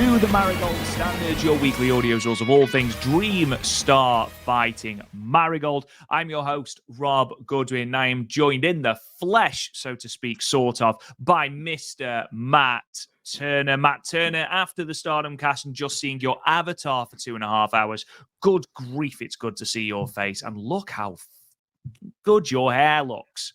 to the Marigold Standard, your weekly audio source of all things Dream Star Fighting Marigold. I'm your host, Rob Goodwin, and I am joined in the flesh, so to speak, sort of, by Mr. Matt Turner. Matt Turner, after the Stardom cast and just seeing your avatar for 2.5 hours, good grief, it's good to see your face, and look how good your hair looks.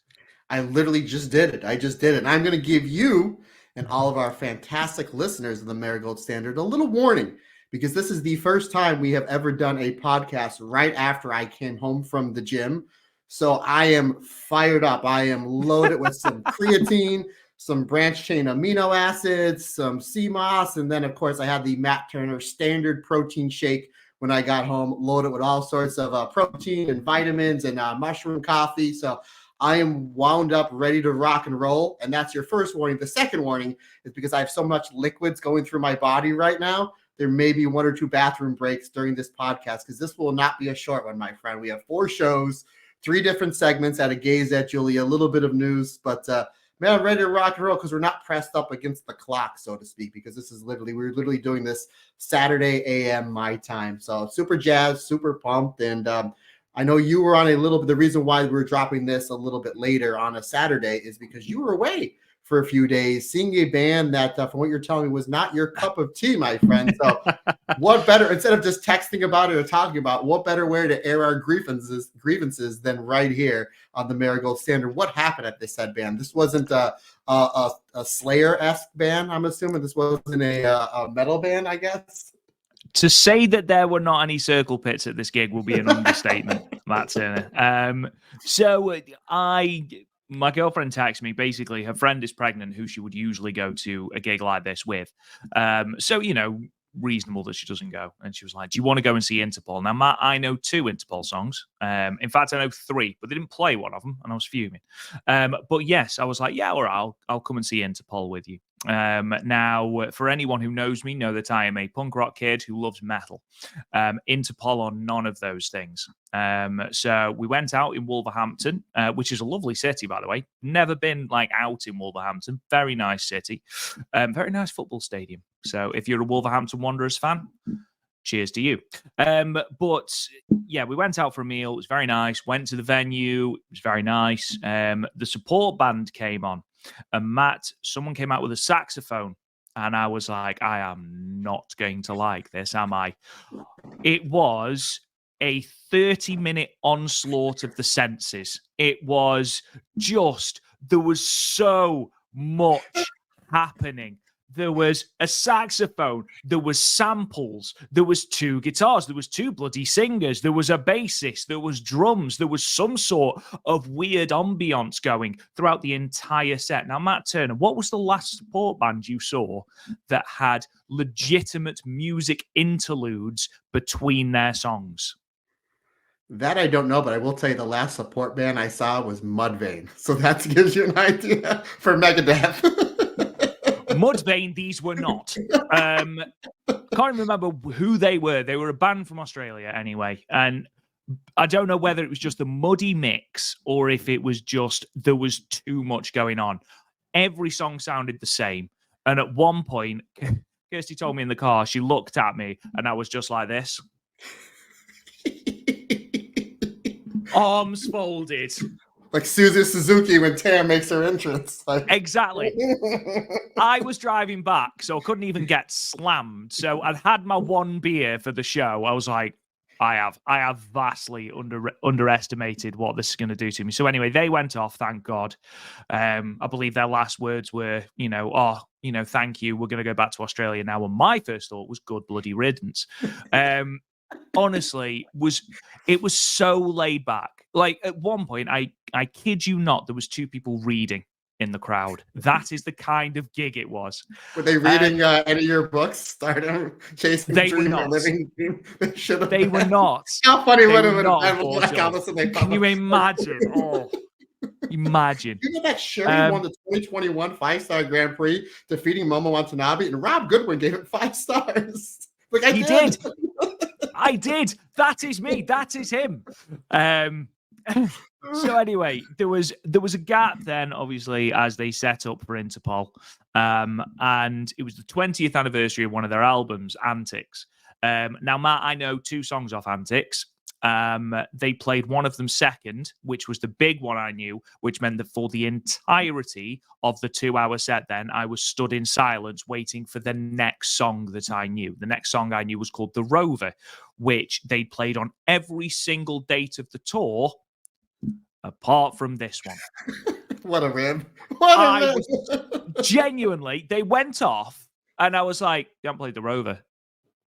I literally just did it. And I'm going to give you and all of our fantastic listeners of the Marigold Standard a little warning, because this is the first time we have ever done a podcast right after I came home from the gym. So I am fired up. I am loaded with some creatine, some branched chain amino acids, some CMOS, and then, of course, I had the Matt Turner standard protein shake when I got home, loaded with all sorts of protein and vitamins and mushroom coffee. So I am wound up, ready to rock and roll. And that's your first warning. The second warning is because I have so much liquids going through my body right now. There may be 1 or 2 bathroom breaks during this podcast, because this will not be a short one, my friend. We have 4 shows, 3 different segments at a gaze at Julie, a little bit of news. But, man, I'm ready to rock and roll, because we're not pressed up against the clock, so to speak, because this is we're literally doing this Saturday a.m. my time. So super jazzed, super pumped. And I know you were on a little bit. The reason why we're dropping this a little bit later on a Saturday is because you were away for a few days, seeing a band that, from what you're telling me, was not your cup of tea, my friend. So what better, instead of just texting about it or talking about, what better way to air our grievances than right here on the Marigold Standard? What happened at this said band? This wasn't a Slayer-esque band, I'm assuming. This wasn't a metal band, I guess. To say that there were not any circle pits at this gig will be an understatement, Matt Turner. My girlfriend texted me, basically, her friend is pregnant, who she would usually go to a gig like this with. So, reasonable that she doesn't go. And she was like, do you want to go and see Interpol? Now, Matt, I know 2 Interpol songs. In fact, I know 3, but they didn't play one of them, and I was fuming. But yes, I was like, yeah, all right, I'll come and see Interpol with you. Now, for anyone who knows me, know that I am a punk rock kid who loves metal. Interpol are none of those things. So we went out in Wolverhampton, which is a lovely city, by the way. Never been out in Wolverhampton. Very nice city. Very nice football stadium. So if you're a Wolverhampton Wanderers fan, cheers to you. But yeah, we went out for a meal. It was very nice. Went to the venue. It was very nice. The support band came on. And Matt, someone came out with a saxophone. And I was like, I am not going to like this, am I? It was a 30-minute onslaught of the senses. It was just, there was so much happening. There was a saxophone, there was samples, there was 2 guitars, there was 2 bloody singers, there was a bassist, there was drums, there was some sort of weird ambiance going throughout the entire set. Now, Matt Turner, what was the last support band you saw that had legitimate music interludes between their songs? That I don't know, but I will tell you the last support band I saw was Mudvayne. So that gives you an idea for Megadeth. Mudvayne, these were not. Can't remember who they were. They were a band from Australia anyway. And I don't know whether it was just a muddy mix or if it was just there was too much going on. Every song sounded the same. And at one point, Kirsty told me in the car, she looked at me and I was just like this. Arms folded. Like Susie Suzuki when Tam makes her entrance. Exactly. I was driving back, so I couldn't even get slammed. So I'd had my 1 beer for the show. I was like, I have vastly underestimated what this is going to do to me. So anyway, they went off, thank God. I believe their last words were, thank you. We're going to go back to Australia now. And my first thought was good bloody riddance. Honestly, it was so laid back. Like at one point, I kid you not, there was 2 people reading in the crowd. That is the kind of gig it was. Were they reading any of your books? Stardom, Chasing they Dream, were not. or Living Dream? They were not. How funny would it have been? Can you imagine? Oh, imagine. You know that Sherry won the 2021 5-star Grand Prix, defeating Momo Watanabe, and Rob Goodwin gave it 5 stars. Like He did. I did. That is me. That is him. So anyway, there was a gap then, obviously, as they set up for Interpol, and it was the 20th anniversary of one of their albums, Antics. Now, Matt, I know 2 songs off Antics. They played one of them second, which was the big one I knew, which meant that for the entirety of the 2-hour set, then I was stood in silence waiting for the next song that I knew. The next song I knew was called The Rover, which they played on every single date of the tour, apart from this one. What a rib. What a rib. Was genuinely, they went off, and I was like, you haven't played The Rover.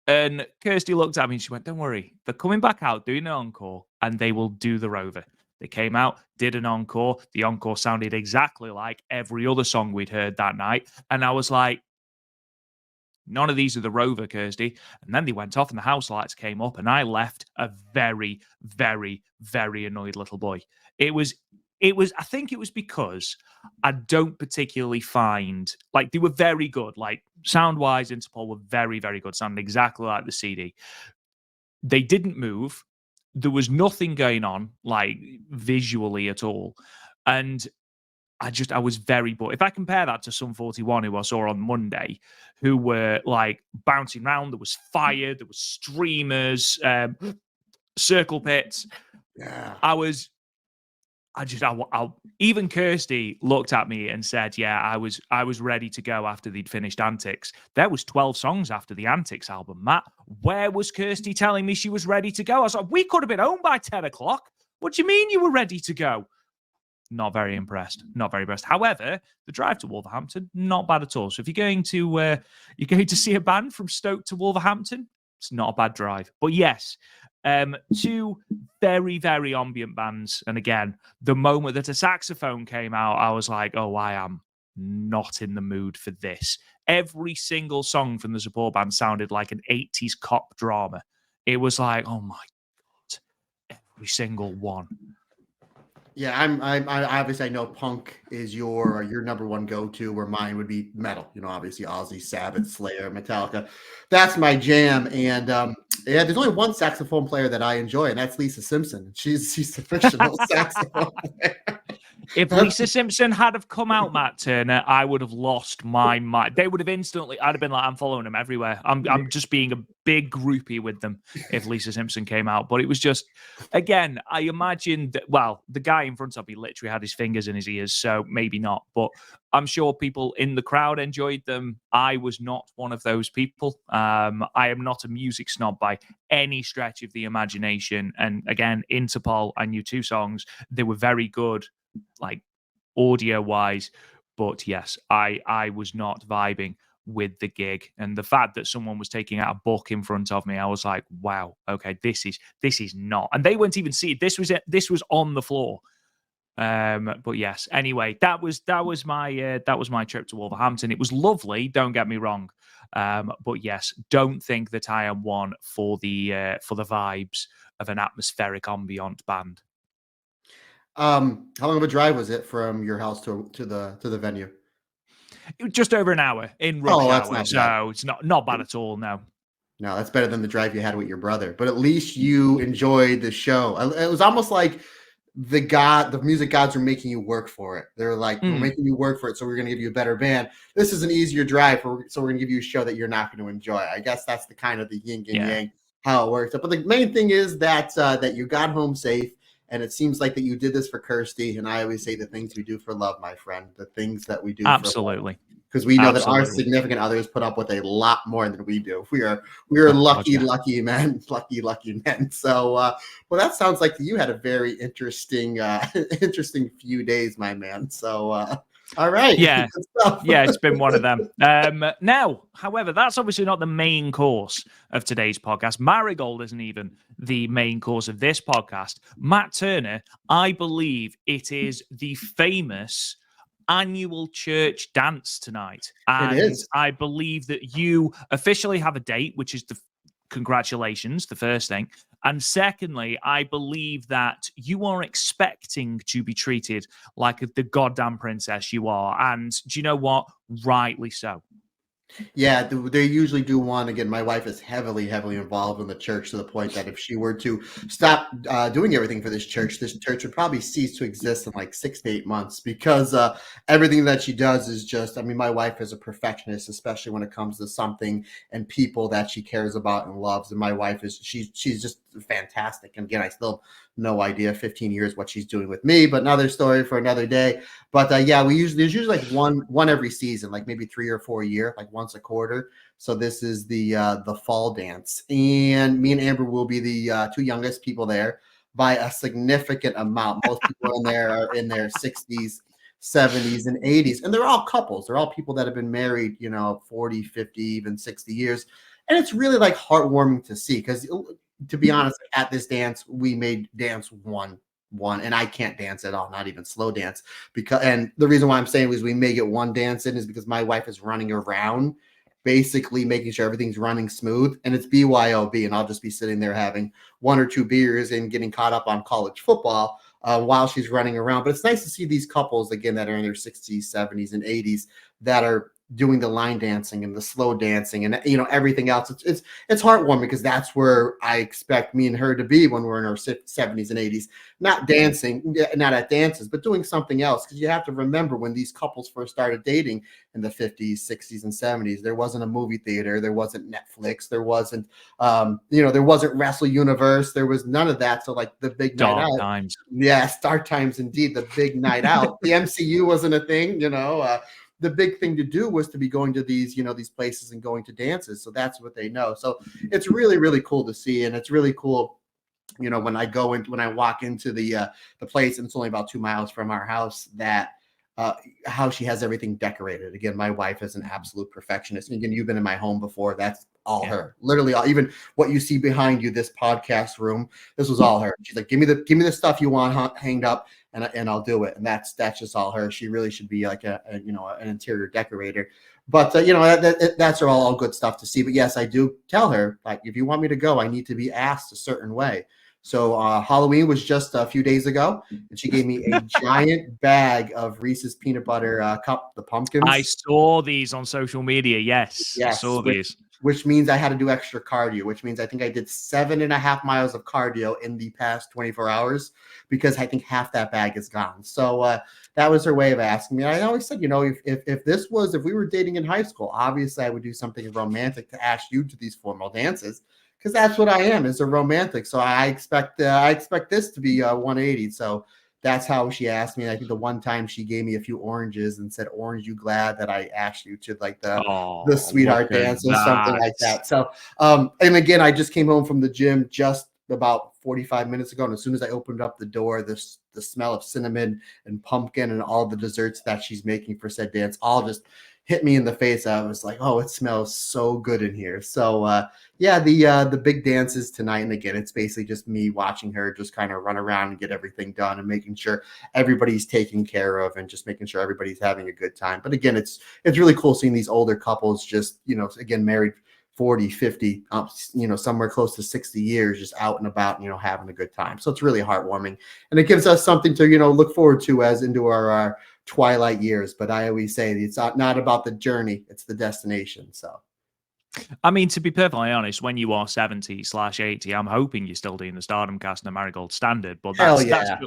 And Kirsty looked at me and she went, don't worry, they're coming back out doing an encore and they will do The Rover. They came out, did an encore. The encore sounded exactly like every other song we'd heard that night. And I was like, none of these are The Rover, Kirsty. And then they went off and the house lights came up and I left a very, very, very annoyed little boy. I think it was because I don't particularly find, like, they were very good. Like, sound-wise, Interpol were very, very good. Sounded exactly like the CD. They didn't move. There was nothing going on, like, visually at all. And I was very bored. If I compare that to Sum 41, who I saw on Monday, who were, like, bouncing around, there was fire, there was streamers, circle pits. Yeah. Even Kirsty looked at me and said, yeah, I was ready to go after they'd finished Antics. There was 12 songs after the Antics album. Matt, where was Kirsty telling me she was ready to go? I was like, we could have been home by 10 o'clock. What do you mean you were ready to go? Not very impressed. Not very impressed. However, the drive to Wolverhampton, not bad at all. So if you're going to see a band from Stoke to Wolverhampton, it's not a bad drive. But yes, 2 very, very ambient bands. And again, the moment that a saxophone came out, I was like, oh, I am not in the mood for this. Every single song from the support band sounded like an 80s cop drama. It was like, oh my God, every single one. Yeah, I obviously I know punk is your number one go-to, where mine would be metal. You know, obviously Ozzy, Sabbath, Slayer, Metallica. That's my jam. And yeah, there's only one saxophone player that I enjoy, and that's Lisa Simpson. She's the fictional saxophone player. If Lisa Simpson had have come out, Matt Turner, I would have lost my mind. They would have instantly, I'd have been like, I'm following them everywhere. I'm just being a big groupie with them if Lisa Simpson came out. But it was just, again, I imagined that, well, the guy in front of me literally had his fingers in his ears, so maybe not. But I'm sure people in the crowd enjoyed them. I was not one of those people. I am not a music snob by any stretch of the imagination. And again, Interpol, I knew 2 songs. They were very good, like audio wise, but yes, I was not vibing with the gig. And the fact that someone was taking out a book in front of me, I was like, wow, okay, this is not. And they weren't even seated. This was on the floor. But yes, anyway, that was my trip to Wolverhampton. It was lovely, don't get me wrong. But yes, don't think that I am one for the vibes of an atmospheric ambient band. How long of a drive was it from your house to the venue? Just over an hour in rush hour, not so bad. it's not bad at all. No, that's better than the drive you had with your brother. But at least you enjoyed the show. It was almost like the music gods were making you work for it. They're like, we're making you work for it, so we're going to give you a better band. This is an easier drive, so we're going to give you a show that you're not going to enjoy. I guess that's the kind of the yin and yang how it works. But the main thing is that you got home safe. And it seems like that you did this for Kirsty. And I always say the things we do for love, my friend, the things that we do absolutely, for love. Because we know that our significant others put up with a lot more than we do. We are lucky men, lucky men. So, well, that sounds like you had a very interesting few days, my man. So, all right. Yeah. Yeah, it's been one of them. Now, however, that's obviously not the main course of today's podcast. Marigold isn't even the main course of this podcast. Matt Turner, I believe it is the famous annual church dance tonight. And it is. I believe that you officially have a date, which is congratulations, the first thing. And secondly, I believe that you are expecting to be treated like the goddamn princess you are. And do you know what? Rightly so. Yeah, they usually do one. Again, my wife is heavily, heavily involved in the church to the point that if she were to stop doing everything for this church would probably cease to exist in like 6 to 8 months because everything that she does is just, I mean, my wife is a perfectionist, especially when it comes to something and people that she cares about and loves. And my wife is, she's just fantastic. And again, I still have no idea 15 years what she's doing with me, but another story for another day. But yeah, there's usually like one every season, like maybe 3 or 4 a year, like once a quarter. So this is the fall dance, and me and Amber will be the two youngest people there by a significant amount. Most people in there are in their 60s, 70s, and 80s, and they're all couples. They're all people that have been married, 40, 50, even 60 years, and it's really like heartwarming to see because, to be honest, at this dance we made dance one, and I can't dance at all, not even slow dance, because, and the reason why I'm saying is we may get one dance in is because my wife is running around basically making sure everything's running smooth, and it's BYOB, and I'll just be sitting there having 1 or 2 beers and getting caught up on college football while she's running around. But it's nice to see these couples again that are in their 60s, 70s, and 80s that are doing the line dancing and the slow dancing and everything else. It's heartwarming because that's where I expect me and her to be when we're in our 70s and 80s, not dancing, not at dances, but doing something else. Because you have to remember, when these couples first started dating in the 50s, 60s, and 70s, there wasn't a movie theater, there wasn't Netflix, there wasn't there wasn't Wrestle Universe, there was none of that. So like the big night Dark out, times. yeah, Star Times indeed, the big night out. The MCU wasn't a thing, the big thing to do was to be going to these, these places and going to dances. So that's what they know. So it's really, really cool to see. And it's really cool, when I walk into the place, and it's only about 2 miles from our house, that how she has everything decorated. Again, my wife is an absolute perfectionist. And again, you've been in my home before. That's all her. Literally, even what you see behind you, this podcast room, this was all her. She's like, give me the stuff you want hanged up, and I'll do it. And that's just all her. She really should be like an interior decorator. But that's all good stuff to see. But yes, I do tell her, like, if you want me to go, I need to be asked a certain way. So Halloween was just a few days ago, and she gave me a giant bag of Reese's peanut butter cup, the pumpkins. I saw these on social media. Yes, I saw these. Which means I had to do extra cardio, which means I think I did 7.5 miles of cardio in the past 24 hours because I think half that bag is gone. So that was her way of asking me. I always said, if we were dating in high school, obviously I would do something romantic to ask you to these formal dances, because that's what I am, is a romantic. So I expect this to be 180. So that's how she asked me. And I think the one time she gave me a few oranges and said, "Orange, you glad that I asked you to like the sweetheart dance," or something like that. So and again, I just came home from the gym just about 45 minutes ago, and as soon as I opened up the door, the smell of cinnamon and pumpkin and all the desserts that she's making for said dance all just hit me in the face. I was like, oh, it smells so good in here. So yeah, the big dance is tonight, and again, it's basically just me watching her just kind of run around and get everything done and making sure everybody's taken care of and just making sure everybody's having a good time. But again, it's really cool seeing these older couples just, again, married 40, 50, somewhere close to 60 years, just out and about, having a good time. So it's really heartwarming, and it gives us something to, look forward to as into our twilight years. But I always say it's not about the journey, it's the destination. So I mean, to be perfectly honest, when you are 70/80, I'm hoping you're still doing the Stardom cast and the Marigold Standard. But hell that's yeah.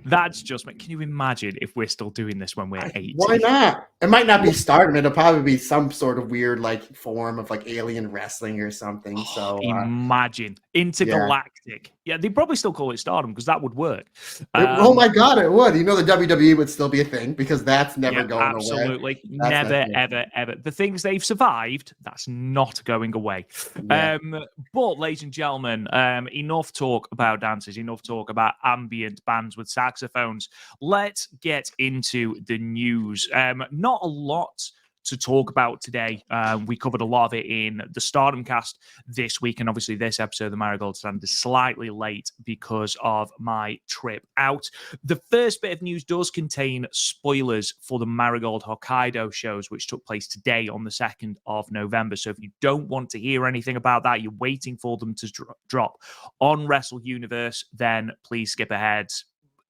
that's just. Can you imagine if we're still doing this when we're 80? Why not? It might not be Stardom. It'll probably be some sort of weird like form of like alien wrestling or something. So imagine intergalactic. Yeah, they probably still call it Stardom because that would work. Oh my God, it would. The WWE would still be a thing because that's never going away. Absolutely. Never, ever, ever. The things they've survived, that's not going away. Yeah. But, ladies and gentlemen, enough talk about dancers, enough talk about ambient bands with saxophones. Let's get into the news. Not a lot to talk about today. We covered a lot of it in the Stardom cast this week, and obviously this episode of the Marigold Standard is slightly late because of my trip out. The first bit of news does contain spoilers for the Marigold Hokkaido shows, which took place today on the 2nd of November. So if you don't want to hear anything about that, you're waiting for them to drop on Wrestle Universe, then please skip ahead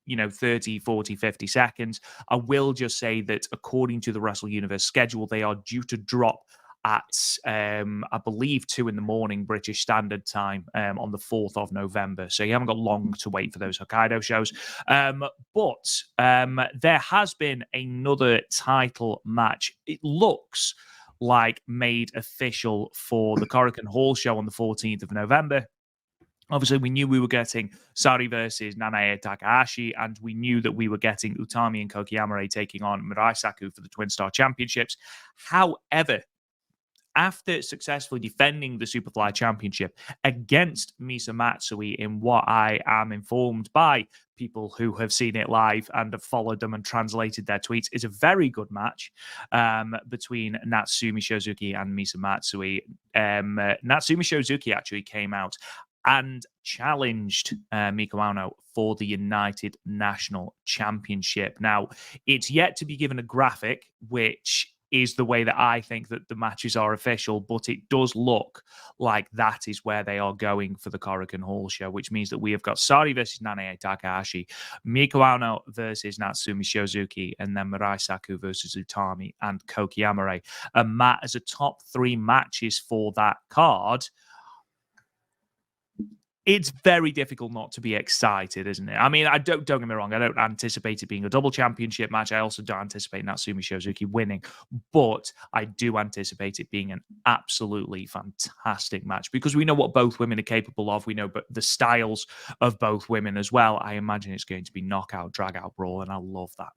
30, 40, 50 seconds. I will just say that according to the Wrestle Universe schedule, they are due to drop at, I believe, 2 a.m. British Standard Time on the 4th of November. So you haven't got long to wait for those Hokkaido shows. But there has been another title match. It looks like made official for the Korakuen Hall show on the 14th of November. Obviously, we knew we were getting Sari versus Nanae Takahashi, and we knew that we were getting Utami and Koki taking on Mirai Saku for the Twin Star Championships. However, after successfully defending the Superfly Championship against Misa Matsui in what I am informed by people who have seen it live and have followed them and translated their tweets, is a very good match between Natsumi Shozuki and Misa Matsui. Natsumi Shozuki actually came out and challenged Miko Ano for the United National Championship. Now, it's yet to be given a graphic, which is the way that I think that the matches are official, but it does look like that is where they are going for the Korakuen Hall show, which means that we have got Sari versus Nanae Takahashi, Miko Ano versus Natsumi Shozuki, and then Mirai Saku versus Utami and Koki Amare. And Matt, as a top 3 matches for that card, it's very difficult not to be excited, isn't it? I mean, don't get me wrong. I don't anticipate it being a double championship match. I also don't anticipate Natsumi Shozuki winning, but I do anticipate it being an absolutely fantastic match because we know what both women are capable of. We know the styles of both women as well. I imagine it's going to be knockout, drag-out brawl, and I love that.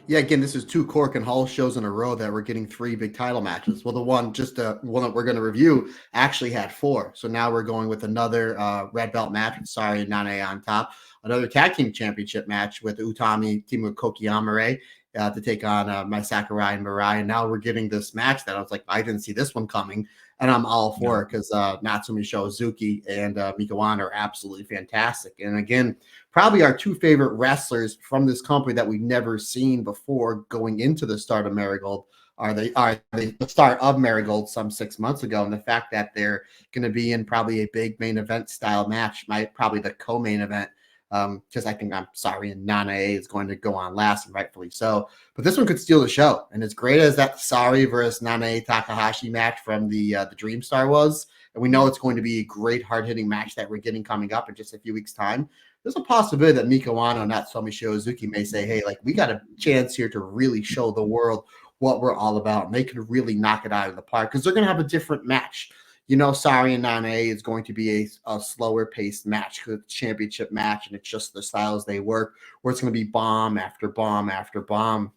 Yeah, again, this is 2 Korakuen Hall shows in a row that we're getting 3 big title matches. Well, the one that we're going to review actually had 4. So now we're going with another red belt match with Sari and Nanae on top, another tag team championship match with Utami team with Koki Amare to take on Mai Sakurai and Mirai. And now we're getting this match that I was like, I didn't see this one coming. And I'm all for it because Natsumi Shozuki and Miko Ano are absolutely fantastic. And again, probably our 2 favorite wrestlers from this company that we've never seen before going into the start of Marigold are the start of Marigold some 6 months ago. And the fact that they're going to be in probably a big main event style match, probably the co-main event, because I think I'm sorry, and Nanae is going to go on last, and rightfully so. But this one could steal the show. And as great as that Sari versus Nanae Takahashi match from the Dream Star was, and we know it's going to be a great hard-hitting match that we're getting coming up in just a few weeks' time, there's a possibility that Miko Ano and Natsumi Shozuki may say, hey, like, we got a chance here to really show the world what we're all about. And they can really knock it out of the park because they're going to have a different match. You know, Sari and Nanae is going to be a slower paced match because it's a championship match and it's just the styles they work, where it's going to be bomb after bomb after bomb,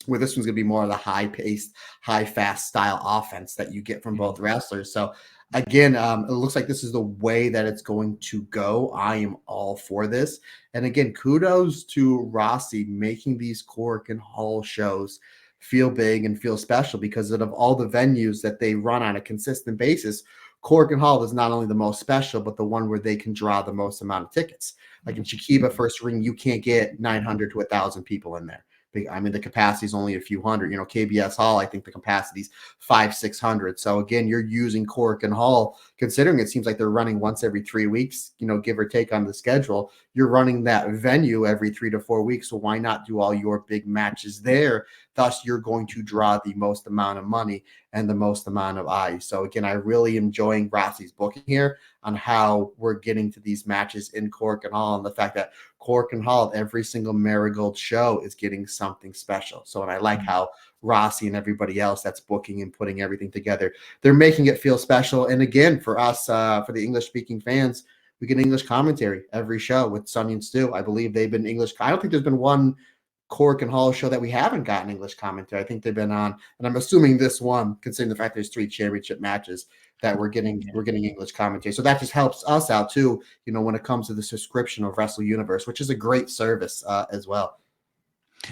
where this one's going to be more of the high paced, high fast style offense that you get from both wrestlers. So again, it looks like this is the way that it's going to go. I am all for this. And again, kudos to Rossi making these Korakuen Hall shows feel big and feel special because of all the venues that they run on a consistent basis. Korakuen Hall is not only the most special, but the one where they can draw the most amount of tickets. Like in Shinkiba first ring, you can't get 900 to 1,000 people in there. I mean, the capacity is only a few hundred. You know, KBS Hall, I think the capacity is 500-600. So again, you're using Korakuen Hall, considering it seems like they're running once every 3 weeks, you know, give or take on the schedule. You're running that venue every 3 to 4 weeks. So why not do all your big matches there? Thus, you're going to draw the most amount of money and the most amount of eyes. So again, I really am enjoying Rossi's booking here on how we're getting to these matches in Korakuen Hall, and the fact that Korakuen Hall, every single Marigold show is getting something special. So, and I like how Rossi and everybody else that's booking and putting everything together, they're making it feel special. And again, for us, for the English-speaking fans, we get English commentary every show with Sonny and Stu. I believe they've been English. I don't think there's been one Korakuen Hall show that we haven't gotten English commentary. I think they've been on, and I'm assuming this one, considering the fact there's 3 championship matches, that we're getting English commentary. So that just helps us out too, you know, when it comes to the subscription of Wrestle Universe, which is a great service as well.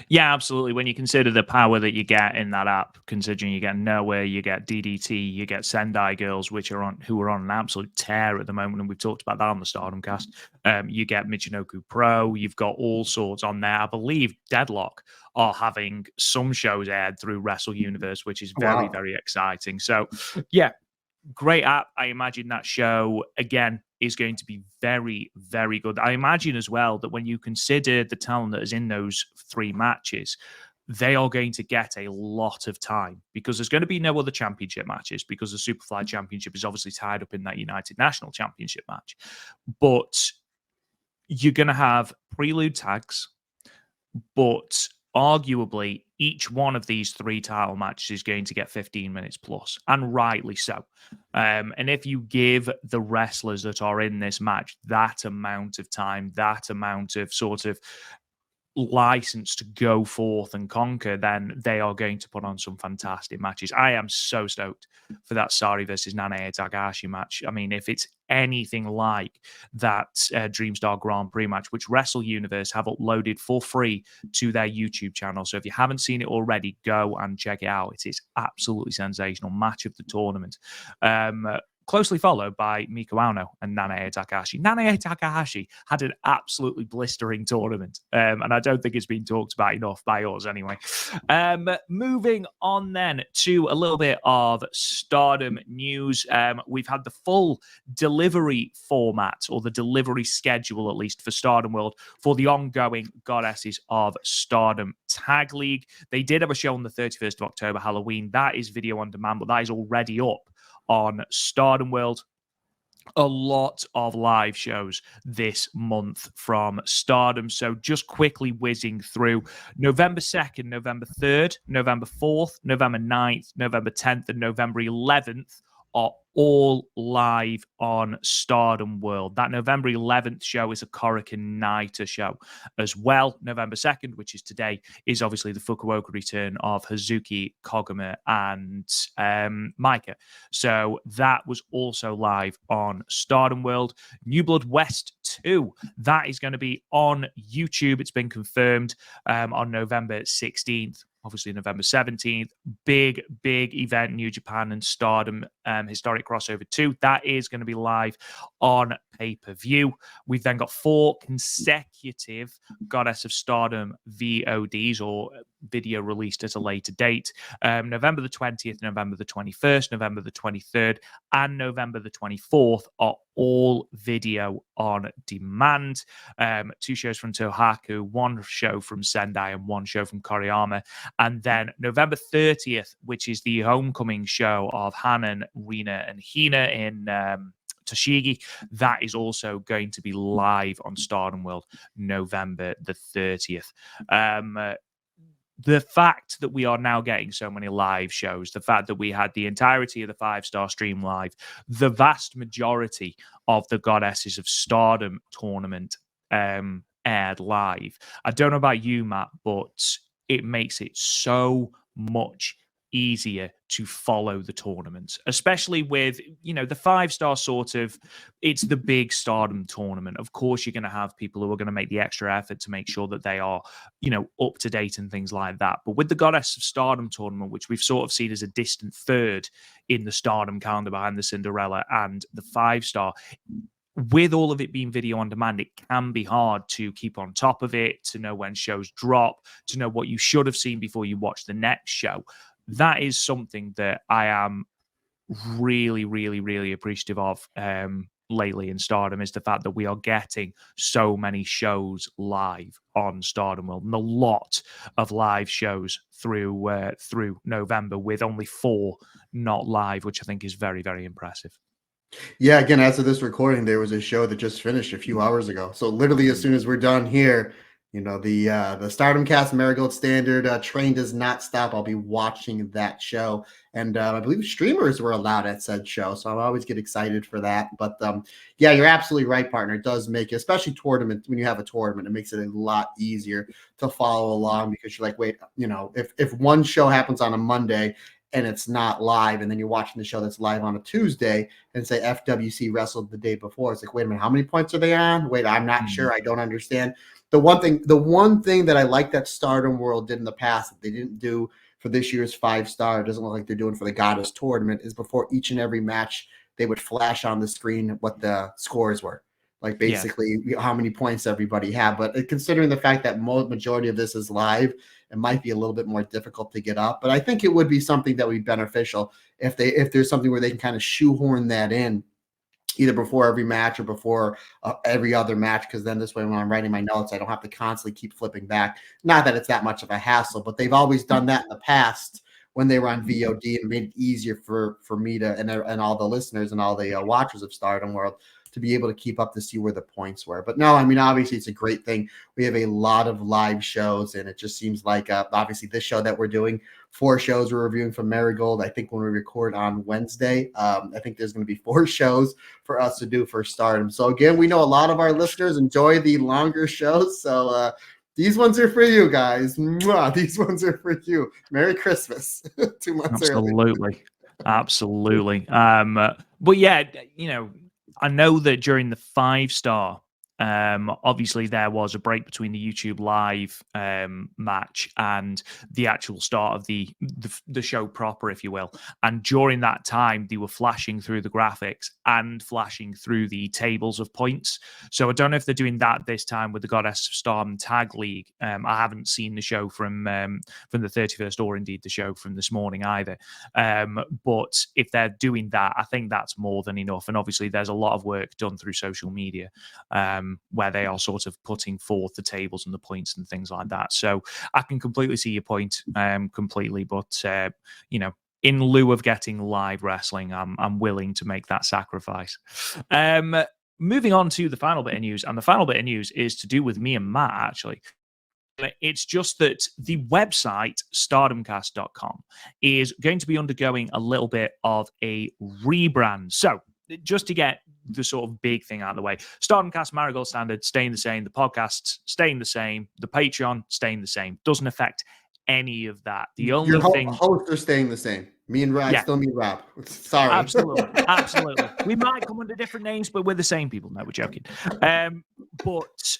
Yeah, absolutely. When you consider the power that you get in that app, considering you get Nowhere, you get DDT, you get Sendai Girls, who are on an absolute tear at the moment, and we've talked about that on the Stardom cast. You get Michinoku Pro, you've got all sorts on there. I believe Deadlock are having some shows aired through Wrestle Universe, which is very, very exciting. So, yeah, great app. I imagine that show, again, is going to be very, very good. I imagine as well that when you consider the talent that is in those 3 matches, they are going to get a lot of time because there's going to be no other championship matches because the Superfly Championship is obviously tied up in that United National Championship match. But you're going to have prelude tags, but arguably each one of these 3 title matches is going to get 15 minutes plus, and rightly so. And if you give the wrestlers that are in this match that amount of time, that amount of sort of license to go forth and conquer, then they are going to put on some fantastic matches. I am so stoked for that Sari versus Nanae Takahashi match. I mean, if it's anything like that Dreamstar Grand Prix match, which Wrestle Universe have uploaded for free to their YouTube channel. So if you haven't seen it already, go and check it out. It is absolutely sensational. Match of the tournament. Closely followed by Miko Ano and Nanae Takahashi. Nanae Takahashi had an absolutely blistering tournament, and I don't think it's been talked about enough by us anyway. Moving on then to a little bit of Stardom news. We've had the full delivery format, or the delivery schedule at least, for Stardom World for the ongoing Goddesses of Stardom Tag League. They did have a show on the 31st of October, Halloween. That is video on demand, but that is already up on Stardom World. A lot of live shows this month from Stardom. So just quickly whizzing through: November 2nd, November 3rd, November 4th, November 9th, November 10th, and November 11th are all live on Stardom World. That November 11th show is a Korakuen Nighter show as well. November 2nd, which is today, is obviously the Fukuoka return of Hazuki, Koguma, and Maika. So that was also live on Stardom World. New Blood West 2, that is going to be on YouTube. It's been confirmed on November 16th. Obviously, November 17th, big event, New Japan and Stardom Historic Crossover 2. That is going to be live on pay-per-view. We've then got 4 consecutive Goddess of Stardom VODs, or video released at a later date. November the 20th, November the 21st, November the 23rd, and November the 24th are all video on demand. 2 shows from Tohaku, 1 show from Sendai, and 1 show from Koriyama. And then November 30th, which is the homecoming show of Hanan, Rina, and Hina in Toshigi, that is also going to be live on Stardom World November the 30th. The fact that we are now getting so many live shows, the fact that we had the entirety of the 5-star stream live, the vast majority of the Goddesses of Stardom tournament aired live. I don't know about you, Matt, but it makes it so much easier to follow the tournaments, especially with, the 5-star sort of, it's the big Stardom tournament. Of course, you're going to have people who are going to make the extra effort to make sure that they are, up to date and things like that. But with the Goddess of Stardom tournament, which we've sort of seen as a distant third in the Stardom calendar behind the Cinderella and the 5-star, with all of it being video on demand, it can be hard to keep on top of it, to know when shows drop, to know what you should have seen before you watch the next show. That is something that I am really, really, really appreciative of lately in Stardom, is the fact that we are getting so many shows live on Stardom World, and a lot of live shows through November, with only 4 not live, which I think is very, very impressive. Yeah, again, as of this recording, there was a show that just finished a few hours ago. So literally, as soon as we're done here, the Stardom Cast Marigold Standard train does not stop. I'll be watching that show, and I believe streamers were allowed at said show, so I always get excited for that. But yeah, you're absolutely right, partner. It does make, especially tournament, when you have a tournament, it makes it a lot easier to follow along, because you're like, wait, if one show happens on a Monday and it's not live, and then you're watching the show that's live on a Tuesday, and say FWC wrestled the day before, it's like, wait a minute, how many points are they on? Wait, I'm not sure. I don't understand. The one thing that I like that Stardom World did in the past that they didn't do for this year's 5-star, it doesn't look like they're doing for the Goddess tournament, is before each and every match, they would flash on the screen what the scores were. Like basically how many points everybody had. But considering the fact that majority of this is live, it might be a little bit more difficult to get up. But I think it would be something that would be beneficial if there's something where they can kind of shoehorn that in either before every match or before every other match, because then this way when I'm writing my notes, I don't have to constantly keep flipping back. Not that it's that much of a hassle, but they've always done that in the past when they were on VOD, and made it easier for me to and all the listeners and all the watchers of Stardom World to be able to keep up to see where the points were. But no, I mean, obviously it's a great thing. We have a lot of live shows, and it just seems like obviously this show that we're doing, 4 shows we're reviewing from Marigold. I think when we record on Wednesday, I think there's going to be 4 shows for us to do for Stardom. So again, we know a lot of our listeners enjoy the longer shows. So these ones are for you guys. Mwah, these ones are for you. Merry Christmas. 2 months early. Absolutely. But yeah, you know, I know that during the 5-star, obviously there was a break between the YouTube live match and the actual start of the show proper, if you will. And during that time, they were flashing through the graphics and flashing through the tables of points. So I don't know if they're doing that this time with the Goddess of Stardom Tag League. I haven't seen the show from the 31st, or indeed the show from this morning either. But if they're doing that, I think that's more than enough. And obviously there's a lot of work done through social media where they are sort of putting forth the tables and the points and things like that. So I can completely see your point completely. But, you know, in lieu of getting live wrestling, I'm willing to make that sacrifice. Moving on to the final bit of news. And the final bit of news is to do with me and Matt, actually. It's just that the website, stardomcast.com, is going to be undergoing a little bit of a rebrand. So just to get the sort of big thing out of the way, Stardomcast, Marigold Standard staying the same, the podcasts staying the same, the Patreon staying the same. Doesn't affect any of that. The only thing... hosts are staying the same. Me and Rob, still me, Rob. Sorry. Absolutely. We might come under different names, but we're the same people. No, we're joking. But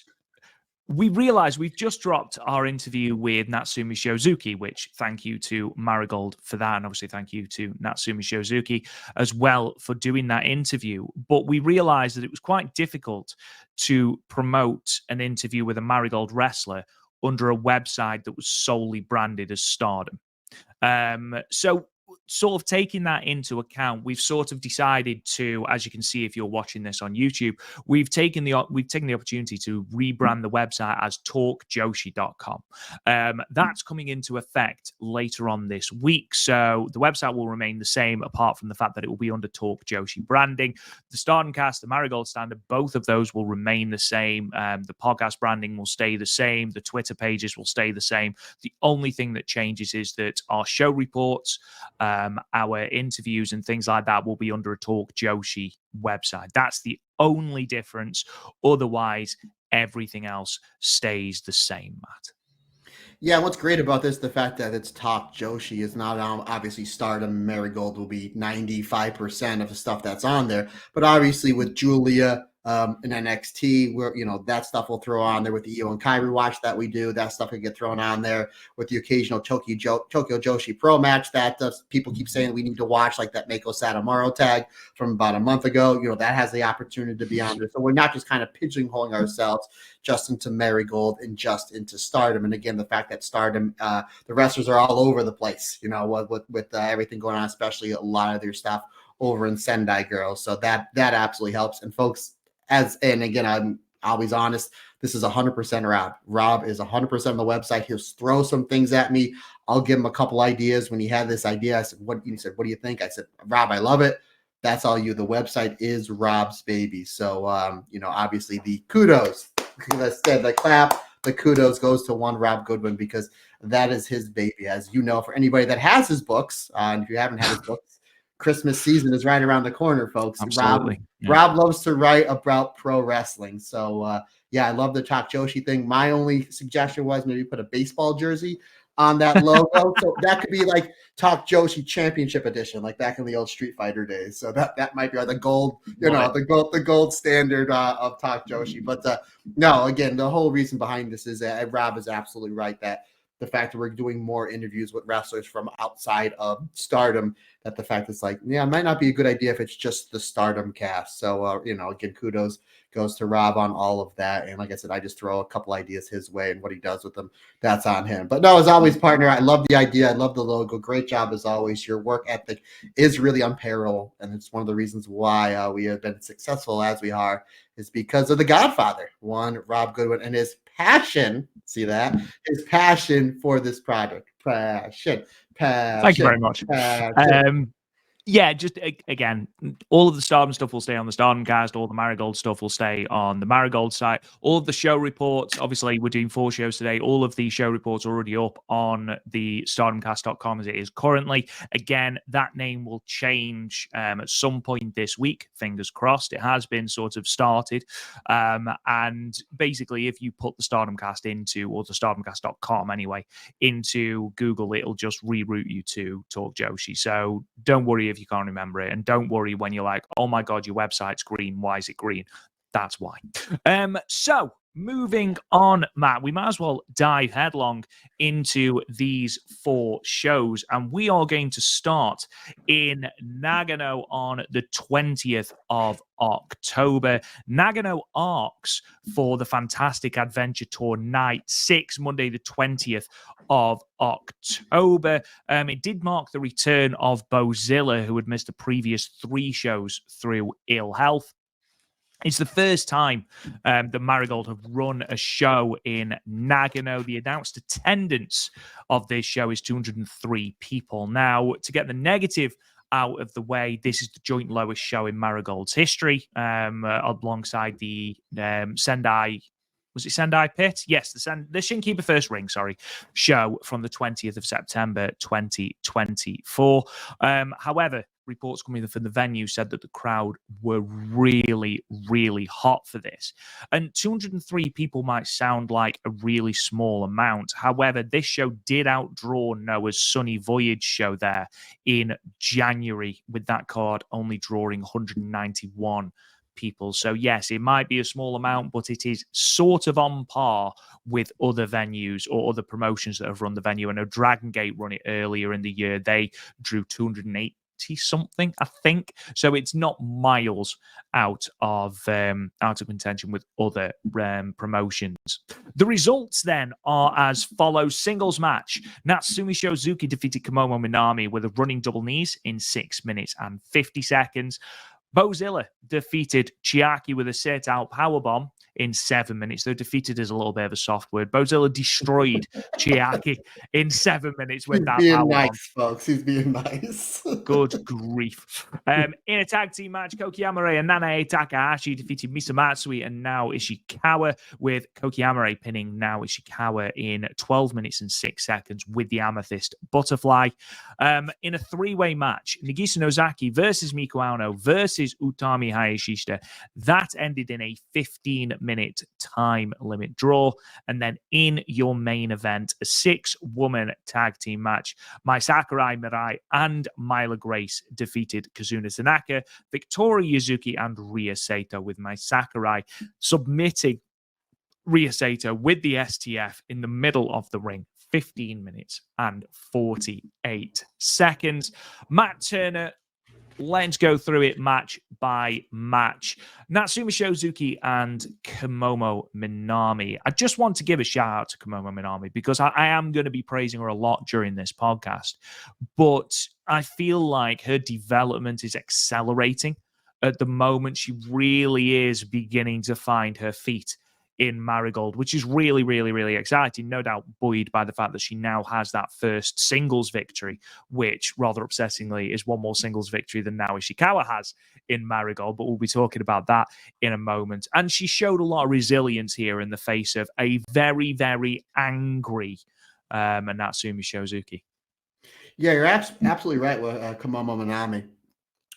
we realize we've just dropped our interview with Natsumi Shozuki, which thank you to Marigold for that. And obviously thank you to Natsumi Shozuki as well for doing that interview. But we realized that it was quite difficult to promote an interview with a Marigold wrestler under a website that was solely branded as Stardom. So sort of taking that into account, we've sort of decided to, as you can see if you're watching this on YouTube, we've taken the opportunity to rebrand the website as talkjoshi.com. That's coming into effect later on this week, so the website will remain the same apart from the fact that it will be under Talk Joshi branding. The Stardomcast, the Marigold Standard, both of those will remain the same. The podcast branding will stay the same. The Twitter pages will stay the same. The only thing that changes is that our show reports, our interviews and things like that will be under a Talk Joshi website. That's the only difference. Otherwise, everything else stays the same, Matt. Yeah, what's great about this, the fact that it's Talk Joshi is not obviously Stardom. Marigold will be 95% of the stuff that's on there, but obviously with Julia in NXT, where that stuff will throw on there with the Io and Kai rewatch that we do. That stuff will get thrown on there with the occasional Tokyo Joshi Pro match that people keep saying we need to watch, like that Mako Satomaro tag from about a month ago. That has the opportunity to be on there. So we're not just kind of pigeonholing ourselves just into Marigold and just into Stardom. And again, the fact that Stardom, the wrestlers are all over the place, with everything going on, especially a lot of their stuff over in Sendai Girls. So that absolutely helps. And folks, and again, I'm always honest, this is 100% Rob. Rob is 100% on the website. He'll throw some things at me. I'll give him a couple ideas. When he had this idea, I said, what do you think? I said, Rob, I love it. That's all you. The website is Rob's baby. So, obviously the kudos, the clap, the kudos goes to one Rob Goodwin, because that is his baby. As you know, for anybody that has his books, and if you haven't had his books, Christmas season is right around the corner, folks. Absolutely. Rob loves to write about pro wrestling. So, I love the Talk Joshi thing. My only suggestion was maybe put a baseball jersey on that logo. So that could be like Talk Joshi Championship Edition, like back in the old Street Fighter days. So that might be the gold, the gold standard of Talk Joshi. But no, again, the whole reason behind this is that Rob is absolutely right that the fact that we're doing more interviews with wrestlers from outside of Stardom, that the fact it's like, it might not be a good idea if it's just the Stardom cast. So, again, kudos goes to Rob on all of that. And like I said, I just throw a couple ideas his way, and what he does with them, that's on him. But no, as always, partner, I love the idea. I love the logo. Great job as always. Your work ethic is really unparalleled. And it's one of the reasons why we have been successful as we are, is because of the Godfather, one Rob Goodwin, and his passion. See that? His passion for this project. Passion. Thank you very much. Yeah, just again, all of the Stardom stuff will stay on the Stardom cast. All the Marigold stuff will stay on the Marigold site. All of the show reports, obviously, we're doing 4 shows today. All of the show reports are already up on the StardomCast.com as it is currently. Again, that name will change at some point this week. Fingers crossed. It has been sort of started. And basically, if you put the StardomCast into, or the StardomCast.com anyway, into Google, it'll just reroute you to Talk Joshi. So don't worry if you can't remember it, and don't worry when you're like, oh my god, your website's green, why is it green? That's why. So moving on, Matt, we might as well dive headlong into these 4 shows, and we are going to start in Nagano on the 20th of October. Nagano arcs for the Fantastic Adventure Tour Night 6, Monday the 20th of October. It did mark the return of Bozilla, who had missed the previous 3 shows through ill health. It's the first time that Marigold have run a show in Nagano. The announced attendance of this show is 203 people. Now, to get the negative out of the way, this is the joint lowest show in Marigold's history, alongside the Sendai. Was it Sendai Pit? Yes, the Shinkiba First Ring, show from the 20th of September 2024. However, reports coming from the venue said that the crowd were really, really hot for this. And 203 people might sound like a really small amount. However, this show did outdraw Noah's Sunny Voyage show there in January, with that card only drawing 191 people. So yes, it might be a small amount, but it is sort of on par with other venues or other promotions that have run the venue. I know Dragon Gate run it earlier in the year. They drew 280 something, I think. So it's not miles out of contention with other promotions. The results then are as follows. Singles match: Natsumi Shozuki defeated Komomo Minami with a running double knees in 6 minutes and 50 seconds. Bozilla defeated Chiaki with a sit-out powerbomb in 7 minutes. Though defeated is a little bit of a soft word. Bozilla destroyed Chiaki in 7 minutes with that powerbomb. Nice, folks. He's being nice. Good grief. In a tag team match, Koki Amare and Nanae Takahashi defeated Misa Matsui and Nao Ishikawa, with Koki Amare pinning Nao Ishikawa in 12 minutes and 6 seconds with the Amethyst Butterfly. In a 3-way match, Nagisa Nozaki versus Miku Ano versus Utami Hayashishita. That ended in a 15-minute time limit draw. And then in your main event, a 6-woman tag team match, Mai Sakurai, Mirai, and Myla Grace defeated Kazuna Tanaka, Victoria Yuzuki, and Rhea Sato, with Mai Sakurai submitting Rhea Sato with the STF in the middle of the ring. 15 minutes and 48 seconds. Matt Turner, let's go through it match by match. Natsumi Shozuki and Komomo Minami. I just want to give a shout out to Komomo Minami, because I am going to be praising her a lot during this podcast, but I feel like her development is accelerating at the moment. She really is beginning to find her feet in Marigold, which is really, really, really exciting. No doubt buoyed by the fact that she now has that first singles victory, which rather upsettingly is one more singles victory than Nao Ishikawa has in Marigold, but we'll be talking about that in a moment. And she showed a lot of resilience here in the face of a very, very angry Natsumi Shozuki. Yeah, you're absolutely right with Komomo Minami.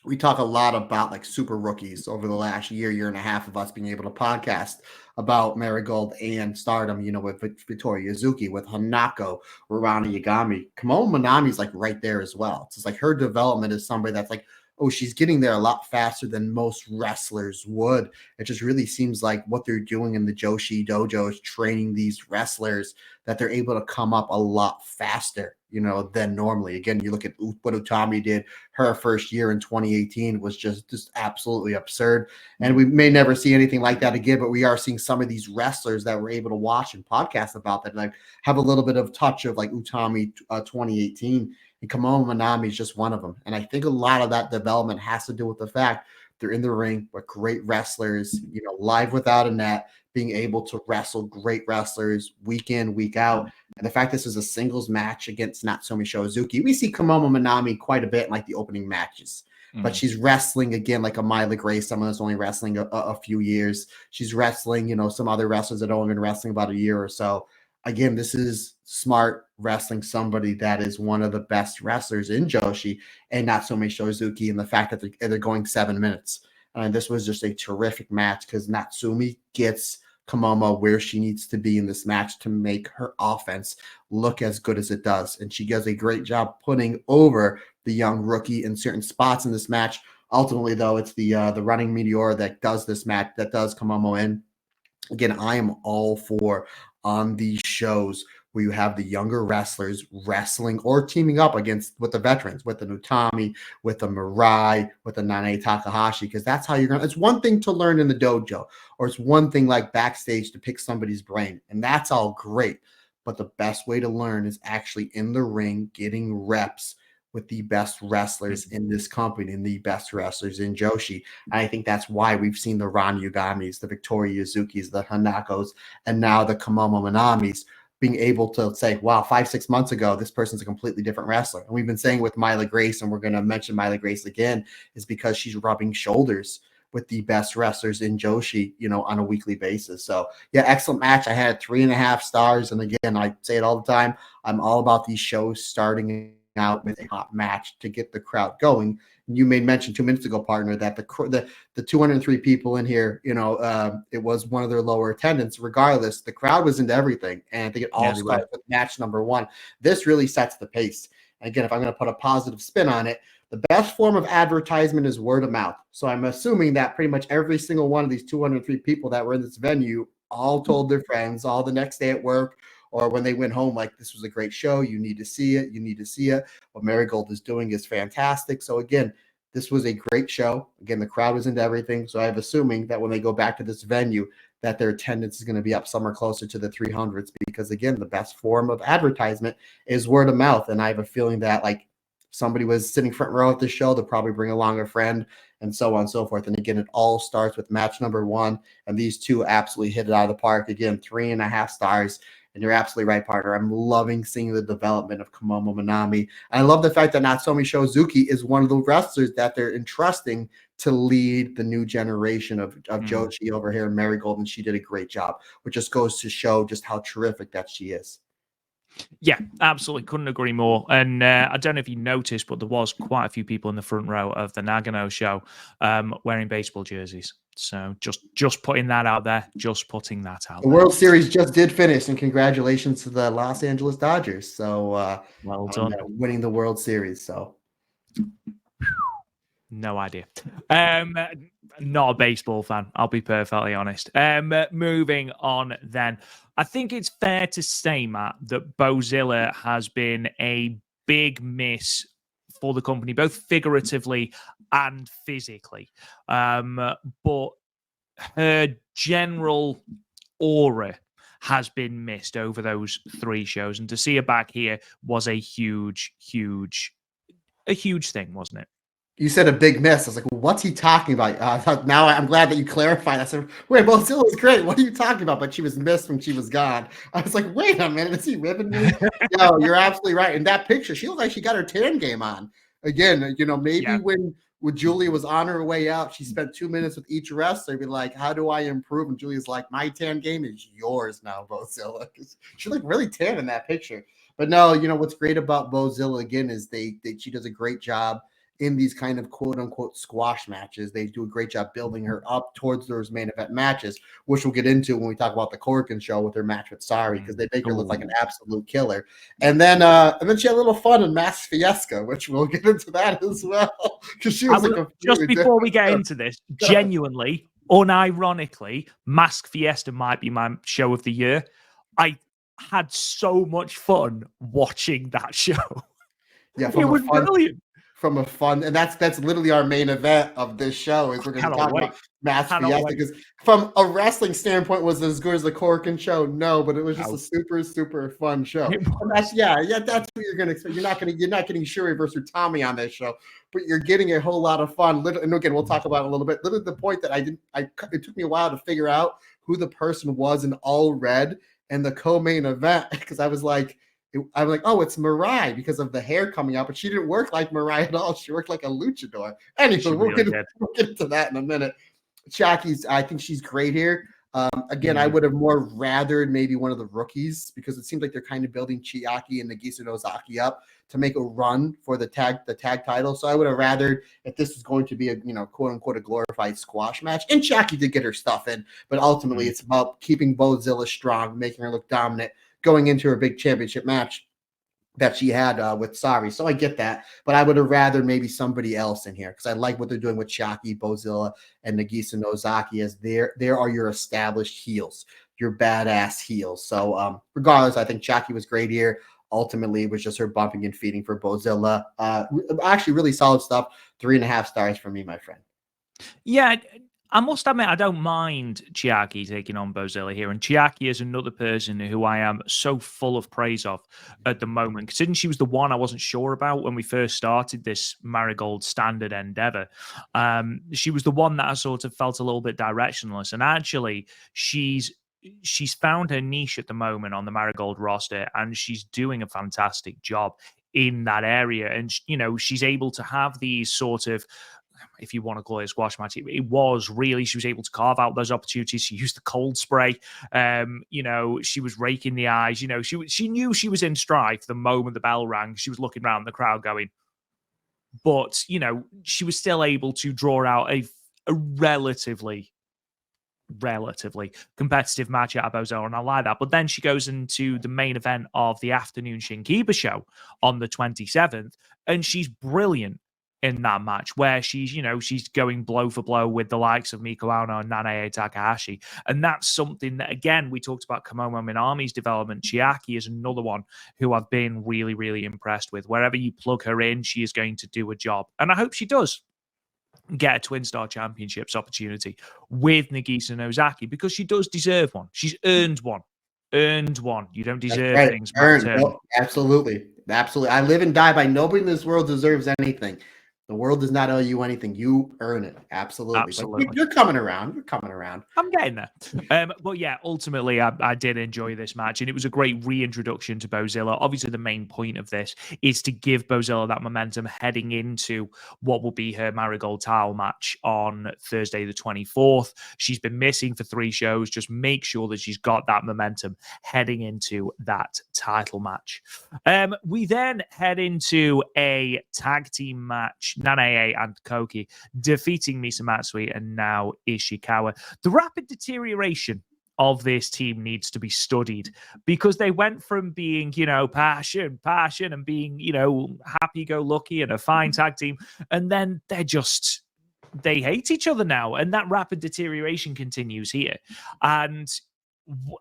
We talk a lot about like super rookies over the last year and a half of us being able to podcast about Marigold and Stardom, with Victoria Yuzuki, with Hanako, Rana Yagami. Komomo Minami's like right there as well. It's just like her development is somebody that's like, oh, she's getting there a lot faster than most wrestlers would. It just really seems like what they're doing in the Joshi dojo is training these wrestlers, that they're able to come up a lot faster. than normally. Again, you look at what Utami did. Her first year in 2018 was just absolutely absurd. And we may never see anything like that again, but we are seeing some of these wrestlers that we're able to watch and podcast about that like have a little bit of touch of like Utami 2018. And Kimono Manami is just one of them. And I think a lot of that development has to do with the fact they're in the ring with great wrestlers, live without a net, being able to wrestle great wrestlers week in, week out. And the fact this is a singles match against Natsume Shozuki, we see Kimono Manami quite a bit in like the opening matches. But she's wrestling again like a Myla Grace, someone that's only wrestling a few years. She's wrestling, some other wrestlers that have only been wrestling about a year or so. Again, this is smart wrestling somebody that is one of the best wrestlers in Joshi and Natsume Shozuki, and the fact that they're going 7 minutes. And this was just a terrific match because Natsume gets Kimomo where she needs to be in this match to make her offense look as good as it does. And she does a great job putting over the young rookie in certain spots in this match. Ultimately, though, it's the running meteor that does this match, that does Kimomo in. Again, I am all for on these shows where you have the younger wrestlers wrestling or teaming up with the veterans, with the Utami, with the Mirai, with the Nanae Takahashi, because that's how you're going to, it's one thing to learn in the dojo, or it's one thing like backstage to pick somebody's brain, and that's all great. But the best way to learn is actually in the ring, getting reps with the best wrestlers in this company and the best wrestlers in Joshi. And I think that's why we've seen the Ran Yugamis, the Victoria Yuzukis, the Hanakos, and now the Kimomo Manamis being able to say, wow, 5-6 months ago, this person's a completely different wrestler. And we've been saying with Myla Grace, and we're going to mention Myla Grace again, is because she's rubbing shoulders with the best wrestlers in Joshi, on a weekly basis. So yeah, excellent match. I had 3.5 stars. And again, I say it all the time, I'm all about these shows starting out with a hot match to get the crowd going. You made mention 2 minutes ago, partner, that the 203 people in here, it was one of their lower attendance. Regardless, the crowd was into everything, and I think it all started with match number 1. This really sets the pace. And again, if I'm going to put a positive spin on it, the best form of advertisement is word of mouth. So I'm assuming that pretty much every single one of these 203 people that were in this venue all told their friends, all the next day at work, or when they went home, like, this was a great show. You need to see it. You need to see it. What Marigold is doing is fantastic. So again, this was a great show. Again, the crowd was into everything. So I'm assuming that when they go back to this venue, that their attendance is going to be up somewhere closer to the 300s, because again, the best form of advertisement is word of mouth. And I have a feeling that like somebody was sitting front row at the show, they'll probably bring along a friend, and so on and so forth. And again, it all starts with match number 1. And these two absolutely hit it out of the park. Again, 3.5 stars. And you're absolutely right, partner. I'm loving seeing the development of Kimomo Manami. I love the fact that Natsume Shozuki is one of the wrestlers that they're entrusting to lead the new generation of Joshi over here in Marigold, and she did a great job, which just goes to show just how terrific that she is. Yeah, absolutely. Couldn't agree more. And I don't know if you noticed, but there was quite a few people in the front row of the Nagano show wearing baseball jerseys. So just putting that out there, The World Series just did finish, and congratulations to the Los Angeles Dodgers. So well done. Winning the World Series. So no idea. Not a baseball fan, I'll be perfectly honest. Moving on then. I think it's fair to say, Matt, that Bozilla has been a big miss for the company, both figuratively and physically. But her general aura has been missed over those 3 shows. And to see her back here was a huge thing, wasn't it? You said a big miss. I was like, well, what's he talking about? Now I'm glad that you clarified. I said, wait, Bozilla was great. What are you talking about? But she was missed when she was gone. I was like, wait a minute. Is he ripping me? No, you're absolutely right. In that picture, she looked like she got her tan game on. Again, maybe when Julia was on her way out, she spent 2 minutes with each wrestler. Be like, how do I improve? And Julia's like, my tan game is yours now, Bozilla. She looked really tan in that picture. But no, what's great about Bozilla, again, is she does a great job in these kind of quote unquote squash matches. They do a great job building her up towards those main event matches, which we'll get into when we talk about the Korakuen show with her match with Sari, because they make her look like an absolute killer. And then she had a little fun in Mask Fiesta, which we'll get into that as well. Because she was just before we get into this, genuinely, unironically, Mask Fiesta might be my show of the year. had so much fun watching that show. Yeah, It was brilliant. From a fun, and that's literally our main event of this show. Is we're going to talk about Mask Fiesta, because from a wrestling standpoint, was it as good as the Korakuen show? No, but it was just a super fun show. And that's that's what you're going to expect. You're not getting Shuri versus Tommy on this show, but you're getting a whole lot of fun. And again, we'll talk about it a little bit. Literally, the point that it took me a while to figure out who the person was in all red and the co-main event, because I was like, oh, it's Mirai because of the hair coming out, but she didn't work like Mirai at all. She worked like a luchador. Anyway, we'll get into that in a minute. Chiaki's, I think she's great here. Again, I would have more rathered maybe one of the rookies, because it seems like they're kind of building Chiaki and Nagisa Nozaki up to make a run for the tag title. So I would have rathered if this was going to be a quote unquote a glorified squash match. And Chiaki did get her stuff in, but ultimately it's about keeping Bozilla strong, making her look dominant, going into her big championship match that she had with Sari. So I get that, but I would have rather maybe somebody else in here, because I like what they're doing with Chiaki, Bozilla, and Nagisa Nozaki, as there are your established heels, your badass heels. So regardless, I think Chiaki was great here. Ultimately, it was just her bumping and feeding for Bozilla. Actually, really solid stuff. 3.5 stars for me, my friend. Yeah, I must admit, I don't mind Chiaki taking on Bozilla here. And Chiaki is another person who I am so full of praise of at the moment, considering she was the one I wasn't sure about when we first started this Marigold Standard endeavor. She was the one that I sort of felt a little bit directionless. And actually, she's found her niche at the moment on the Marigold roster, and she's doing a fantastic job in that area. And, she's able to have these sort of, if you want to call it a squash match, it was really, she was able to carve out those opportunities. She used the cold spray. She was raking the eyes. She knew she was in strife the moment the bell rang. She was looking around the crowd going, but, she was still able to draw out a relatively competitive match out of Bozilla, and I like that. But then she goes into the main event of the afternoon Shinkiba show on the 27th, and she's brilliant in that match, where she's going blow for blow with the likes of Miko Ono and Nanae Takahashi. And that's something that, again, we talked about Komomo Minami's development. Chiaki is another one who I've been really, really impressed with. Wherever you plug her in, she is going to do a job. And I hope she does get a Twin Star Championships opportunity with Nagisa Nozaki, because she does deserve one. She's earned one. You don't deserve things. No, absolutely. I live and die by nobody in this world deserves anything. The world does not owe you anything. You earn it. Absolutely. But you're coming around. I'm getting there. But yeah, ultimately, I did enjoy this match, and it was a great reintroduction to Bozilla. Obviously, the main point of this is to give Bozilla that momentum heading into what will be her Marigold title match on Thursday, the 24th. She's been missing for 3 shows. Just make sure that she's got that momentum heading into that title match. We then head into a tag team match. Nanae and Koki defeating Misa Matsui and now Ishikawa. The rapid deterioration of this team needs to be studied, because they went from being, passion and being, happy-go-lucky and a fine tag team, and then they hate each other now, and that rapid deterioration continues here. And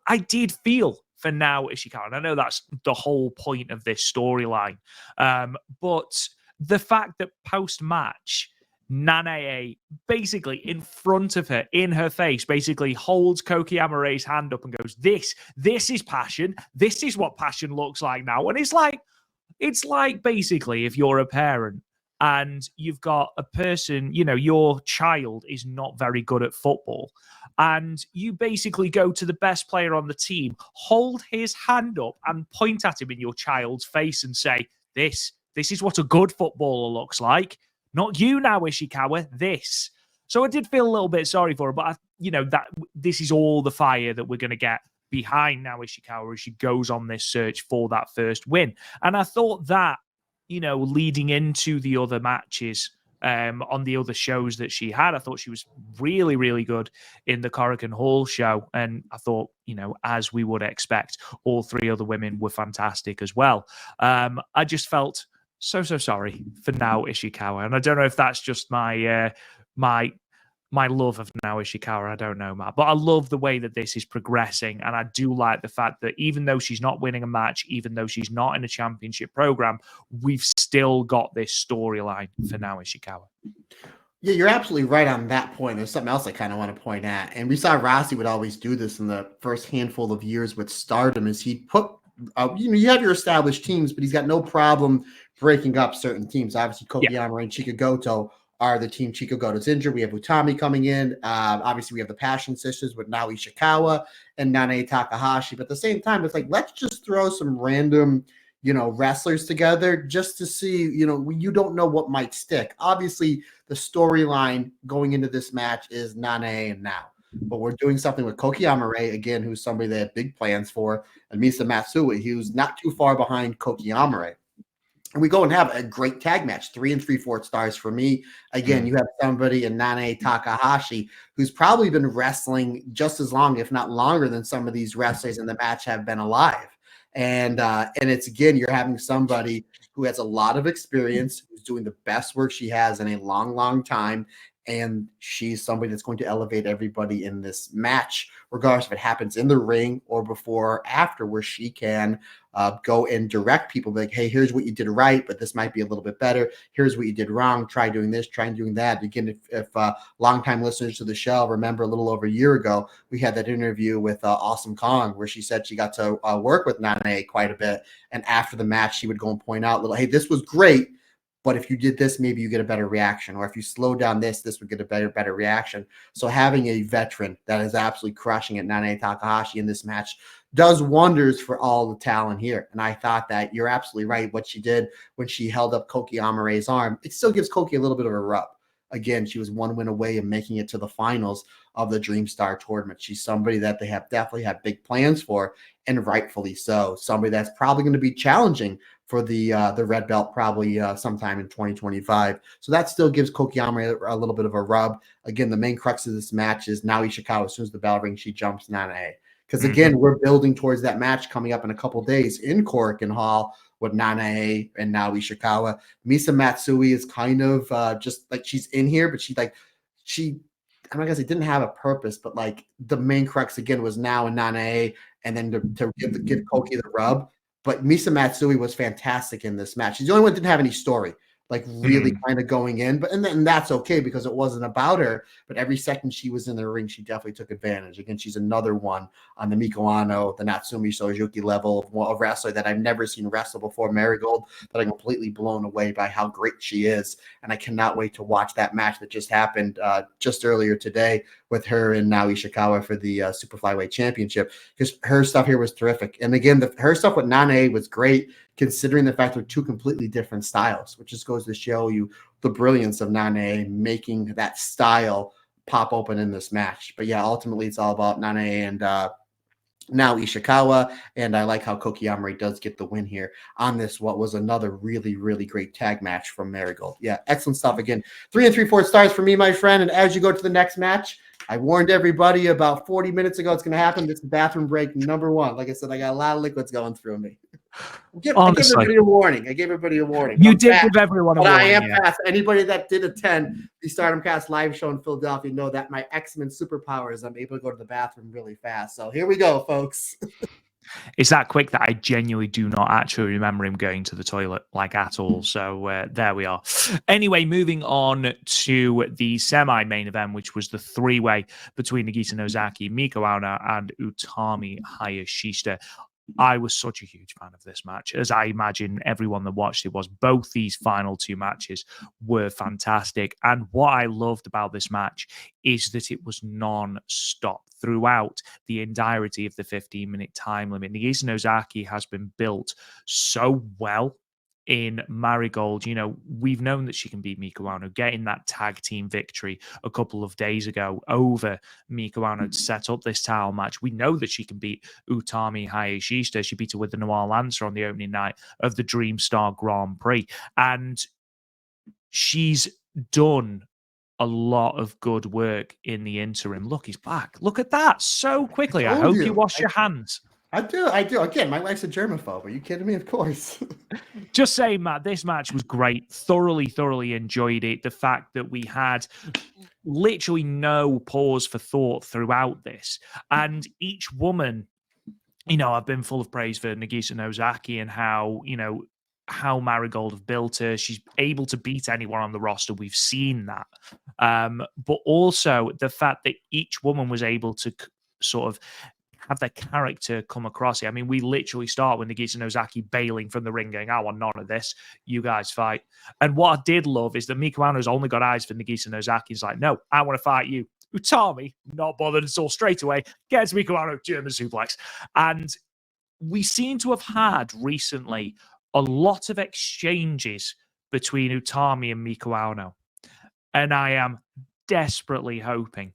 I did feel for now Ishikawa, and I know that's the whole point of this storyline, but the fact that post-match, Nanae basically in front of her, in her face, basically holds Koki Amare's hand up and goes, this is passion. This is what passion looks like now. And it's like basically if you're a parent and you've got a person, your child is not very good at football, and you basically go to the best player on the team, hold his hand up and point at him in your child's face and say, this is what a good footballer looks like. Not you now, Ishikawa, this. So I did feel a little bit sorry for her, but that this is all the fire that we're going to get behind now Ishikawa as she goes on this search for that first win. And I thought that, leading into the other matches on the other shows that she had, I thought she was really, really good in the Korakuen Hall show. And I thought, as we would expect, all 3 other women were fantastic as well. I just felt so sorry for now Ishikawa, and I don't know if that's just my my love of Naoya Ishikawa, I don't know, Matt, but I love the way that this is progressing. And I do like the fact that even though she's not winning a match, even though she's not in a championship program, we've still got this storyline for Naoya Ishikawa. Yeah, you're absolutely right on that point. There's something else I kind of want to point at. And we saw Rossi would always do this in the first handful of years with Stardom is he'd put, you have your established teams, but he's got no problem breaking up certain teams. Obviously, Kokiamura and Chikagoto are the team. Chikagoto's injured. We have Utami coming in. Obviously, we have the Passion Sisters with Naoya Ishikawa and Nanae Takahashi. But at the same time, it's like, let's just throw some random wrestlers together just to see, you don't know what might stick. Obviously, the storyline going into this match is Nanae and Now. But we're doing something with Koki Amare, again, who's somebody they have big plans for, and Misa Matsui, who's not too far behind Koki Amare. And we go and have a great tag match, 3 3/4 stars for me. Again, you have somebody in Nanae Takahashi who's probably been wrestling just as long, if not longer, than some of these wrestlers in the match have been alive. And it's, again, you're having somebody who has a lot of experience, who's doing the best work she has in a long, long time. And she's somebody that's going to elevate everybody in this match, regardless if it happens in the ring or before or after, where she can go and direct people, like, hey, here's what you did right, but this might be a little bit better. Here's what you did wrong. Try doing this, try doing that. Again, if longtime listeners to the show remember, a little over a year ago, we had that interview with Awesome Kong, where she said she got to work with Nanae quite a bit. And after the match, she would go and point out, hey, this was great, but if you did this, maybe you get a better reaction. Or if you slow down this would get a better reaction. So having a veteran that is absolutely crushing it, Nanae Takahashi, in this match does wonders for all the talent here. And I thought that you're absolutely right. What she did when she held up Koki Amare's arm, it still gives Koki a little bit of a rub. Again, she was one win away of making it to the finals of the Dream Star tournament. She's somebody that they have definitely have big plans for, and rightfully so. Somebody that's probably going to be challenging for the red belt probably sometime in 2025. So that still gives Kokiamura a little bit of a rub. Again, the main crux of this match is Naoya Ishikawa. As soon as the bell rings, she jumps Nanae. Because, again, we're building towards that match coming up in a couple days in Korakuen Hall with Nanae and Naoya Ishikawa. Misa Matsui is kind of just like, she's in here, but I'm not gonna say didn't have a purpose, but like the main crux again was Now and Nanae, and then to give Koki the rub. But Misa Matsui was fantastic in this match. She's the only one that didn't have any story, like really kind of going in. But and that's okay, because it wasn't about her. But every second she was in the ring, she definitely took advantage. Again, she's another one on the Miko Ano, the Natsumi Sojuki level of wrestler that I've never seen wrestle before, Marigold, that I'm completely blown away by how great she is. And I cannot wait to watch that match that just happened just earlier today with her and Naoya Ishikawa for the Super Flyweight Championship, because her stuff here was terrific. And again, her stuff with Nanae was great, considering the fact they're two completely different styles, which just goes to show you the brilliance of Nanae making that style pop open in this match. But yeah, ultimately it's all about Nanae and Naoya Ishikawa, and I like how Koki Amare does get the win here on this, what was another really, really great tag match from Marigold. Yeah, excellent stuff. Again, 3 3/4 stars for me, my friend. And as you go to the next match, I warned everybody about 40 minutes ago it's going to happen. This is bathroom break number 1. Like I said, I got a lot of liquids going through me. I gave everybody a warning. You did give everyone a warning. I am fast. Anybody that did attend the Stardom Cast live show in Philadelphia know that my X-Men superpowers, I'm able to go to the bathroom really fast. So here we go, folks. It's that quick that I genuinely do not actually remember him going to the toilet, like, at all. So there we are. Anyway, moving on to the semi-main event, which was the 3-way between Nagisa Nozaki, Miko Aona, and Utami Hayashishita. I was such a huge fan of this match, as I imagine everyone that watched it was. Both these final 2 matches were fantastic. And what I loved about this match is that it was non-stop throughout the entirety of the 15-minute time limit. Nagisa Nozaki has been built so well in Marigold. We've known that she can beat Miko Ano, getting that tag team victory a couple of days ago over Miko Ano to set up this title match. We know that she can beat Utami Hayashishita. She beat her with the Noir Lancer on the opening night of the Dream Star Grand Prix. And she's done a lot of good work in the interim. Look, he's back. Look at that so quickly. I hope you wash your hands. I do. Again, my wife's a germaphobe. Are you kidding me? Of course. Just saying, Matt, this match was great. Thoroughly enjoyed it. The fact that we had literally no pause for thought throughout this. And each woman, I've been full of praise for Nagisa Nozaki and how Marigold have built her. She's able to beat anyone on the roster. We've seen that. But also the fact that each woman was able to sort of have their character come across here. I mean, we literally start with Nagisa Nozaki bailing from the ring, going, "I want none of this. You guys fight." And what I did love is that Mika Ano's only got eyes for Nagisa Nozaki. He's like, "No, I want to fight you." Utami, not bothered at all, straight away gets Mika Ano German suplex. And we seem to have had recently a lot of exchanges between Utami and Mika Ano. And I am desperately hoping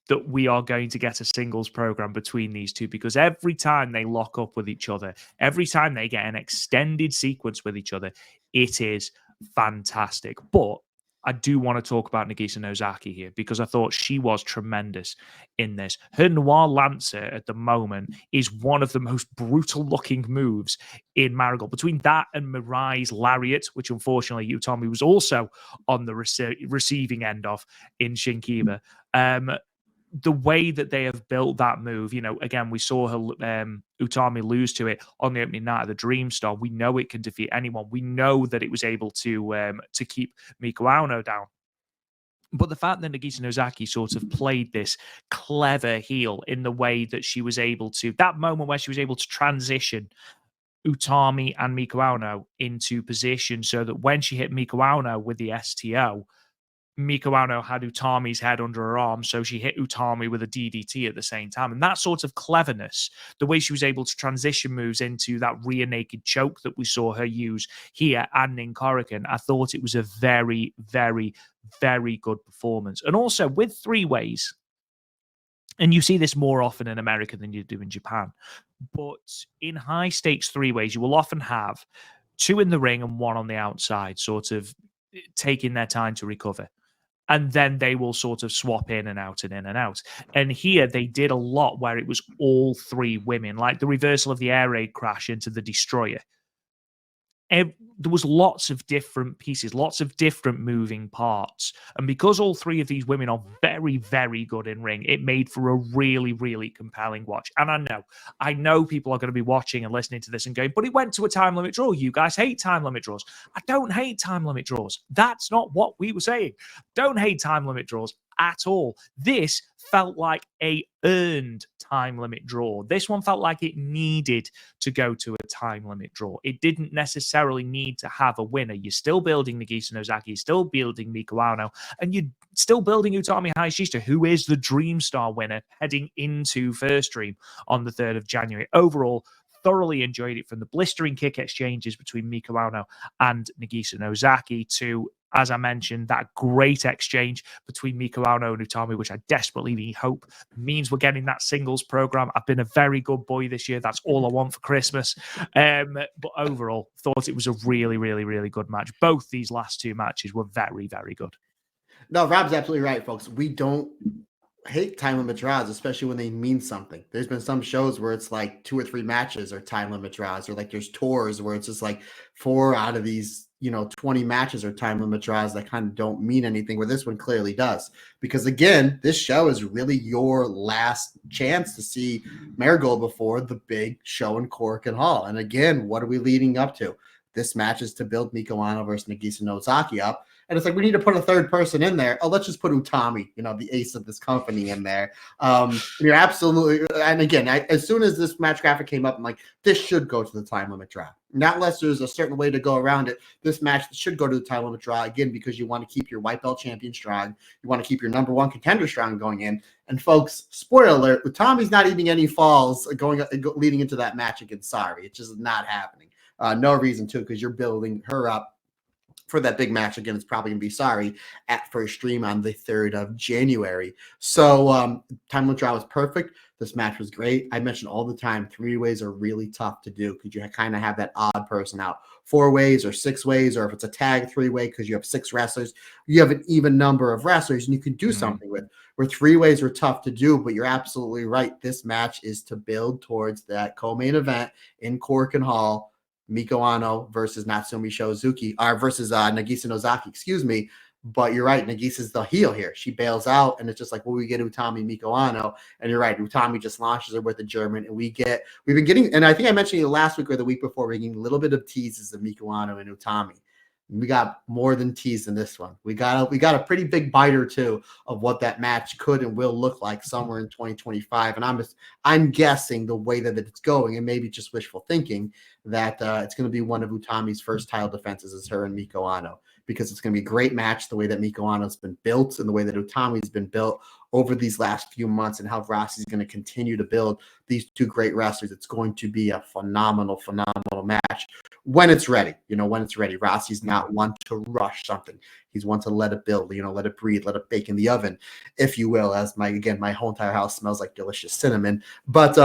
that we are going to get a singles program between these two, because every time they lock up with each other, every time they get an extended sequence with each other, it is fantastic. But I do want to talk about Nagisa Nozaki here, because I thought she was tremendous in this. Her Noir Lancer at the moment is one of the most brutal looking moves in Marigold. Between that and Mirai's Lariat, which unfortunately Utami was also on the receiving end of in Shinkiba, the way that they have built that move, again, we saw her Utami lose to it on the opening night of the Dream Star. We know it can defeat anyone. We know that it was able to keep Miko Ano down. But the fact that Nagisa Nozaki sort of played this clever heel in the way that she was able to, that moment where she was able to transition Utami and Miko Ano into position so that when she hit Miko Ano with the STO, Miko Ano had Utami's head under her arm, so she hit Utami with a DDT at the same time. And that sort of cleverness, the way she was able to transition moves into that rear naked choke that we saw her use here and in Korakuen, I thought it was a very, very, very good performance. And also with three ways, and you see this more often in America than you do in Japan, but in high stakes three ways, you will often have two in the ring and one on the outside, sort of taking their time to recover. And then they will sort of swap in and out and in and out. And here they did a lot where it was all three women, like the reversal of the air raid crash into the Destroyer. There was lots of different pieces, lots of different moving parts. And because all three of these women are very, very good in ring, it made for a really, really compelling watch. And I know people are going to be watching and listening to this and going, but it went to a time limit draw. You guys hate time limit draws. I don't hate time limit draws. That's not what we were saying. Don't hate time limit draws at all. This felt like a earned time limit draw. This one felt like it needed to go to a time limit draw. It didn't necessarily need to have a winner. You're still building Nagisa Nozaki, you're still building Miko Ano, and you're still building Utami Hayashishita, who is the Dream Star winner heading into First Dream on the 3rd of January. Overall, thoroughly enjoyed it, from the blistering kick exchanges between Miko Ano and Nagisa Nozaki to, as I mentioned, that great exchange between Miko Ano and Utami, which I desperately hope means we're getting that singles program. I've been a very good boy this year. That's all I want for Christmas. But overall, thought it was a really, really, really good match. Both these last two matches were very, very good. No, Rob's absolutely right, folks. We don't hate time limit draws, especially when they mean something. There's been some shows where it's like 2 or 3 matches are time limit draws, or like there's tours where it's just like 4 out of these 20 matches are time limit draws that kind of don't mean anything, where this one clearly does. Because again, this show is really your last chance to see Marigold before the big show in Korakuen Hall. And again, what are we leading up to? This match is to build Miko Ano versus Nagisa Nozaki up. And it's like, we need to put a third person in there. Oh, let's just put Utami, the ace of this company, in there. You're absolutely. And again, as soon as this match graphic came up, I'm like, this should go to the time limit draw. Not unless there's a certain way to go around it. This match should go to the time limit draw, again, because you want to keep your white belt champion strong. You want to keep your number 1 contender strong going in. And folks, spoiler alert, Utami's not eating any falls leading into that match against Sari. It's just not happening. No reason to, because you're building her up for that big match. Again, it's probably going to be Sari at First Stream on the 3rd of January. So time limit draw was perfect. This match was great. I mentioned all the time, 3-ways are really tough to do because you kind of have that odd person out. 4-ways or 6-ways, or if it's a tag 3-way because you have 6 wrestlers, you have an even number of wrestlers and you can do something with. Where 3-ways are tough to do, but you're absolutely right. This match is to build towards that co-main event in Korakuen Hall, Miko Ano versus Natsumi Shozuki, or versus Nagisa Nozaki, But you're right, Nagisa's the heel here. She bails out, and it's just like, well, we get Utami Miko Ano, and you're right, Utami just launches her with the German, and we've been getting, and I think I mentioned it last week or the week before, we're getting a little bit of teases of Miko Ano and Utami. We got more than tease in this one. We got a pretty big bite or two of what that match could and will look like somewhere in 2025. And I'm guessing the way that it's going, and maybe just wishful thinking, that it's going to be one of Utami's first title defenses is her and Miko Ano, because it's going to be a great match the way that Miko Ano's been built and the way that Utami's been built over these last few months, and how Rossi's going to continue to build these two great wrestlers. It's going to be a phenomenal match when it's ready. When it's ready. Rossi's not one to rush something. He's one to let it build, let it breathe, let it bake in the oven, if you will, as my whole entire house smells like delicious cinnamon. But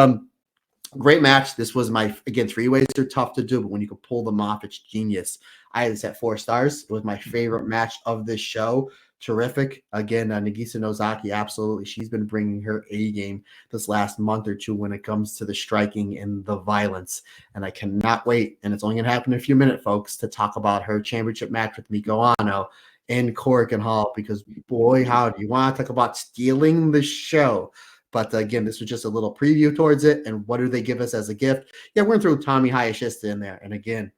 great match. This was again, 3-ways are tough to do, but when you can pull them off, it's genius. I had this at 4 stars. It was my favorite match of this show. Terrific. Again, Nagisa Nozaki, absolutely. She's been bringing her A game this last month or two when it comes to the striking and the violence. And I cannot wait, and it's only going to happen in a few minutes, folks, to talk about her championship match with Miko Ano in Korakuen Hall, because boy, howdy, you want to talk about stealing the show. But again, this was just a little preview towards it. And what do they give us as a gift? Yeah, we're going to throw Tommy Hayashishita in there. And again,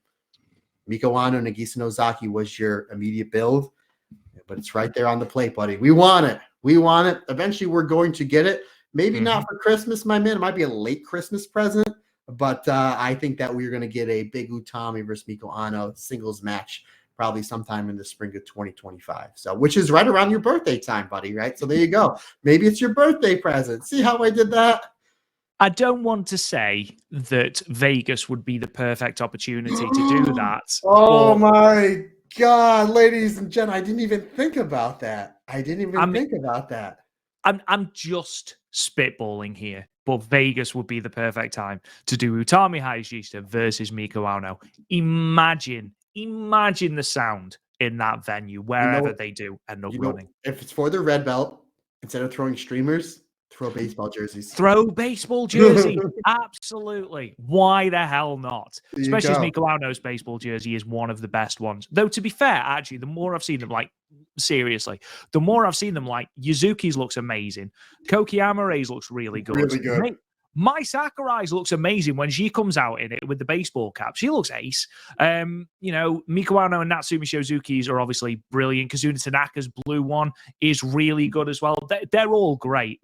Miko Ano, Nagisa Nozaki was your immediate build. But it's right there on the plate, buddy. We want it. Eventually, we're going to get it. Maybe not for Christmas, my man. It might be a late Christmas present. But I think that we're going to get a big Utami versus Miko Ano singles match probably sometime in the spring of 2025. So, which is right around your birthday time, buddy, right? So there you go. Maybe it's your birthday present. See how I did that? I don't want to say that Vegas would be the perfect opportunity to do that. Oh, my God, ladies and gentlemen, I didn't even think about that. Think about that. I'm just spitballing here, but Vegas would be the perfect time to do Utami Hayashishita versus Miko Ano. Imagine the sound in that venue, wherever they do end up running. If it's for the red belt, instead of throwing streamers, throw baseball jerseys. Throw baseball jersey. Absolutely. Why the hell not? Especially as Miko Ano's baseball jersey is one of the best ones. Though, to be fair, actually, the more I've seen them, seriously, Yuzuki's looks amazing. Koki Amaray's looks really good. Really good. Mai Sakurai's looks amazing when she comes out in it with the baseball cap. She looks ace. Miko Ano and Natsumi Shozuki's are obviously brilliant. Kazuna Tanaka's blue one is really good as well. They're all great.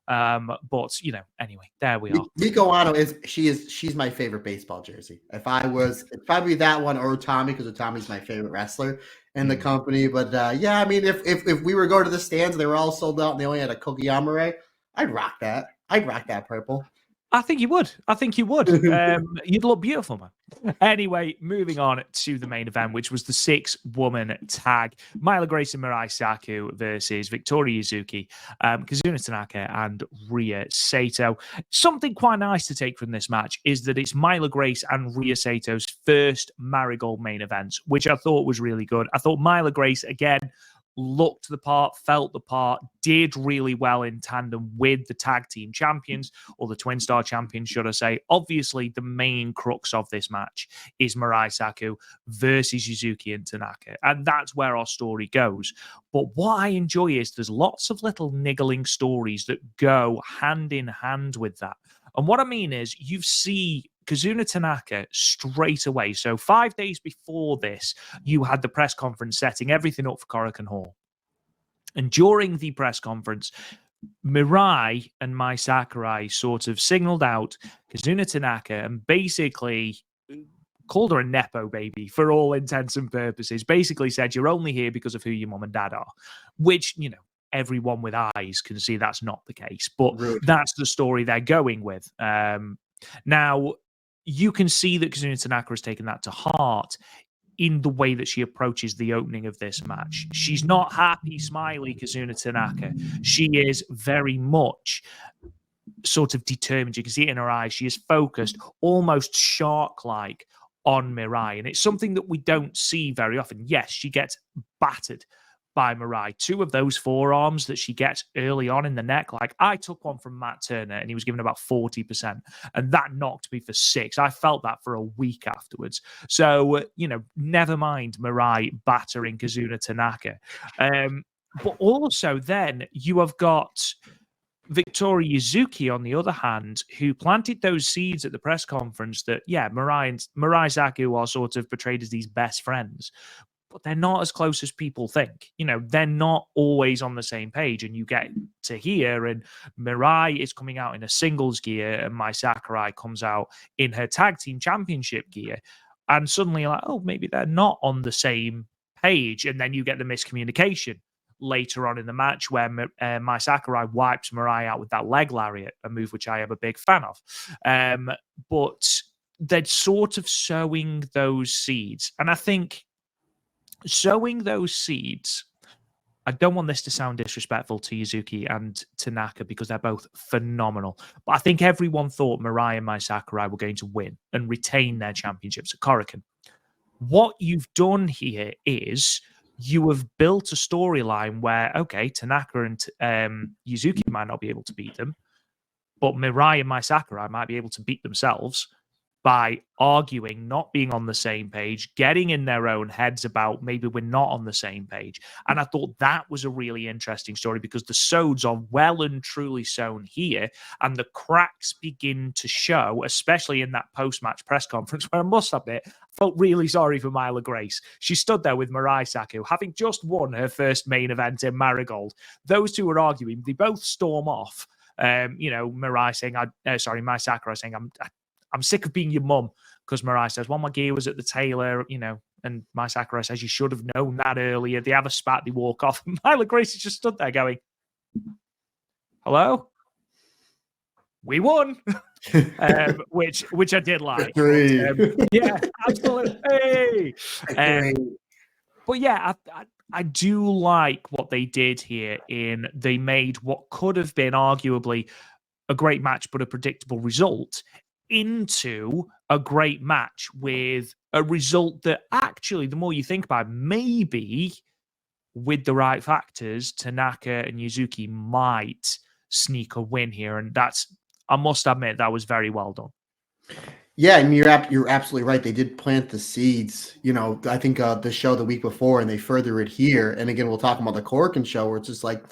But anyway, there we are. Miko Ano she's my favorite baseball jersey. If it'd probably be that one or Utami, because Utami's my favorite wrestler in the company. But if we were going to the stands and they were all sold out and they only had a Koki Amaray, I'd rock that. I'd rock that purple. I think you would. You'd look beautiful, man. Anyway, moving on to the main event, which was the 6-woman tag. Myla Grace and Mirai Saku versus Victoria Yuzuki, Kazuna Tanaka, and Rhea Sato. Something quite nice to take from this match is that it's Myla Grace and Rhea Sato's first Marigold main events, which I thought was really good. I thought Myla Grace, again, looked the part, felt the part, did really well in tandem with the tag team champions, or the twin star champions, should I say. Obviously, the main crux of this match is Mirai Saku versus Yuzuki and Tanaka, and that's where our story goes. But what I enjoy is there's lots of little niggling stories that go hand in hand with that. And what I mean is, you see Kazuna Tanaka straight away. So 5 days before this, you had the press conference setting everything up for Korakuen Hall. And during the press conference, Mirai and Mai Sakurai sort of signaled out Kazuna Tanaka and basically called her a Nepo baby for all intents and purposes. Basically said, you're only here because of who your mom and dad are, which, everyone with eyes can see that's not the case. But that's the story they're going with. Now, you can see that Kazuna Tanaka has taken that to heart in the way that she approaches the opening of this match. She's not happy, smiley Kazuna Tanaka. She is very much sort of determined. You can see it in her eyes. She is focused, almost shark-like, on Mirai. And it's something that we don't see very often. Yes, she gets battered by Mirai. 2 of those forearms that she gets early on in the neck, like I took one from Matt Turner and he was given about 40%, and that knocked me for 6. I felt that for a week afterwards. So, never mind Mirai battering Kazuna Tanaka. But also then you have got Victoria Yuzuki, on the other hand, who planted those seeds at the press conference that, Mirai Saku are sort of portrayed as these best friends, but they're not as close as people think. They're not always on the same page. And you get to hear, and Mirai is coming out in a singles gear, and Mai Sakurai comes out in her tag team championship gear. And suddenly you're like, oh, maybe they're not on the same page. And then you get the miscommunication later on in the match where Mai Sakurai wipes Mirai out with that leg lariat, a move which I am a big fan of. But they're sort of sowing those seeds. And I think sowing those seeds, I don't want this to sound disrespectful to Yuzuki and Tanaka because they're both phenomenal, but I think everyone thought Mirai and Mai Sakurai were going to win and retain their championships at Korakuen. What you've done here is you have built a storyline where, okay, Tanaka and Yuzuki might not be able to beat them, but Mirai and Mai Sakurai might be able to beat themselves by arguing, not being on the same page, getting in their own heads about maybe we're not on the same page. And I thought that was a really interesting story because the sods are well and truly sown here, and the cracks begin to show, especially in that post-match press conference, where I must admit, I felt really sorry for Myla Grace. She stood there with Mirai Saku, having just won her first main event in Marigold. Those two were arguing. They both storm off. Mirai saying, Mai Sakurai saying, I'm sick of being your mum, because Mirai says, well, my gear was at the tailor, and Mai Sakurai says, you should have known that earlier. They have a spat, they walk off. And Myla Grace just stood there going, hello? We won. which I did like. Yeah, absolutely. But yeah, I do like what they did here they made what could have been arguably a great match, but a predictable result, into a great match with a result that actually, the more you think about it, maybe with the right factors, Tanaka and Yuzuki might sneak a win here. And I must admit, that was very well done. Yeah, and you're absolutely right. They did plant the seeds. I think the show the week before, and they further it here. And again, we'll talk about the Korakuen show, where it's just like,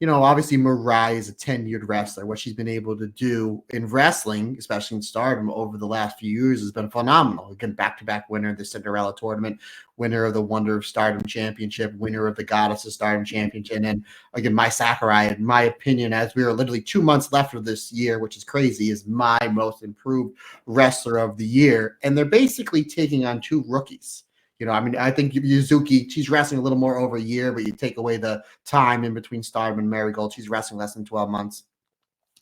obviously Mirai is a tenured wrestler. What she's been able to do in wrestling, especially in Stardom, over the last few years has been phenomenal. Again, back-to-back winner of the Cinderella tournament, winner of the Wonder of Stardom Championship, winner of the Goddess of Stardom Championship. And then, again, Mai Sakurai, in my opinion, as we are literally 2 months left of this year, which is crazy, is my most improved wrestler of the year. And they're basically taking on 2 rookies. I think Yuzuki, she's wrestling a little more over a year, but you take away the time in between Stardom and Marigold, she's wrestling less than 12 months.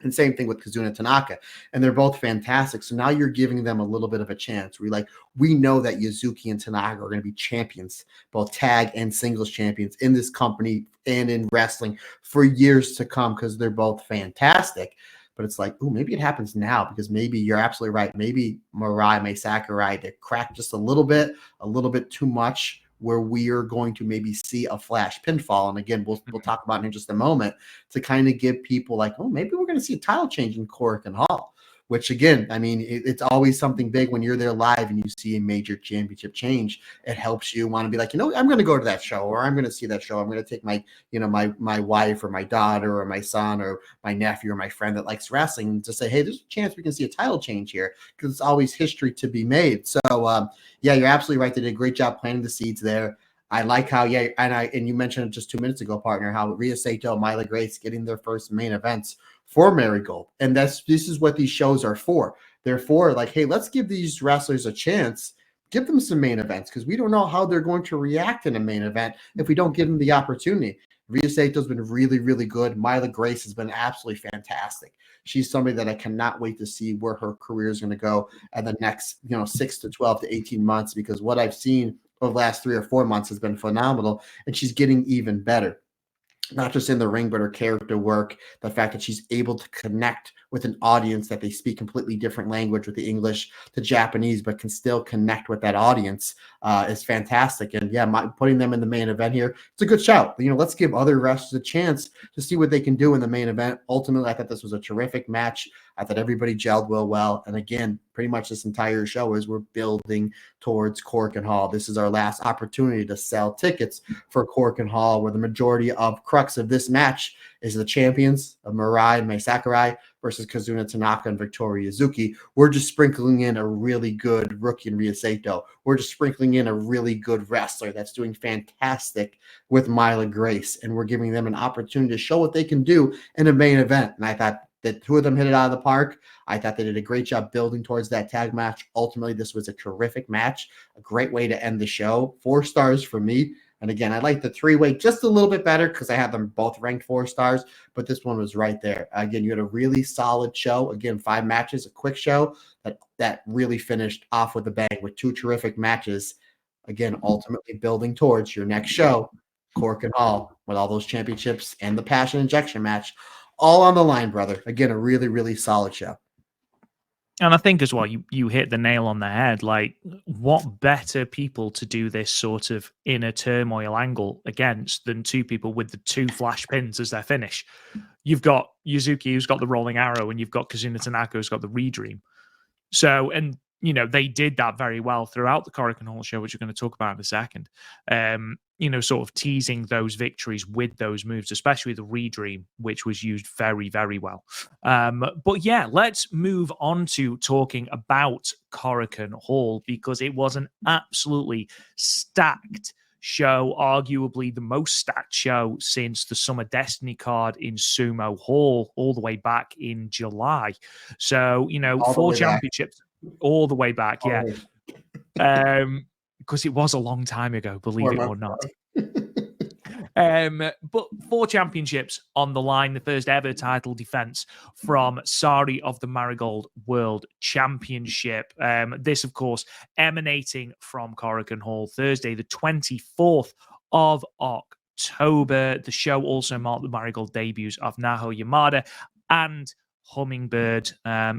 And same thing with Kazuna Tanaka. And they're both fantastic. So now you're giving them a little bit of a chance. We know that Yuzuki and Tanaka are going to be champions, both tag and singles champions in this company and in wrestling for years to come, because they're both fantastic. But it's like, maybe it happens now, because maybe you're absolutely right. Maybe Mai Sakurai, they cracked just a little bit too much, where we are going to maybe see a flash pinfall. And again, we'll talk about it in just a moment, to kind of give people like, maybe we're going to see a title change in Korakuen Hall. Which again, it's always something big when you're there live and you see a major championship change. It helps you want to be like, I'm going to go to that show, or I'm going to see that show. I'm going to take my, my wife or my daughter or my son or my nephew or my friend that likes wrestling to say, hey, there's a chance we can see a title change here, because it's always history to be made. So yeah, you're absolutely right. They did a great job planting the seeds there. I like how, and you mentioned it just 2 minutes ago, partner, how Rhea Saito, Myla Grace getting their first main events for Marigold. And this is what these shows are for. They're for like, hey, let's give these wrestlers a chance, give them some main events, because we don't know how they're going to react in a main event if we don't give them the opportunity. Rhea Saito's been really, really good. Myla Grace has been absolutely fantastic. She's somebody that I cannot wait to see where her career is going to go in the next, 6 to 12 to 18 months, because what I've seen over the last 3 or 4 months has been phenomenal, and she's getting even better. not just in the ring, but her character work, the fact that she's able to connect with an audience that they speak completely different language with the English to Japanese, but can still connect with that audience is fantastic. And yeah, putting them in the main event here, it's a good shout. Let's give other wrestlers a chance to see what they can do in the main event. Ultimately, I thought this was a terrific match. I thought everybody gelled well. And again, pretty much this entire show is we're building towards Korakuen Hall. This is our last opportunity to sell tickets for Korakuen Hall, where the majority of crux of this match is the champions of Mirai and Mai Sakurai versus Kazuna Tanaka and Victoria Yuzuki. We're just sprinkling in a really good rookie in Rhea Sato. We're just sprinkling in a really good wrestler that's doing fantastic with Myla Grace, and we're giving them an opportunity to show what they can do in a main event. And I thought the two of them hit it out of the park. I thought they did a great job building towards that tag match. Ultimately, this was a terrific match, a great way to end the show. 4 stars for me. And again, I like the 3-way just a little bit better because I have them both ranked 4 stars, but this one was right there. Again, you had a really solid show. Again, 5 matches, a quick show that really finished off with a bang with 2 terrific matches. Again, ultimately building towards your next show, Korakuen Hall, with all those championships and the passion injection match all on the line, brother. Again, a really, really solid show. And I think as well, you hit the nail on the head. Like, what better people to do this sort of inner turmoil angle against than 2 people with the 2 flash pins as their finish? You've got Yuzuki, who's got the rolling arrow, and you've got Kazuna Tanaka, who's got the redream. So, and they did that very well throughout the Korakuen Hall show, which we're going to talk about in a second. Sort of teasing those victories with those moves, especially the redream, which was used very, very well. But yeah, let's move on to talking about Korakuen Hall, because it was an absolutely stacked show, arguably the most stacked show since the Summer Destiny card in Sumo Hall all the way back in July. So, 4 championships all the way back, yeah. Because it was a long time ago, believe it or not. But 4 championships on the line, the first ever title defense from Sari of the Marigold World Championship. This, of course, emanating from Korakuen Hall, Thursday, the 24th of October. The show also marked the Marigold debuts of Naho Yamada and Hummingbird.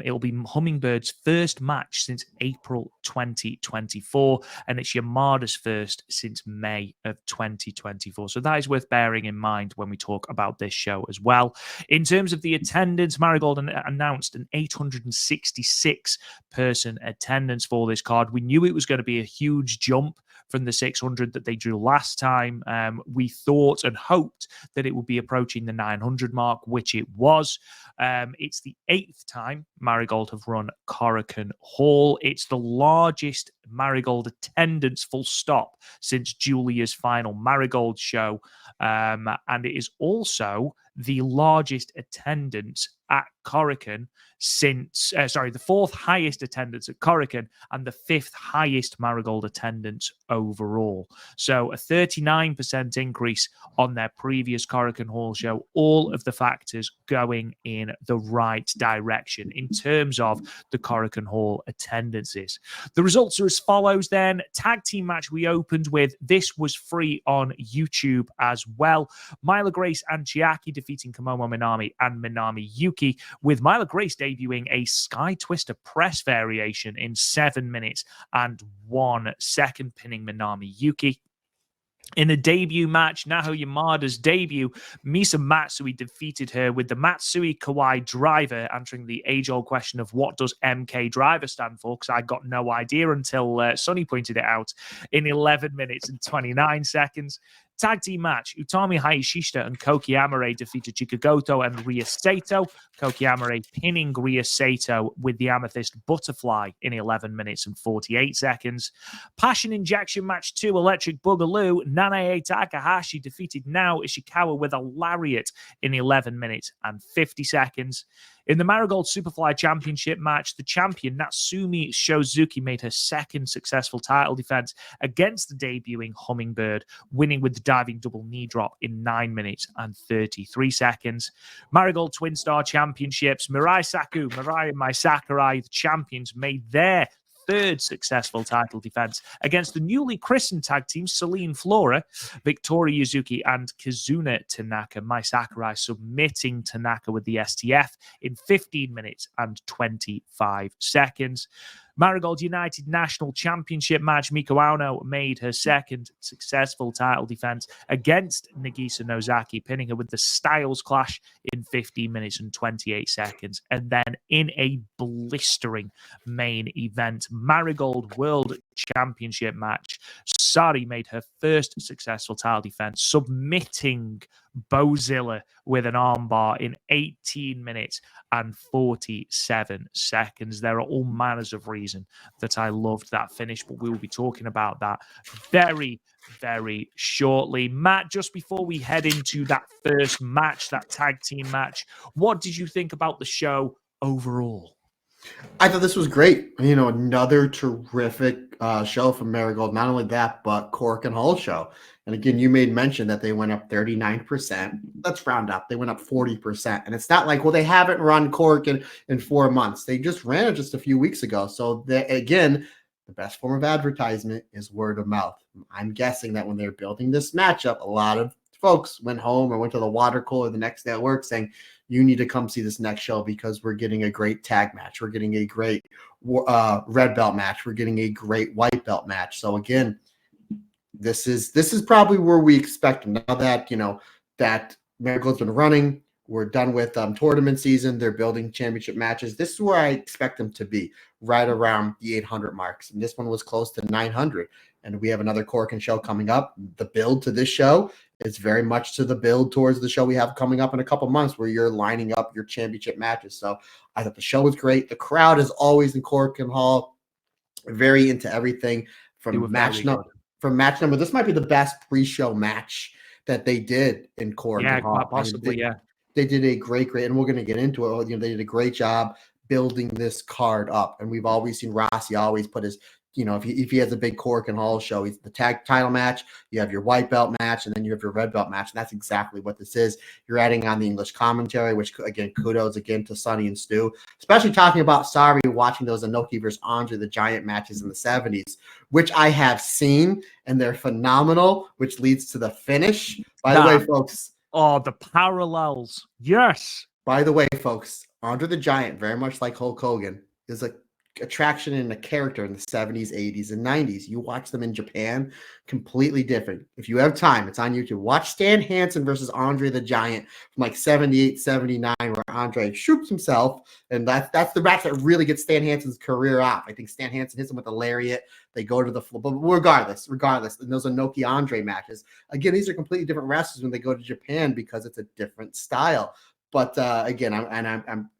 It'll be Hummingbird's first match since April 2024, and it's Yamada's first since May of 2024. So that is worth bearing in mind when we talk about this show as well. In terms of the attendance, Marigold announced an 866 person attendance for this card. We knew it was going to be a huge jump from the 600 that they drew last time. We thought and hoped that it would be approaching the 900 mark, which it was. It's the 8th time Marigold have run Korakuen Hall. It's the largest Marigold attendance, full stop, since Julia's final Marigold show. And it is also the largest attendance at Korakuen since, the 4th highest attendance at Korakuen and the 5th highest Marigold attendance overall. So a 39% increase on their previous Korakuen Hall show. All of the factors going in the right direction in terms of the Korakuen Hall attendances. The results are as follows then. Tag team match we opened with. This was free on YouTube as well. Myla Grace and Chiaki defeating Komomo Minami and Minami Yuki, with Myla Grace debuting a Sky Twister press variation in 7 minutes and 1 second, pinning Minami Yuki. In a debut match, Naho Yamada's debut, Misa Matsui defeated her with the Matsui Kawaii driver, answering the age-old question of what does MK driver stand for, because I got no idea until Sonny pointed it out, in 11 minutes and 29 seconds. Tag team match, Utami Hayashishita and Koki Amare defeated Chikagoto and Rhea Sato. Koki Amare pinning Rhea Sato with the Amethyst Butterfly in 11 minutes and 48 seconds. Passion Injection match 2, Electric Boogaloo. Nanae Takahashi defeated Nao Ishikawa with a Lariat in 11 minutes and 50 seconds. In the Marigold Superfly Championship match, the champion Natsumi Shozuki made her second successful title defense against the debuting Hummingbird, winning with the diving double knee drop in 9 minutes and 33 seconds. Marigold Twin Star Championships, Mirai Saku, Mirai and Mai Sakurai, the champions, made their third successful title defense against the newly christened tag team Celine Flora, Victoria Yuzuki, and Kazuna Tanaka. Mai Sakurai submitting Tanaka with the STF in 15 minutes and 25 seconds. Marigold United National Championship match. Miko Ono made her second successful title defense against Nagisa Nozaki, pinning her with the Styles Clash in 15 minutes and 28 seconds. And then in a blistering main event, Marigold World Championship match, Sari made her first successful title defense, submitting Bozilla with an armbar in 18 minutes and 47 seconds. There are all manners of reason that I loved that finish, but we will be talking about that very, very shortly. Matt, just before we head into that first match, that tag team match, what did you think about the show overall? I thought this was great. You know, another terrific show from Marigold. Not only that, but Korakuen Hall show. And again, you made mention that they went up 39%. Let's round up. They went up 40%. And it's not like, well, they haven't run Korakuen in 4 months. They just ran it just a few weeks ago. So again, the best form of advertisement is word of mouth. I'm guessing that when they're building this matchup, a lot of folks went home or went to the water cooler the next day at work saying, you need to come see this next show because we're getting a great tag match. We're getting a great red belt match. We're getting a great white belt match. So again, this is probably where we expect them. Now that, you know, that Marigold's been running, we're done with tournament season. They're building championship matches. This is where I expect them to be, right around the 800 marks. And this one was close to 900. And we have another Korakuen show coming up. The build to this show is very much to the build towards the show we have coming up in a couple months where you're lining up your championship matches. So I thought the show was great. The crowd is always in Korakuen Hall, very into everything from match number. This might be the best pre-show match that they did in Korakuen Hall. Quite possibly, They did a great, and we're going to get into it. You know, they did a great job building this card up. And we've always seen Rossi always put his, you know, if he has a big Korakuen Hall show, he's the tag title match, you have your white belt match, and then you have your red belt match. And that's exactly what this is. You're adding on the English commentary, which, again, kudos again to Sonny and Stu, especially talking about Sari watching those Inoki versus Andre the Giant matches in the 70s, which I have seen, and they're phenomenal, which leads to the finish. By the way, folks. Oh, the parallels. Yes. By the way, folks, Andre the Giant, very much like Hulk Hogan, is a attraction and a character in the 70s, 80s, and 90s. You watch them in Japan, completely different. If you have time, it's on YouTube. Watch Stan Hansen versus Andre the Giant from like 78, 79, where Andre shoots himself, and that's the match that really gets Stan Hansen's career off. I think Stan Hansen hits him with a lariat. They go to the floor. But regardless, and those Inoki Andre matches, again, these are completely different wrestlers when they go to Japan because it's a different style. But again, I'm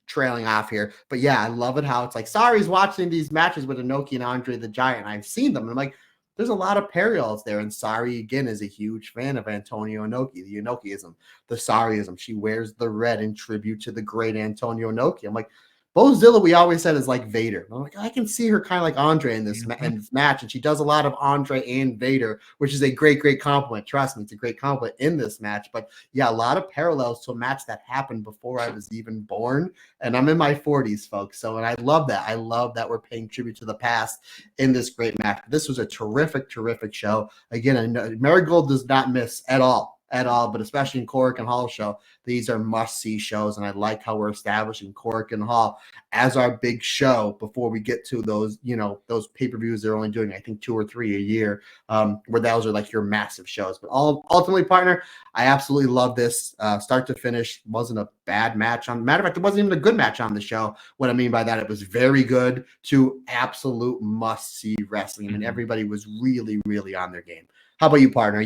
trailing off here. But yeah, I love it how it's like Sari's watching these matches with Inoki and Andre the Giant. I've seen them. And I'm like, there's a lot of parallels there. And Sari, again, is a huge fan of Antonio Inoki, the Inokiism, the Sariism. She wears the red in tribute to the great Antonio Inoki. I'm like, Bozilla, we always said, is like Vader. I'm like, I can see her kind of like Andre in this match, and she does a lot of Andre and Vader, which is a great, great compliment. Trust me, it's a great compliment in this match. But yeah, a lot of parallels to a match that happened before I was even born, and I'm in my 40s, folks. So, and I love that. I love that we're paying tribute to the past in this great match. This was a terrific, terrific show. Again, Marigold does not miss at all, but especially in Korakuen Hall show, these are must-see shows, and I like how we're establishing Korakuen Hall as our big show before we get to those, you know, those pay-per-views they're only doing, I think, 2 or 3 a year, where those are like your massive shows. But ultimately, partner, I absolutely love this. Start to finish, wasn't a bad match. Matter of fact, it wasn't even a good match on the show. What I mean by that, it was very good to absolute must-see wrestling. I mean, everybody was really, really on their game. How about you, partner?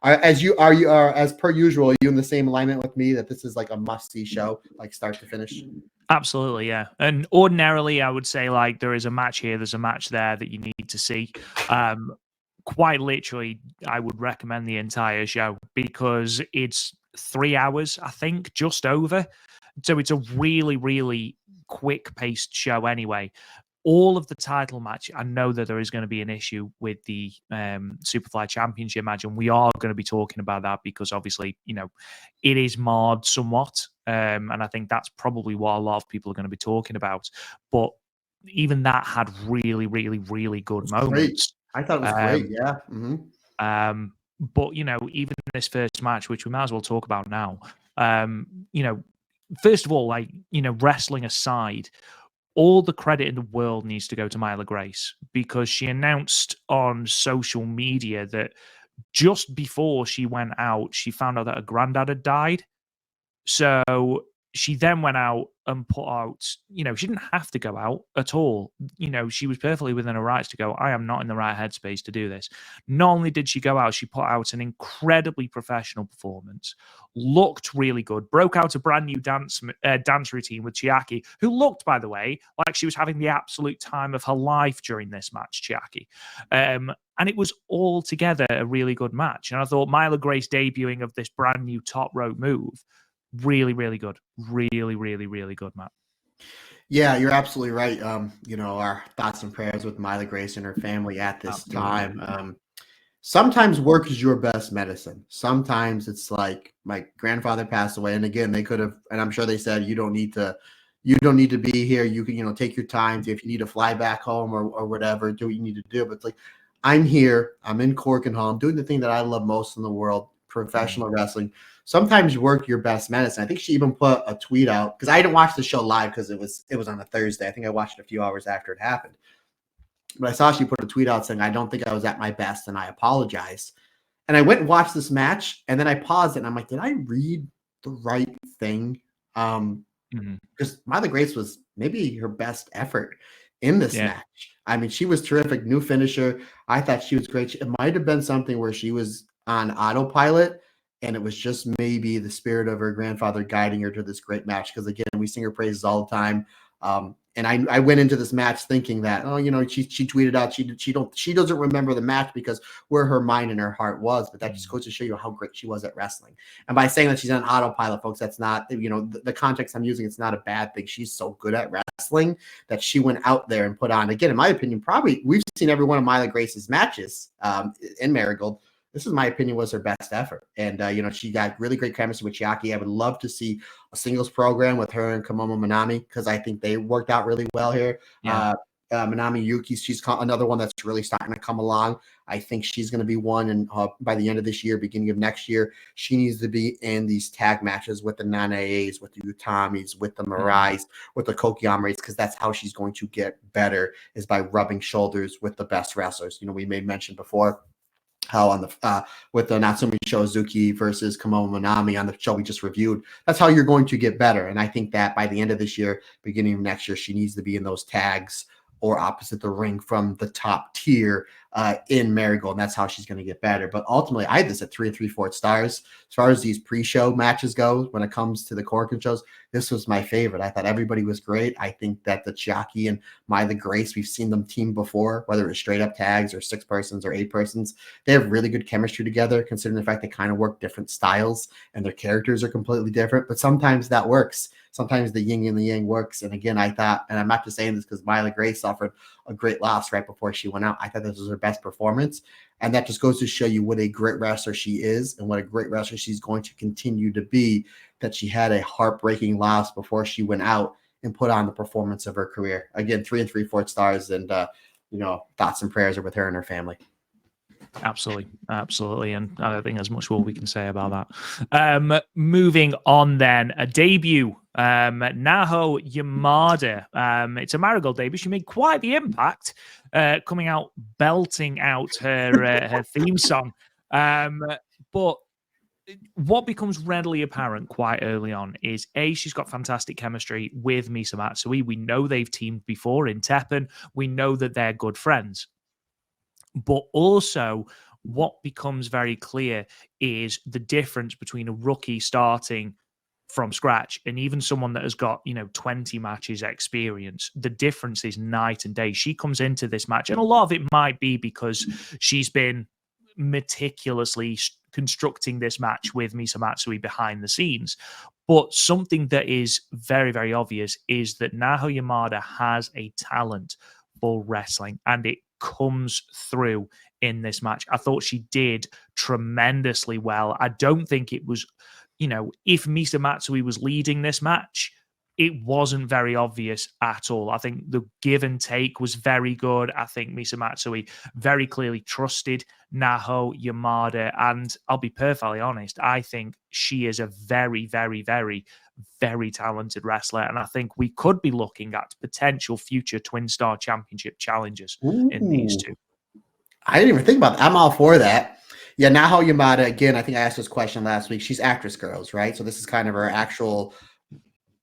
As per usual, are you in the same alignment with me that this is like a must-see show, like start to finish? Absolutely, yeah. And ordinarily, I would say like there is a match here, there's a match there that you need to see. Quite literally, I would recommend the entire show because it's 3 hours, I think, just over. So it's a really, really quick-paced show anyway. All of the title match, I know that there is going to be an issue with the Superfly Championship match, and we are going to be talking about that because obviously, you know, it is marred somewhat, and I think that's probably what a lot of people are going to be talking about. But even that had really, really, really good moments. I thought it was great. Yeah. But even this first match, which we might as well talk about now, first of all, wrestling aside, all the credit in the world needs to go to Myla Grace, because she announced on social media that just before she went out, she found out that her granddad had died. So she then went out and put out, she didn't have to go out at all. She was perfectly within her rights to go, I am not in the right headspace to do this. Not only did she go out, she put out an incredibly professional performance, looked really good, broke out a brand new dance routine with Chiaki, who looked, by the way, like she was having the absolute time of her life during this match, Chiaki. And it was altogether a really good match. And I thought Myla Grace debuting of this brand new top rope move, really, really good. Really, really, really good, Matt. Yeah, you're absolutely right. Our thoughts and prayers with Myla Grace and her family at this time. Sometimes work is your best medicine. Sometimes it's like my grandfather passed away, and again, they could have, and I'm sure they said, you don't need to be here. You can, take your time if you need to fly back home or whatever, do what you need to do. But it's like, I'm here, I'm in Korakuen Hall, I'm doing the thing that I love most in the world, professional wrestling. Sometimes work your best medicine. I think she even put a tweet out, because I didn't watch the show live because it was on a Thursday. I think I watched it a few hours after it happened. But I saw she put a tweet out saying, I don't think I was at my best and I apologize. And I went and watched this match, and then I paused it and I'm like, did I read the right thing? Because Myla Grace was maybe her best effort in this match. I mean, she was terrific, new finisher. I thought she was great. It might have been something where she was on autopilot, and it was just maybe the spirit of her grandfather guiding her to this great match. Because again, we sing her praises all the time. And I went into this match thinking that, she tweeted out she doesn't remember the match because where her mind and her heart was, but that just goes to show you how great she was at wrestling. And by saying that she's on autopilot, folks, that's not, the context I'm using, it's not a bad thing. She's so good at wrestling that she went out there and put on, again, in my opinion, probably we've seen every one of Myla Grace's matches in Marigold. This is my opinion was her best effort. And, she got really great chemistry with Chiaki. I would love to see a singles program with her and Kamomo Manami, because I think they worked out really well here. Yeah. Manami Yuki, she's another one that's really starting to come along. I think she's going to be one, and by the end of this year, beginning of next year, she needs to be in thes tag matches with the Nanaes, with the Utamis, with the Mirais, with the Kokiyamaris, because that's how she's going to get better, is by rubbing shoulders with the best wrestlers. We made mention before how on the with the Natsumi Shozuki versus Kamomo Manami on the show we just reviewed, that's how you're going to get better. And I think that by the end of this year, beginning of next year, she needs to be in those tags or opposite the ring from the top tier in Marigold, and that's how she's going to get better. But ultimately, I had this at 3 3/4 stars. As far as these pre-show matches go, when it comes to the Korakuen shows, this was my favorite. I thought everybody was great. I think that the Chiaki and Myla Grace, we've seen them team before, whether it's straight up tags or 6 persons or 8 persons. They have really good chemistry together, considering the fact they kind of work different styles and their characters are completely different. But sometimes that works. Sometimes the yin and the yang works. And again, I thought, and I'm not just saying this because Myla Grace suffered a great loss right before she went out. I thought this was her best performance. And that just goes to show you what a great wrestler she is and what a great wrestler she's going to continue to be, that she had a heartbreaking loss before she went out and put on the performance of her career. Again, 3 3/4 stars, and, thoughts and prayers are with her and her family. Absolutely. And I don't think there's much more we can say about that. Moving on then, a debut, Naho Yamada. It's a Marigold debut. She made quite the impact, coming out belting out her theme song. But what becomes readily apparent quite early on is, A, she's got fantastic chemistry with Misa Matsui. We know they've teamed before in Teppen. We know that they're good friends. But also, what becomes very clear is the difference between a rookie starting from scratch and even someone that has got 20 matches experience. The difference is night and day. She comes into this match, and a lot of it might be because she's been meticulously constructing this match with Misa Matsui behind the scenes. But something that is very, very obvious is that Naho Yamada has a talent for wrestling, and it comes through in this match. I thought she did tremendously well. I don't think it was, if Misa Matsui was leading this match, it wasn't very obvious at all. I think the give and take was very good. I think Misa Matsui very clearly trusted Naho Yamada. And I'll be perfectly honest, I think she is a very, very, very, very talented wrestler. And I think we could be looking at potential future Twin Star Championship challenges in these two. I didn't even think about that. I'm all for that. Yeah, Naho Yamada, again, I think I asked this question last week. She's Actress Girls, right? So this is kind of her actual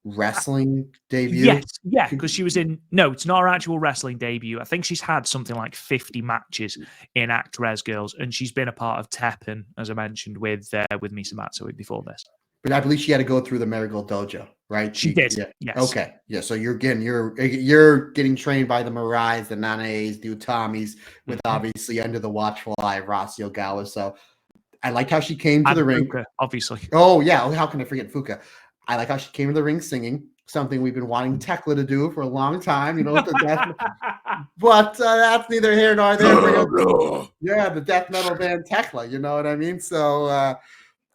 wrestling debut. Yes, yeah, because she was in. No, it's not her actual wrestling debut. I think she's had something like 50 matches in Actress Girls, and she's been a part of Teppen, as I mentioned, with Misa Matsui before this. But I believe she had to go through the Marigold Dojo, right? She did. Yeah. Yes. Okay. Yeah. So you're getting trained by the Mirais, the Nanaes, the Utamis, with obviously under the watchful eye of Rossi Ogawa. So I liked how she came to the ring. Fuka, obviously. Oh yeah. How can I forget Fuka? I like how she came to the ring singing, something we've been wanting Tekla to do for a long time. You know, the death, but that's neither here nor there. Yeah, the death metal band Tekla. You know what I mean? So.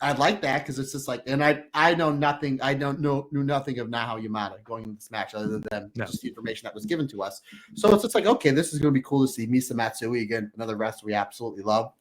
I like that because it's just like, and I know nothing. I knew nothing of Naho Yamada going into this match other than just the information that was given to us. So it's just like, okay, this is going to be cool to see Misa Matsui again, another wrestler we absolutely love.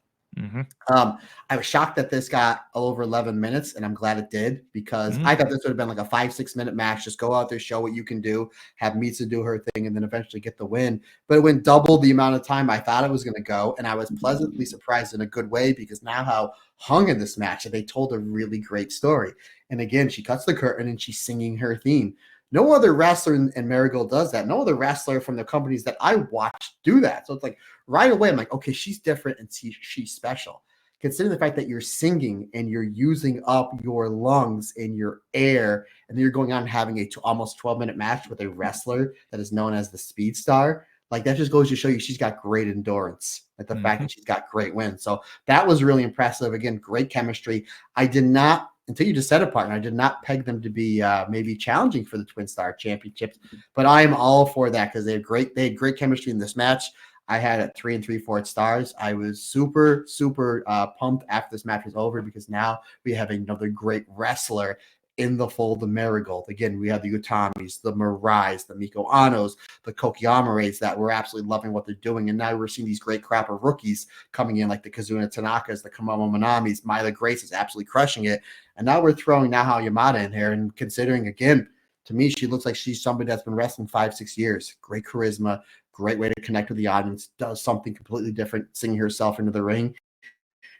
I was shocked that this got over 11 minutes, and I'm glad it did because I thought this would have been like a 5-6 minute match. Just go out there, show what you can do, have Misa do her thing, and then eventually get the win. But it went double the amount of time I thought it was going to go, and I was pleasantly surprised in a good way because Naho hung in this match, and they told a really great story. And again, she cuts the curtain and she's singing her theme. No other wrestler in Marigold does that. No other wrestler from the companies that I watch do that. So it's like right away, I'm like, okay, she's different and she's special. Considering the fact that you're singing and you're using up your lungs and your air, and then you're going on and having a almost 12-minute match with a wrestler that is known as the Speed Star, like that just goes to show you she's got great endurance. Like the fact that she's got great wins. So that was really impressive. Again, great chemistry. I did not, until you just said it, partner, I did not peg them to be maybe challenging for the Twin Star Championships, but I am all for that because they had great chemistry in this match. I had it 3 3/4 stars. I was super, super pumped after this match was over because now we have another great wrestler in the fold of Marigold. Again, we have the Utamis, the Mirais, the Miko Anos, the Kokiyamares that we're absolutely loving what they're doing. And now we're seeing these great crop of rookies coming in like the Kazuna Tanakas, the Kamamo Manamis, Myla Grace is absolutely crushing it. And now we're throwing Naho Yamada in here and considering, again, to me, she looks like she's somebody that's been wrestling 5-6 years. Great charisma, great way to connect with the audience, does something completely different, singing herself into the ring.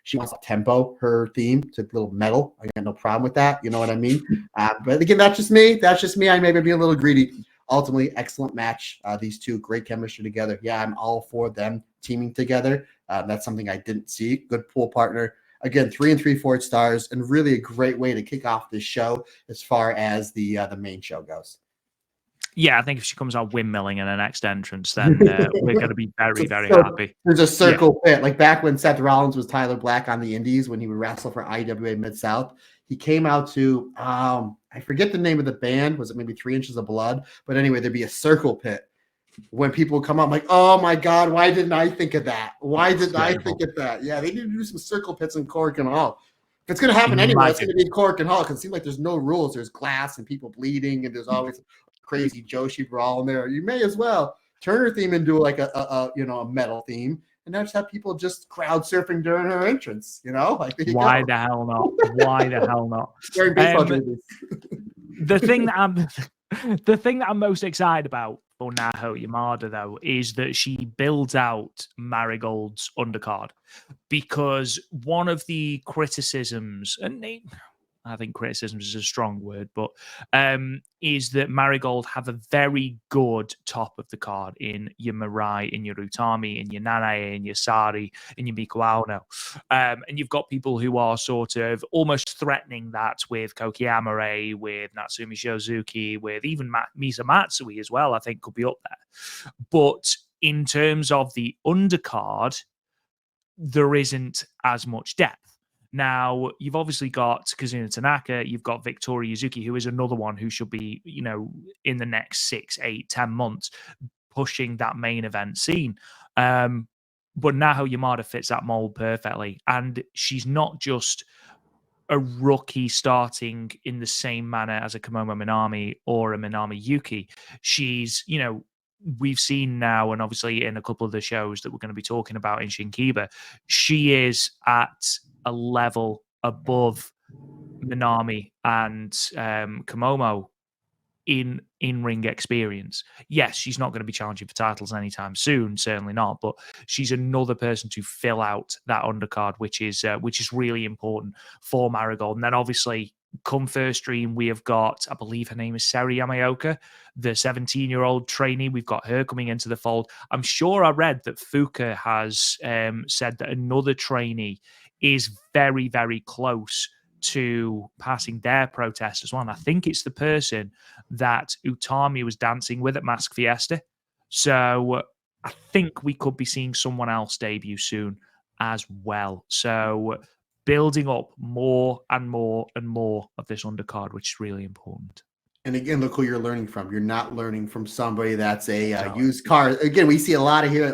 She wants to tempo her theme to a little metal. I got no problem with that. You know what I mean? But again, that's just me. I maybe be a little greedy. Ultimately, excellent match. These two, great chemistry together. Yeah, I'm all for them teaming together. That's something I didn't see. Good pool partner. Again, 3 3/4 stars, and really a great way to kick off this show as far as the main show goes. Yeah, I think if she comes out windmilling in the next entrance, then we're going to be very, very happy. There's a circle pit. Like back when Seth Rollins was Tyler Black on the Indies, when he would wrestle for IWA Mid-South, he came out to, I forget the name of the band. Was it maybe 3 Inches of Blood? But anyway, there'd be a circle pit. When people would come up, I'm like, oh my God, why didn't I think of that? Why didn't I think of that? Yeah, they need to do some circle pits in Korakuen Hall. If it's going to happen anyway, it's going to be in Korakuen Hall because it seems like there's no rules. There's glass and people bleeding, and there's always crazy Joshi brawl in there. You may as well turn her theme into like a metal theme, and then just have people just crowd surfing during her entrance. You know, like why the hell not? Why the hell not? Wearing baseball jerseys. The thing that I'm most excited about for Naho Yamada, though, is that she builds out Marigold's undercard, because one of the criticisms, and I think criticism is a strong word, but is that Marigold have a very good top of the card in your Mirai, in your Utami, in your Nanae, in your Sari, in your Miko Aono. And you've got people who are sort of almost threatening that with Koki Amare, with Natsumi Shozuki, with even Misa Matsui as well, I think could be up there. But in terms of the undercard, there isn't as much depth. Now, you've obviously got Kazuna Tanaka, you've got Victoria Yuzuki, who is another one who should be, in the next 6, 8, 10 months, pushing that main event scene. But Naho Yamada fits that mold perfectly. And she's not just a rookie starting in the same manner as a Komomo Minami or a Minami Yuki. She's, we've seen now, and obviously in a couple of the shows that we're going to be talking about in Shinkiba, she is at a level above Minami and Komomo in ring experience. Yes, she's not going to be challenging for titles anytime soon, certainly not, but she's another person to fill out that undercard, which is really important for Marigold. And then obviously come first stream, we have got, I believe her name is Seri Yamaoka, the 17-year-old trainee. We've got her coming into the fold. I'm sure I read that Fuka has said that another trainee is very, very close to passing their protest as well. And I think it's the person that Utami was dancing with at Mask Fiesta. So I think we could be seeing someone else debut soon as well. So building up more and more and more of this undercard, which is really important. And again, look who you're learning from. You're not learning from somebody that's a used car. Again, we see a lot of here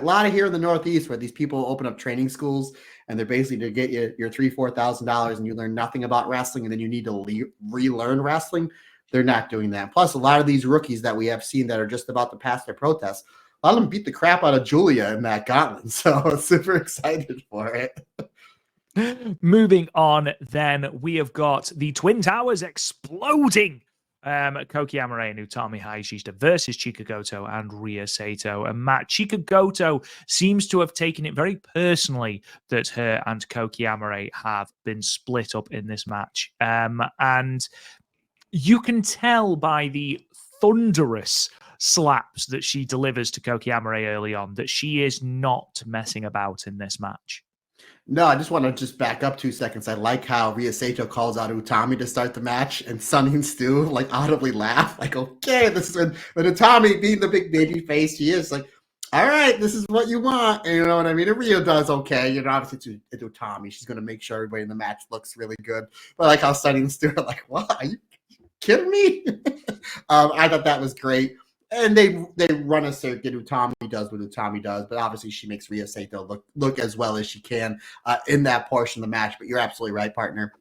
in the Northeast where these people open up training schools and they're basically to get you your $3,000-$4,000 and you learn nothing about wrestling and then you need to relearn wrestling. They're not doing that. Plus, a lot of these rookies that we have seen that are just about to pass their protests, a lot of them beat the crap out of Julia in that gauntlet. So super excited for it. Moving on, then we have got the Twin Towers exploding. Koki Amare and Utami Hayashishita versus Chika Goto and Rhea Sato. And Matt, Chika Goto seems to have taken it very personally that her and Koki Amare have been split up in this match. And you can tell by the thunderous slaps that she delivers to Koki Amare early on that she is not messing about in this match. No, I just want to just back up 2 seconds. I like how Rhea Sato calls out Utami to start the match, and Sunny and Stu like audibly laugh, like, okay, this is when Utami being the big baby face, she is like, all right, this is what you want. And you know what I mean? And Rhea does okay. Obviously it's Utami. She's going to make sure everybody in the match looks really good. But I like how Sunny and Stu are like, what? Are you kidding me? I thought that was great. And they run a circuit. Utami does what Utami does, but obviously she makes Rhea Sato look as well as she can in that portion of the match. But you're absolutely right, partner.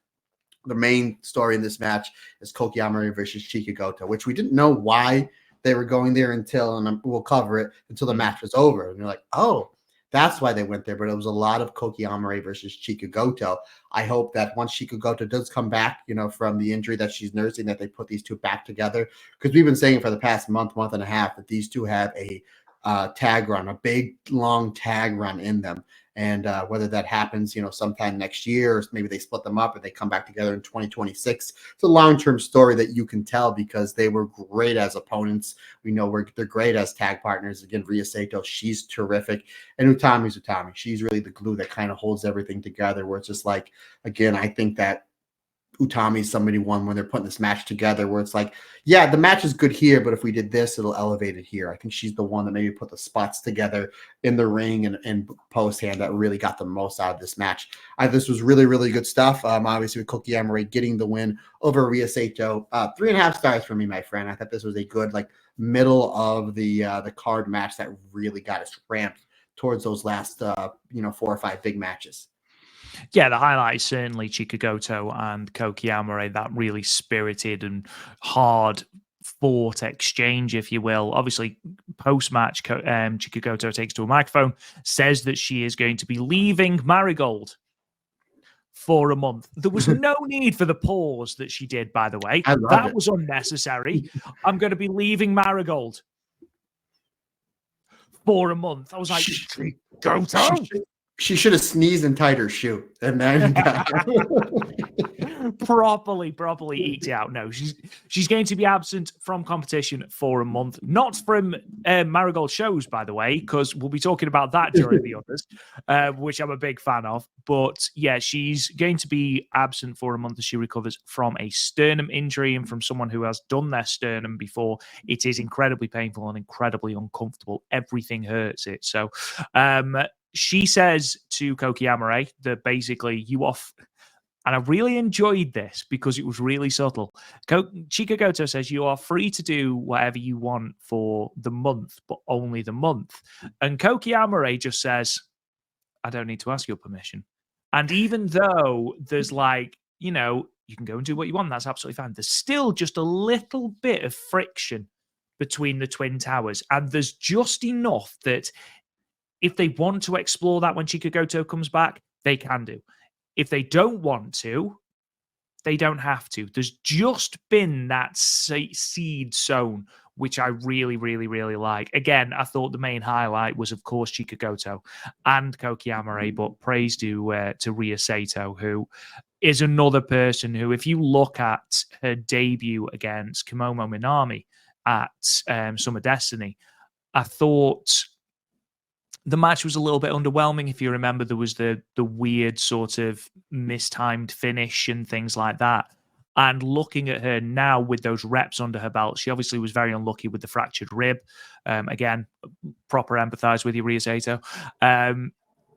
The main story in this match is Koki Amare versus Chika Goto, which we didn't know why they were going there until, and we'll cover it, until the match was over. And you're like, oh, that's why they went there. But it was a lot of Koki Amare versus Chika Goto. I hope that once Chika Goto does come back, from the injury that she's nursing, that they put these two back together. Because we've been saying for the past month and a half that these two have a tag run, a big, long tag run in them. And whether that happens, sometime next year, or maybe they split them up and they come back together in 2026. It's a long-term story that you can tell because they were great as opponents. We know they're great as tag partners. Again, Rhea Sato, she's terrific. And Utami's Utami. She's really the glue that kind of holds everything together, where it's just like, again, I think that Utami's somebody when they're putting this match together where it's like, yeah, the match is good here, but if we did this, it'll elevate it here. I think she's the one that maybe put the spots together in the ring and post hand that really got the most out of this match. This was really, really good stuff. Obviously with Koki Amare getting the win over Rhea Sato, 3.5 stars for me, my friend. I thought this was a good, middle of the card match that really got us ramped towards those last 4 or 5 big matches. Yeah, the highlight is certainly Chika Goto and Koki Amare, that really spirited and hard fought exchange, if you will. Obviously, post-match, Chika Goto takes to a microphone, says that she is going to be leaving Marigold for a month. There was no need for the pause that she did, by the way. That was unnecessary. I'm going to be leaving Marigold for a month. I was like, Goto! She should have sneezed and tied her shoe, and then properly eked out. No, she's going to be absent from competition for a month, not from Marigold shows, by the way, because we'll be talking about that during the others, which I'm a big fan of. But yeah, she's going to be absent for a month as she recovers from a sternum injury, and from someone who has done their sternum before, it is incredibly painful and incredibly uncomfortable. Everything hurts it. So, she says to Koki Amare that basically you off, and I really enjoyed this because it was really subtle. Chika Goto says you are free to do whatever you want for the month, but only the month. And Koki Amare just says, I don't need to ask your permission. And even though there's you know, you can go and do what you want. That's absolutely fine. There's still just a little bit of friction between the Twin Towers. And there's just enough that if they want to explore that when Chikagoto comes back, they can do. If they don't want to, they don't have to. There's just been that seed sown, which I really, really, really like. Again, I thought the main highlight was, of course, Chikagoto and Koki Amare, but praise to Ria Sato, who is another person who, if you look at her debut against Kimomo Minami at Summer Destiny, I thought the match was a little bit underwhelming. If you remember, there was the weird sort of mistimed finish and things like that. And looking at her now with those reps under her belt, she obviously was very unlucky with the fractured rib. Again, proper empathize with you, Ria Sato.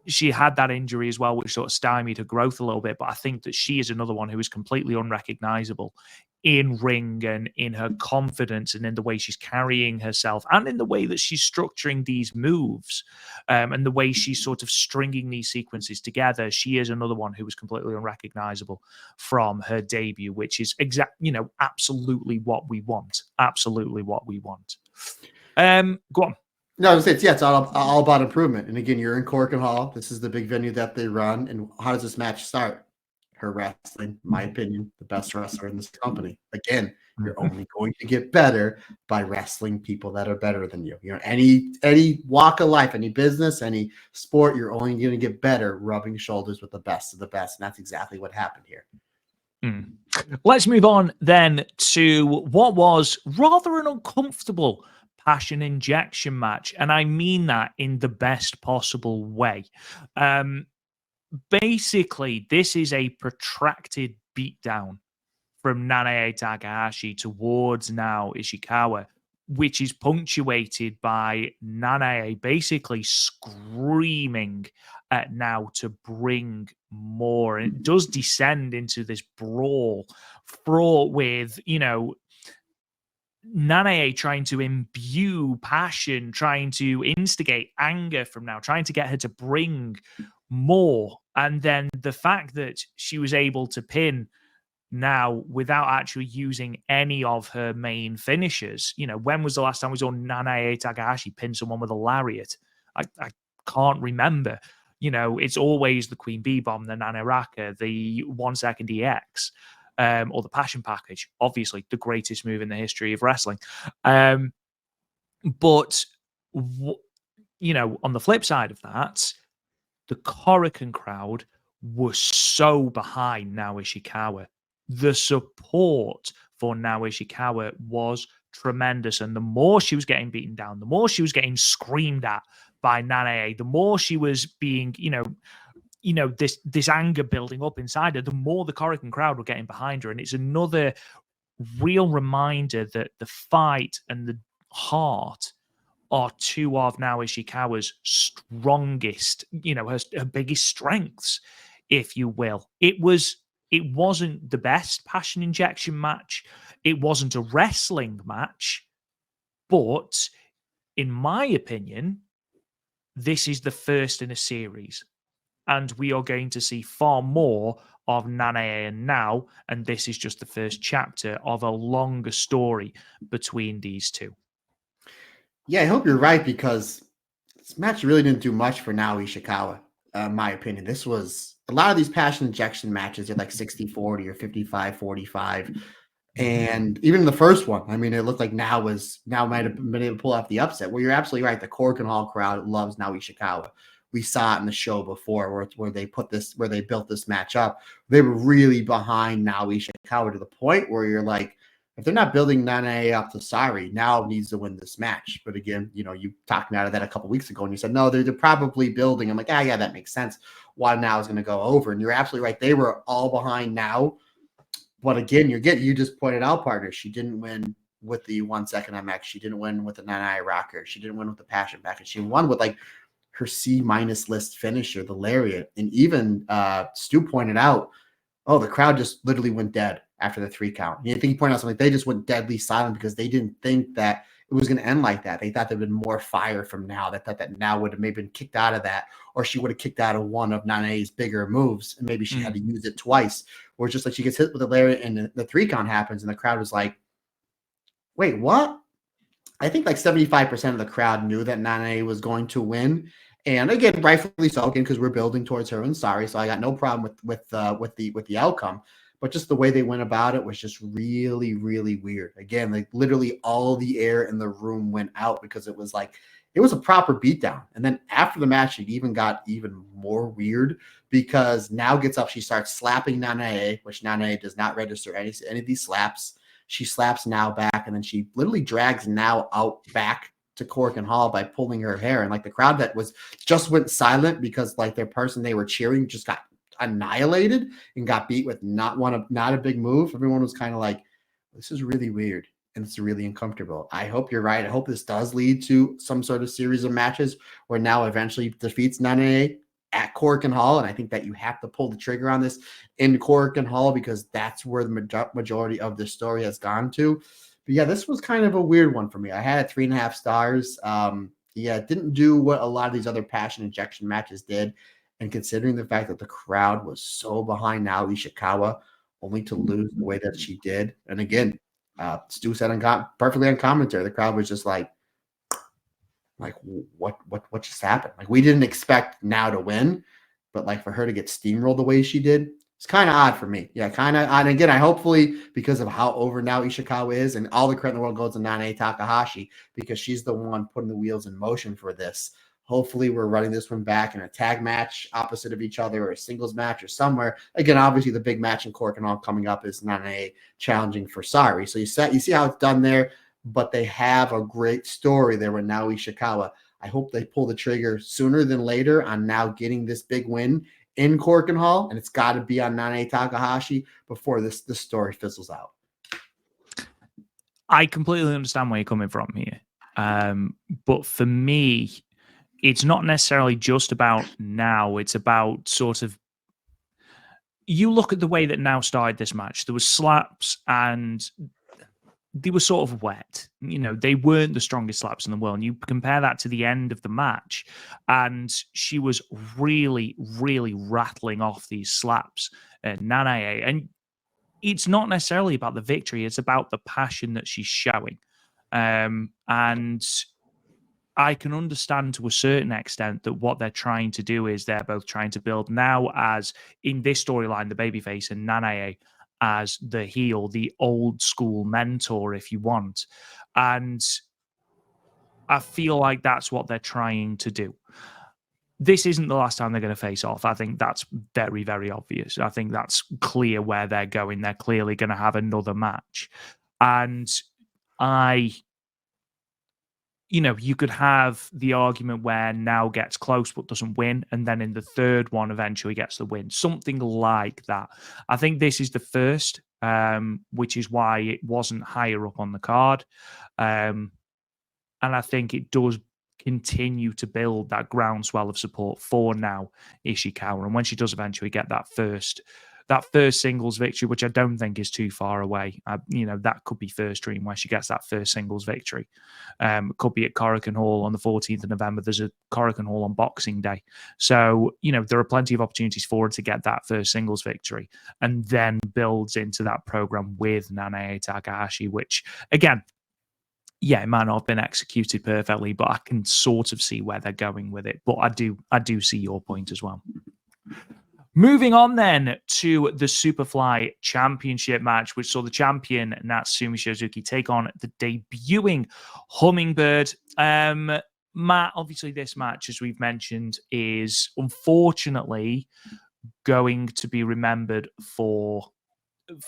She had that injury as well, which sort of stymied her growth a little bit. But I think that she is another one who is completely unrecognizable in ring and in her confidence and in the way she's carrying herself and in the way that she's structuring these moves and the way she's sort of stringing these sequences together. She is another one who was completely unrecognizable from her debut, which is absolutely what we want. Absolutely what we want. Go on. No, it's all about improvement. And again, you're in Korakuen Hall. This is the big venue that they run. And how does this match start? Her wrestling, my opinion, the best wrestler in this company. Again, you're only going to get better by wrestling people that are better than you. You know, any walk of life, any business, any sport, you're only going to get better rubbing shoulders with the best of the best. And that's exactly what happened here. Let's move on then to what was rather an uncomfortable passion injection match. And I mean that in the best possible way. Basically, this is a protracted beatdown from Nanae Takahashi towards now Ishikawa, which is punctuated by Nanae basically screaming at Now to bring more. And it does descend into this brawl fraught with, Nanae trying to imbue passion, trying to instigate anger from Now, trying to get her to bring more. And then the fact that she was able to pin Now without actually using any of her main finishers. When was the last time we saw Nanae Takahashi pin someone with a lariat? I can't remember. It's always the Queen Bee Bomb, the Nanaraka, the 1 second EX. Or the Passion Package, obviously the greatest move in the history of wrestling. But on the flip side of that, the Korakuen crowd was so behind Now Ishikawa. The support for Now Ishikawa was tremendous. And the more she was getting beaten down, the more she was getting screamed at by Nanae, the more she was being, this anger building up inside her, the more the Korakuen crowd were getting behind her. And it's another real reminder that the fight and the heart are two of Now Ishikawa's strongest, her biggest strengths, if you will. It wasn't the best passion injection match. It wasn't a wrestling match. But in my opinion, this is the first in a series. And we are going to see far more of Nanae and Now. And this is just the first chapter of a longer story between these two. Yeah, I hope you're right, because this match really didn't do much for Now Ishikawa, in my opinion. This was a lot of these passion injection matches are like 60-40 or 55-45. And even the first one, I mean, it looked like Now might have been able to pull off the upset. Well, you're absolutely right. The Korakuen Hall crowd loves Now Ishikawa. We saw it in the show before where they built this match up. They were really behind Now Ishikawa to the point where you're like, if they're not building Nanae up to Sari, Now needs to win this match. But again, you talked me out of that a couple weeks ago, and you said, no, they're probably building. I'm like, yeah, that makes sense. Why Now is going to go over. And you're absolutely right. They were all behind Now. But again, you just pointed out, partner, she didn't win with the 1 second MX. She didn't win with the Nanae rocker. She didn't win with the passion package. She won with like her C- list finisher, the lariat. And even Stu pointed out, the crowd just literally went dead after the 3 count. I think he pointed out something. They just went deadly silent because they didn't think that it was going to end like that. They thought there'd been more fire from Now. They thought that Now would have maybe been kicked out of that, or she would have kicked out of one of Nanae's bigger moves, and maybe she had to use it twice. Or just like she gets hit with a lariat and the 3 count happens, and the crowd was like, wait, what? I think like 75% of the crowd knew that Nanae was going to win. And again, rightfully so, again, because we're building towards her and sorry. So I got no problem with the outcome. But just the way they went about it was just really, really weird. Again, like literally all the air in the room went out because it was a proper beatdown. And then after the match, it even got even more weird because Now gets up, she starts slapping Nanae, which Nanae does not register any of these slaps. She slaps Now back, and then she literally drags Now out back to Korakuen Hall by pulling her hair. And like the crowd that was just went silent because like their person they were cheering just got annihilated and got beat with not a big move. Everyone was kind of like, this is really weird and it's really uncomfortable. I hope you're right. I hope this does lead to some sort of series of matches where Now eventually defeats Nanae at Korakuen Hall, and I think that you have to pull the trigger on this in Korakuen Hall because that's where the majority of the story has gone to. But yeah, this was kind of a weird one for me. I had 3.5 stars. It didn't do what a lot of these other passion injection matches did. And considering the fact that the crowd was so behind Now Ishikawa, only to lose the way that she did. And again, Stu said perfectly on commentary, the crowd was just like what just happened? Like we didn't expect Now to win, but like for her to get steamrolled the way she did, it's kind of odd for me. Yeah, kind of odd. And again, I hopefully because of how over Now Ishikawa is, and all the credit in the world goes to Nanae Takahashi because she's the one putting the wheels in motion for this. Hopefully we're running this one back in a tag match opposite of each other or a singles match or somewhere. Again, obviously the big match in Korakuen Hall coming up is Nanae challenging for Sari. So you see how it's done there, but they have a great story there with Now Ishikawa. I hope they pull the trigger sooner than later on Now getting this big win in Korakuen Hall, and it's got to be on Nanae Takahashi before this story fizzles out. I completely understand where you're coming from here. But for me, it's not necessarily just about Now. It's about sort of, you look at the way that Now started this match. There was slaps and they were sort of wet. You know, they weren't the strongest slaps in the world. And you compare that to the end of the match, and she was really, really rattling off these slaps at Nanae. And it's not necessarily about the victory. It's about the passion that she's showing. And I can understand to a certain extent that what they're trying to do is they're both trying to build Now as, in this storyline, the babyface, and Nanae as the heel, the old school mentor, if you want. And I feel like that's what they're trying to do. This isn't the last time they're going to face off. I think that's very, very obvious. I think that's clear where they're going. They're clearly going to have another match. And you could have the argument where Now gets close but doesn't win, and then in the third one eventually gets the win. Something like that. I think this is the first, which is why it wasn't higher up on the card. And I think it does continue to build that groundswell of support for Now Ishikawa. And when she does eventually get that first singles victory, which I don't think is too far away. That could be first dream where she gets that first singles victory. Could be at Korakuen Hall on the 14th of November. There's a Korakuen Hall on Boxing Day. So, there are plenty of opportunities for her to get that first singles victory and then builds into that program with Nanae Takahashi, which, again, it might not have been executed perfectly, but I can sort of see where they're going with it. But I do see your point as well. Moving on then to the Superfly Championship match, which saw the champion Natsumi Shizuki take on the debuting Hummingbird. Matt, obviously this match, as we've mentioned, is unfortunately going to be remembered for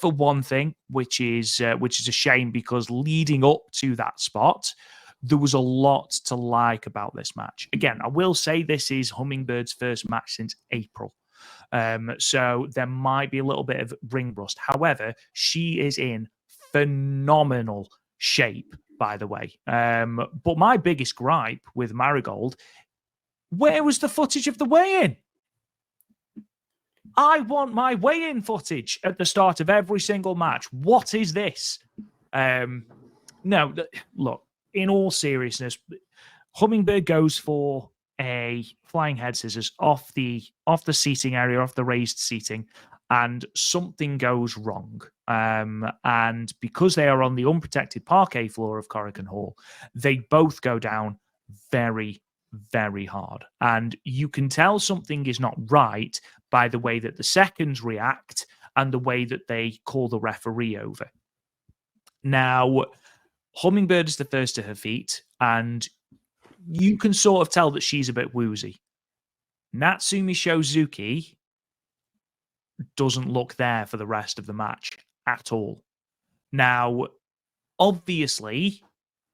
one thing, which is a shame, because leading up to that spot, there was a lot to like about this match. Again, I will say this is Hummingbird's first match since April. So there might be a little bit of ring rust. However, she is in phenomenal shape, by the way. But my biggest gripe with Marigold, where was the footage of the weigh-in? I want my weigh-in footage at the start of every single match. What is this? No, look, in all seriousness, Hummingbird goes for a flying head scissors off the seating area, off the raised seating, and something goes wrong. And because they are on the unprotected parquet floor of Korakuen Hall, they both go down very, very hard. And you can tell something is not right by the way that the seconds react and the way that they call the referee over. Now, Hummingbird is the first to her feet, and you can sort of tell that she's a bit woozy. Natsumi Shozuki doesn't look there for the rest of the match at all. Now, obviously,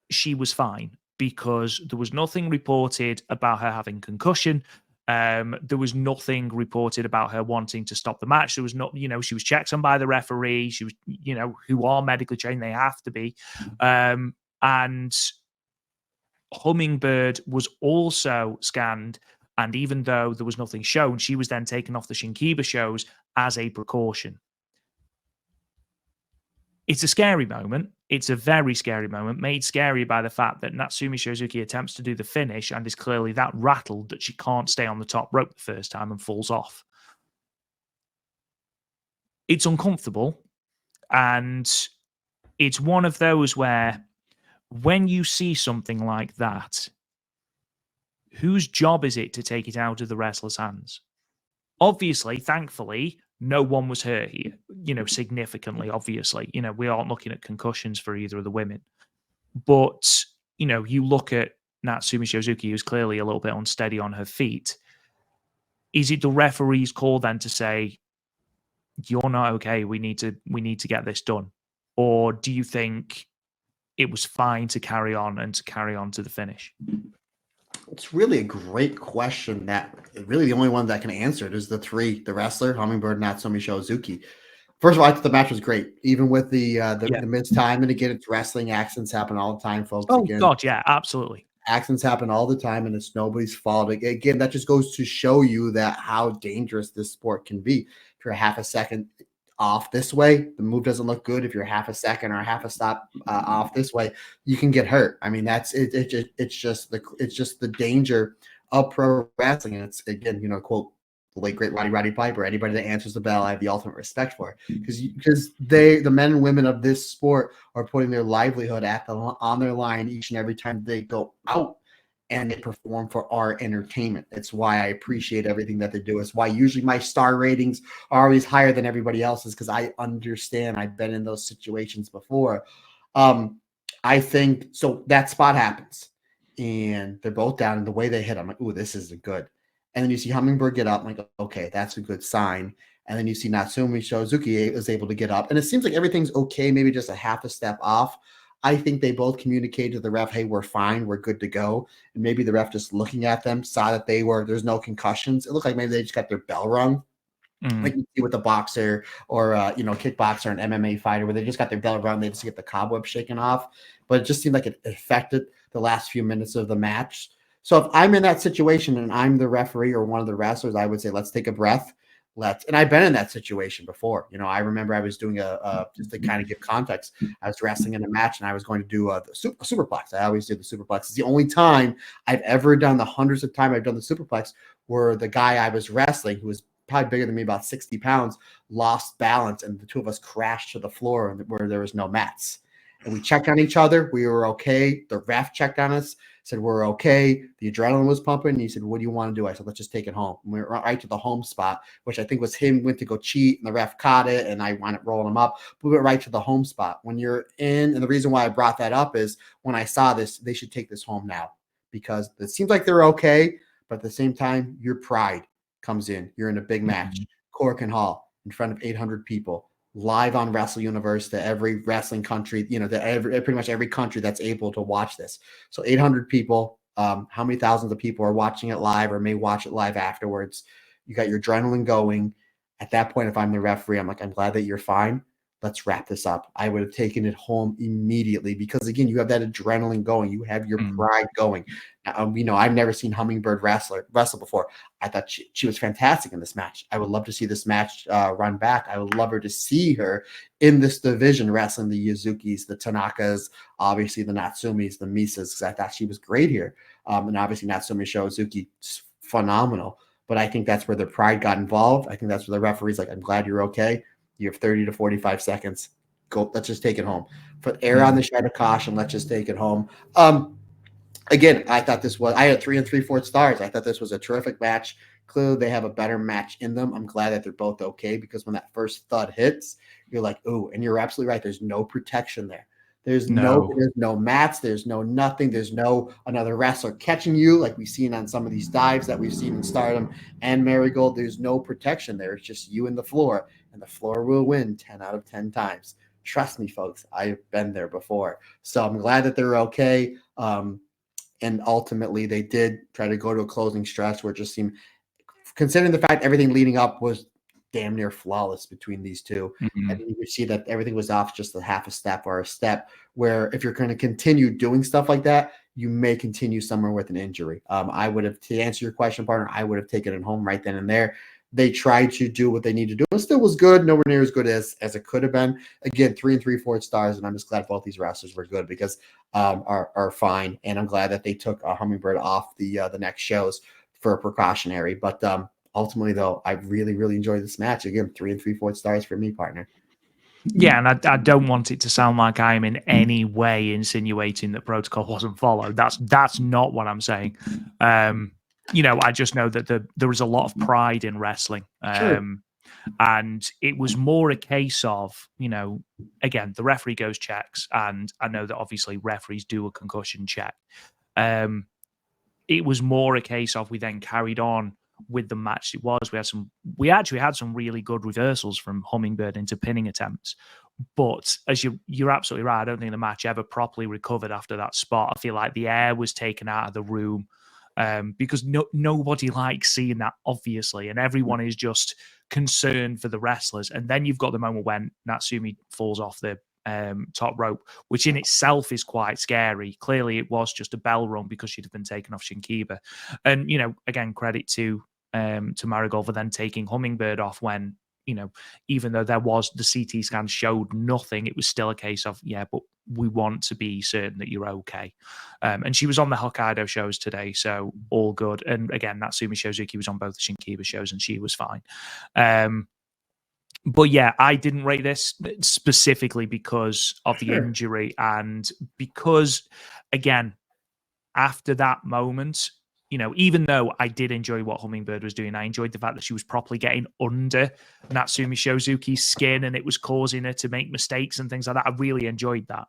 she was fine because there was nothing reported about her having concussion. There was nothing reported about her wanting to stop the match. There was not, she was checked on by the referee. She was, who are medically trained, they have to be. And Hummingbird was also scanned, and even though there was nothing shown, she was then taken off the Shinkiba shows as a precaution. It's a scary moment. It's a very scary moment, made scary by the fact that Natsumi Shozuki attempts to do the finish and is clearly that rattled that she can't stay on the top rope the first time and falls off. It's uncomfortable, and it's one of those where when you see something like that, whose job is it to take it out of the wrestler's hands? Obviously, thankfully, no one was hurt here, significantly, obviously. We aren't looking at concussions for either of the women. But, you look at Natsumi Shozuki, who's clearly a little bit unsteady on her feet. Is it the referee's call then to say, you're not okay, we need to get this done? Or do you think it was fine to carry on to the finish? It's really a great question that really the only one that can answer it is the wrestler, Hummingbird, Natsumi Shozuki. First of all, I thought the match was great, even with the mid time. And again, it's wrestling. Accents happen all the time, folks. Oh, God, yeah, absolutely. Accents happen all the time, and it's nobody's fault. Again, that just goes to show you that how dangerous this sport can be. If you're half a second off this way, the move doesn't look good. If you're half a second or half a stop off this way, you can get hurt. I mean, that's it. It's just the danger of pro wrestling, and it's again, quote the late great Roddy Piper. Anybody that answers the bell, I have the ultimate respect for, because the men and women of this sport are putting their livelihood on their line each and every time they go out and they perform for our entertainment. It's why I appreciate everything that they do. It's why usually my star ratings are always higher than everybody else's, because I understand. I've been in those situations before. I think so. That spot happens, and they're both down, and the way they hit, I'm like, ooh, this isn't good. And then you see Hummingbird get up. I'm like, okay, that's a good sign. And then you see Natsumi Shozuki is able to get up, and it seems like everything's okay, maybe just a half a step off. I think they both communicated to the ref, hey, we're fine, we're good to go. And maybe the ref just looking at them saw that there's no concussions. It looked like maybe they just got their bell rung. Like you see with a boxer or kickboxer, an MMA fighter, where they just got their bell rung, they just get the cobweb shaken off. But it just seemed like it affected the last few minutes of the match. So if I'm in that situation and I'm the referee or one of the wrestlers, I would say, let's take a breath. And I've been in that situation before. I remember I was doing just to kind of give context, I was wrestling in a match and I was going to do a superplex. I always do the superplex. It's the only time I've ever done, the hundreds of times I've done the superplex, where the guy I was wrestling, who was probably bigger than me, about 60 pounds, lost balance, and the two of us crashed to the floor where there was no mats. And we checked on each other. We were okay. The ref checked on us, said we're okay. The adrenaline was pumping. And he said, what do you want to do? I said, let's just take it home. And we went right to the home spot, which I think was him went to go cheat, and the ref caught it, and I wound up rolling him up. We went right to the home spot. When you're in, and the reason why I brought that up is when I saw this, they should take this home now, because it seems like they're okay, but at the same time, your pride comes in. You're in a big match, Korakuen Hall, in front of 800 people. Live on Wrestle Universe to every wrestling country, pretty much every country that's able to watch this. So 800 people, how many thousands of people are watching it live or may watch it live afterwards? You got your adrenaline going. At that point, if I'm the referee, I'm like, I'm glad that you're fine. let's wrap this up. I would have taken it home immediately because, again, you have that adrenaline going. You have your pride going. I've never seen Hummingbird wrestle before. I thought she was fantastic in this match. I would love to see this match run back. I would love her to see her in this division wrestling the Yuzukis, the Tanakas, obviously the Natsumis, the Misas, because I thought she was great here. And obviously Natsumi Shozuki, phenomenal. But I think that's where the pride got involved. I think that's where the referee's like, I'm glad you're okay. You have 30 to 45 seconds. Go. Let's just take it home. Put air on the side of caution. Let's just take it home. Again, I thought I had 3 3/4 stars. I thought this was a terrific match. Clearly, they have a better match in them. I'm glad that they're both okay because when that first thud hits, you're like, ooh, and you're absolutely right. There's no protection there. There's no mats. There's no nothing. There's no another wrestler catching you like we've seen on some of these dives that we've seen in Stardom and Marigold. There's no protection there. It's just you and the floor, and the floor will win 10 out of 10 times. Trust me, folks. I've been there before. So I'm glad that they're okay. And ultimately, they did try to go to a closing stretch where it just seemed, considering the fact everything leading up was damn near flawless between these two. And you could see that everything was off just a half a step or a step, where if you're going to continue doing stuff like that, you may continue somewhere with an injury. I would have, to answer your question, partner, I would have taken it home right then and there. They tried to do what they need to do. It still was good, nowhere near as good as it could have been. Again, 3 3/4 stars, and I'm just glad both these wrestlers were good because are fine. And I'm glad that they took Hummingbird off the next shows for a precautionary. But ultimately, though, I really, really enjoyed this match. Again, 3 3/4 stars for me, partner. Yeah, and I don't want it to sound like I'm in any way insinuating that protocol wasn't followed. That's not what I'm saying. I just know that there is a lot of pride in wrestling. Sure. And it was more a case of, again, the referee goes checks, and I know that obviously referees do a concussion check. It was more a case of we then carried on with the match. We actually had some really good reversals from Hummingbird into pinning attempts. But as you're absolutely right, I don't think the match ever properly recovered after that spot. I feel like the air was taken out of the room because nobody likes seeing that, obviously, and everyone is just concerned for the wrestlers. And then you've got the moment when Natsumi falls off the top rope, which in itself is quite scary. Clearly, it was just a bell rung because she'd have been taken off Shinkiba. And again, credit to Marigold for then taking Hummingbird off when, even though there was the CT scan showed nothing, it was still a case of, yeah, but we want to be certain that you're okay. And she was on the Hokkaido shows today, so all good. And again, Natsumi Shozuki was on both the Shinkiba shows and she was fine. But yeah, I didn't rate this specifically because of the injury and because, again, after that moment, even though I did enjoy what Hummingbird was doing, I enjoyed the fact that she was properly getting under Natsumi Shozuki's skin and it was causing her to make mistakes and things like that. I really enjoyed that.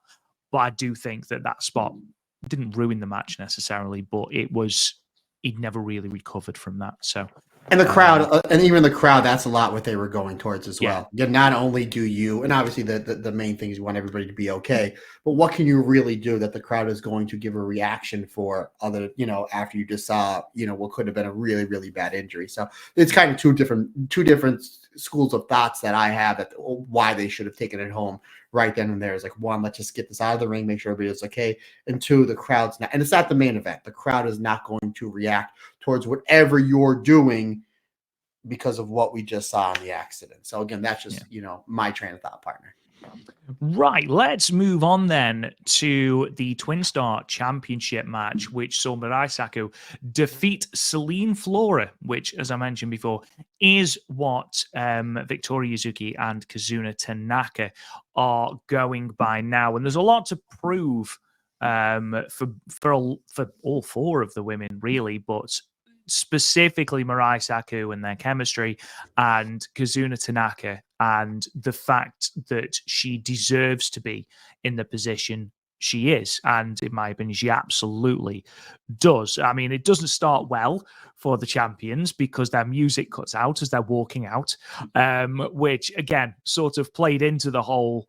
But I do think that spot didn't ruin the match necessarily, but he'd never really recovered from that. So. And the crowd, and even the crowd, that's a lot what they were going towards as well. Yeah, not only do you, and obviously the main thing is you want everybody to be okay, but what can you really do that the crowd is going to give a reaction for other, after you just saw, what could have been a really, really bad injury. So it's kind of two different schools of thoughts that I have that why they should have taken it home right then and there. Is like, one, let's just get this out of the ring, make sure everybody's okay. And two, the crowd's not, and it's not the main event. The crowd is not going to react towards whatever you're doing because of what we just saw in the accident. So again, that's just, my train of thought, partner. Right, let's move on then to the Twin Star Championship match, which saw Mirai Saku defeat Celine Flora, which, as I mentioned before, is what Victoria Yuzuki and Kazuna Tanaka are going by now. And there's a lot to prove for all four of the women, really, but specifically Mirai Saku and their chemistry and Kazuna Tanaka and the fact that she deserves to be in the position she is. And in my opinion, she absolutely does. I mean, it doesn't start well for the champions because their music cuts out as they're walking out, which again, sort of played into the whole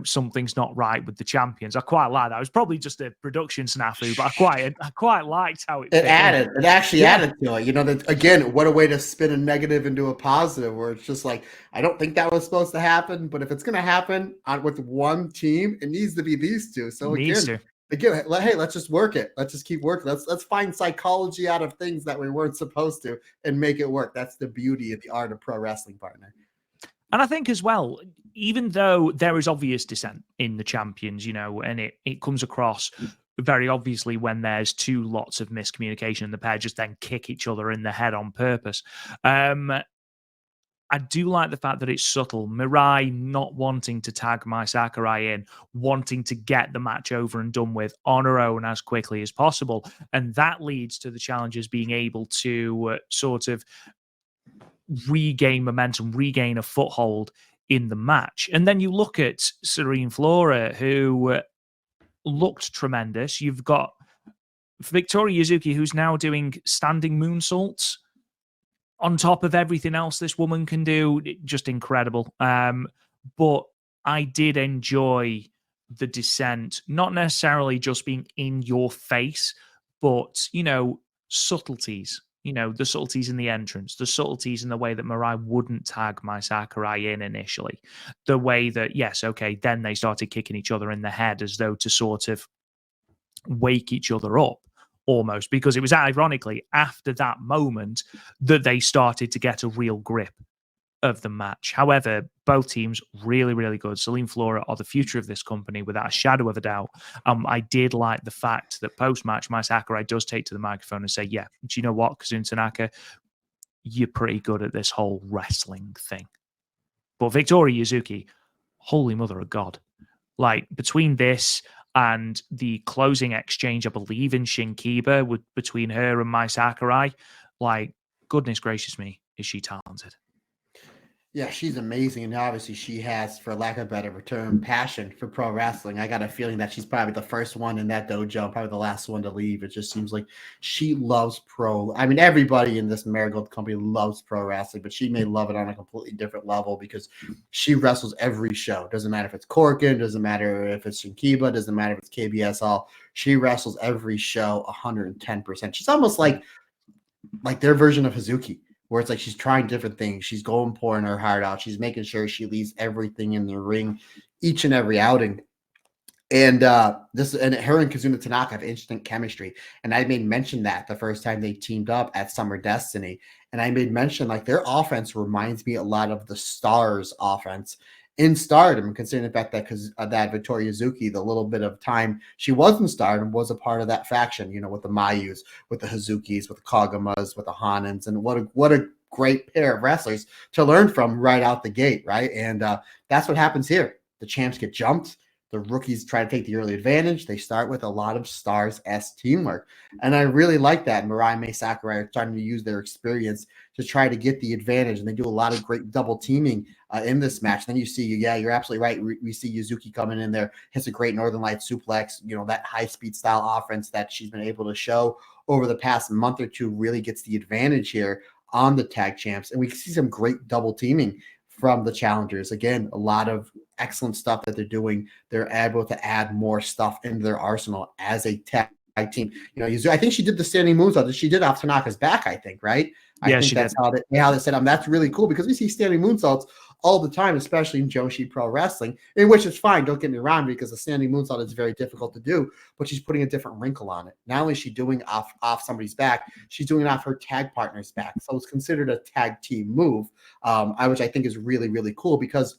something's not right with the champions. I quite like that. It was probably just a production snafu, but I quite liked how it added. It actually added to it. That again, what a way to spin a negative into a positive, where it's just like, I don't think that was supposed to happen, but if it's going to happen with one team, it needs to be these two. So again, hey, let's just work it. Let's just keep working. Let's find psychology out of things that we weren't supposed to and make it work. That's the beauty of the art of pro wrestling, partner. And I think as well, even though there is obvious dissent in the champions, and it comes across very obviously when there's two lots of miscommunication and the pair just then kick each other in the head on purpose. I do like the fact that it's subtle. Mirai not wanting to tag Mai Sakurai in, wanting to get the match over and done with on her own as quickly as possible. And that leads to the challengers being able to sort of regain momentum, regain a foothold in the match. And then you look at Serene Flora, who looked tremendous. You've got Victoria Yuzuki, who's now doing standing moonsaults on top of everything else this woman can do. Just incredible. But I did enjoy the descent, not necessarily just being in your face, but, subtleties. The subtleties in the entrance, the subtleties in the way that Mirai wouldn't tag Mai Sakurai in initially. The way that, yes, okay, then they started kicking each other in the head as though to sort of wake each other up almost, because it was ironically after that moment that they started to get a real grip of the match. However, both teams really, really good. Celine Flora are the future of this company without a shadow of a doubt. I did like the fact that post-match, Mai Sakurai does take to the microphone and say, yeah, do you know what, Kazun Tanaka, you're pretty good at this whole wrestling thing. But Victoria Yuzuki, holy mother of God. Like, between this and the closing exchange, I believe, in Shinkiba between her and Mai Sakurai, like, goodness gracious me, is she talented. Yeah, she's amazing. And obviously she has, for lack of a better term, passion for pro wrestling. I got a feeling that she's probably the first one in that dojo, probably the last one to leave. It just seems like she loves everybody in this Marigold company loves pro wrestling, but she may love it on a completely different level because she wrestles every show. Doesn't matter if it's Korakuen, doesn't matter if it's Shinkiba, doesn't matter if it's KBS Hall. She wrestles every show 110%. She's almost like their version of Hazuki, where it's like she's trying different things. She's pouring her heart out. She's making sure she leaves everything in the ring each and every outing. And her and Kazuna Tanaka have instant chemistry. And I made mention that the first time they teamed up at Summer Destiny. And I made mention their offense reminds me a lot of the Stars offense in Stardom, considering the fact that Victoria Yuzuki, the little bit of time she was in Stardom, was a part of that faction, with the Mayus, with the Hazukis, with the Kagamas, with the Hanans, and what a great pair of wrestlers to learn from right out the gate, right? And that's what happens here. The champs get jumped. The rookies try to take the early advantage. They start with a lot of Stars-esque teamwork. And I really like that. Mirai and Mai Sakurai are starting to use their experience to try to get the advantage. And they do a lot of great double teaming in this match. Then you see, you're absolutely right. We see Yuzuki coming in there, hits a great Northern Light suplex. That high-speed style offense that she's been able to show over the past month or two really gets the advantage here on the tag champs. And we see some great double teaming from the challengers. Again, a lot of excellent stuff that they're doing. They're able to add more stuff into their arsenal as a tag team. I think she did the standing moonsault. She did off Tanaka's back, I think, right? Yeah, I think that's how they set up. That's really cool because we see standing moonsaults all the time, especially in Joshi Pro Wrestling, in which it's fine. Don't get me wrong, because the standing moonsault is very difficult to do, but she's putting a different wrinkle on it. Not only is she doing off somebody's back, she's doing it off her tag partner's back. So it's considered a tag team move, which I think is really, really cool because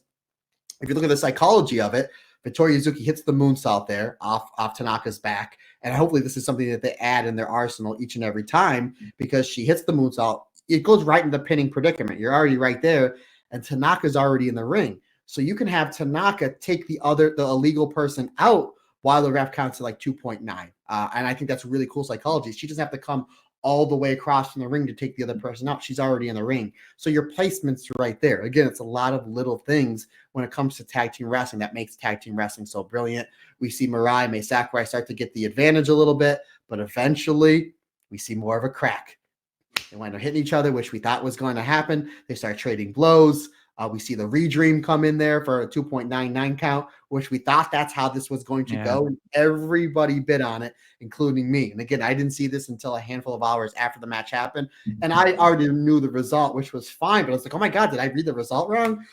if you look at the psychology of it, Victoria Yuzuki hits the moonsault there off Tanaka's back. And hopefully this is something that they add in their arsenal each and every time because she hits the moonsault. It goes right in the pinning predicament. You're already right there. And Tanaka's already in the ring. So you can have Tanaka take the illegal person out while the ref counts to 2.9. And I think that's really cool psychology. She doesn't have to come all the way across from the ring to take the other person out. She's already in the ring. So your placement's right there. Again, it's a lot of little things when it comes to tag team wrestling that makes tag team wrestling so brilliant. We see Mirai and Mai Sakurai start to get the advantage a little bit, but eventually we see more of a crack. They wind up hitting each other, which we thought was going to happen. They start trading blows. We see the Redream come in there for a 2.99 count, which we thought that's how this was going to go. And everybody bid on it, including me. And again, I didn't see this until a handful of hours after the match happened. And I already knew the result, which was fine. But I was like, oh my God, did I read the result wrong?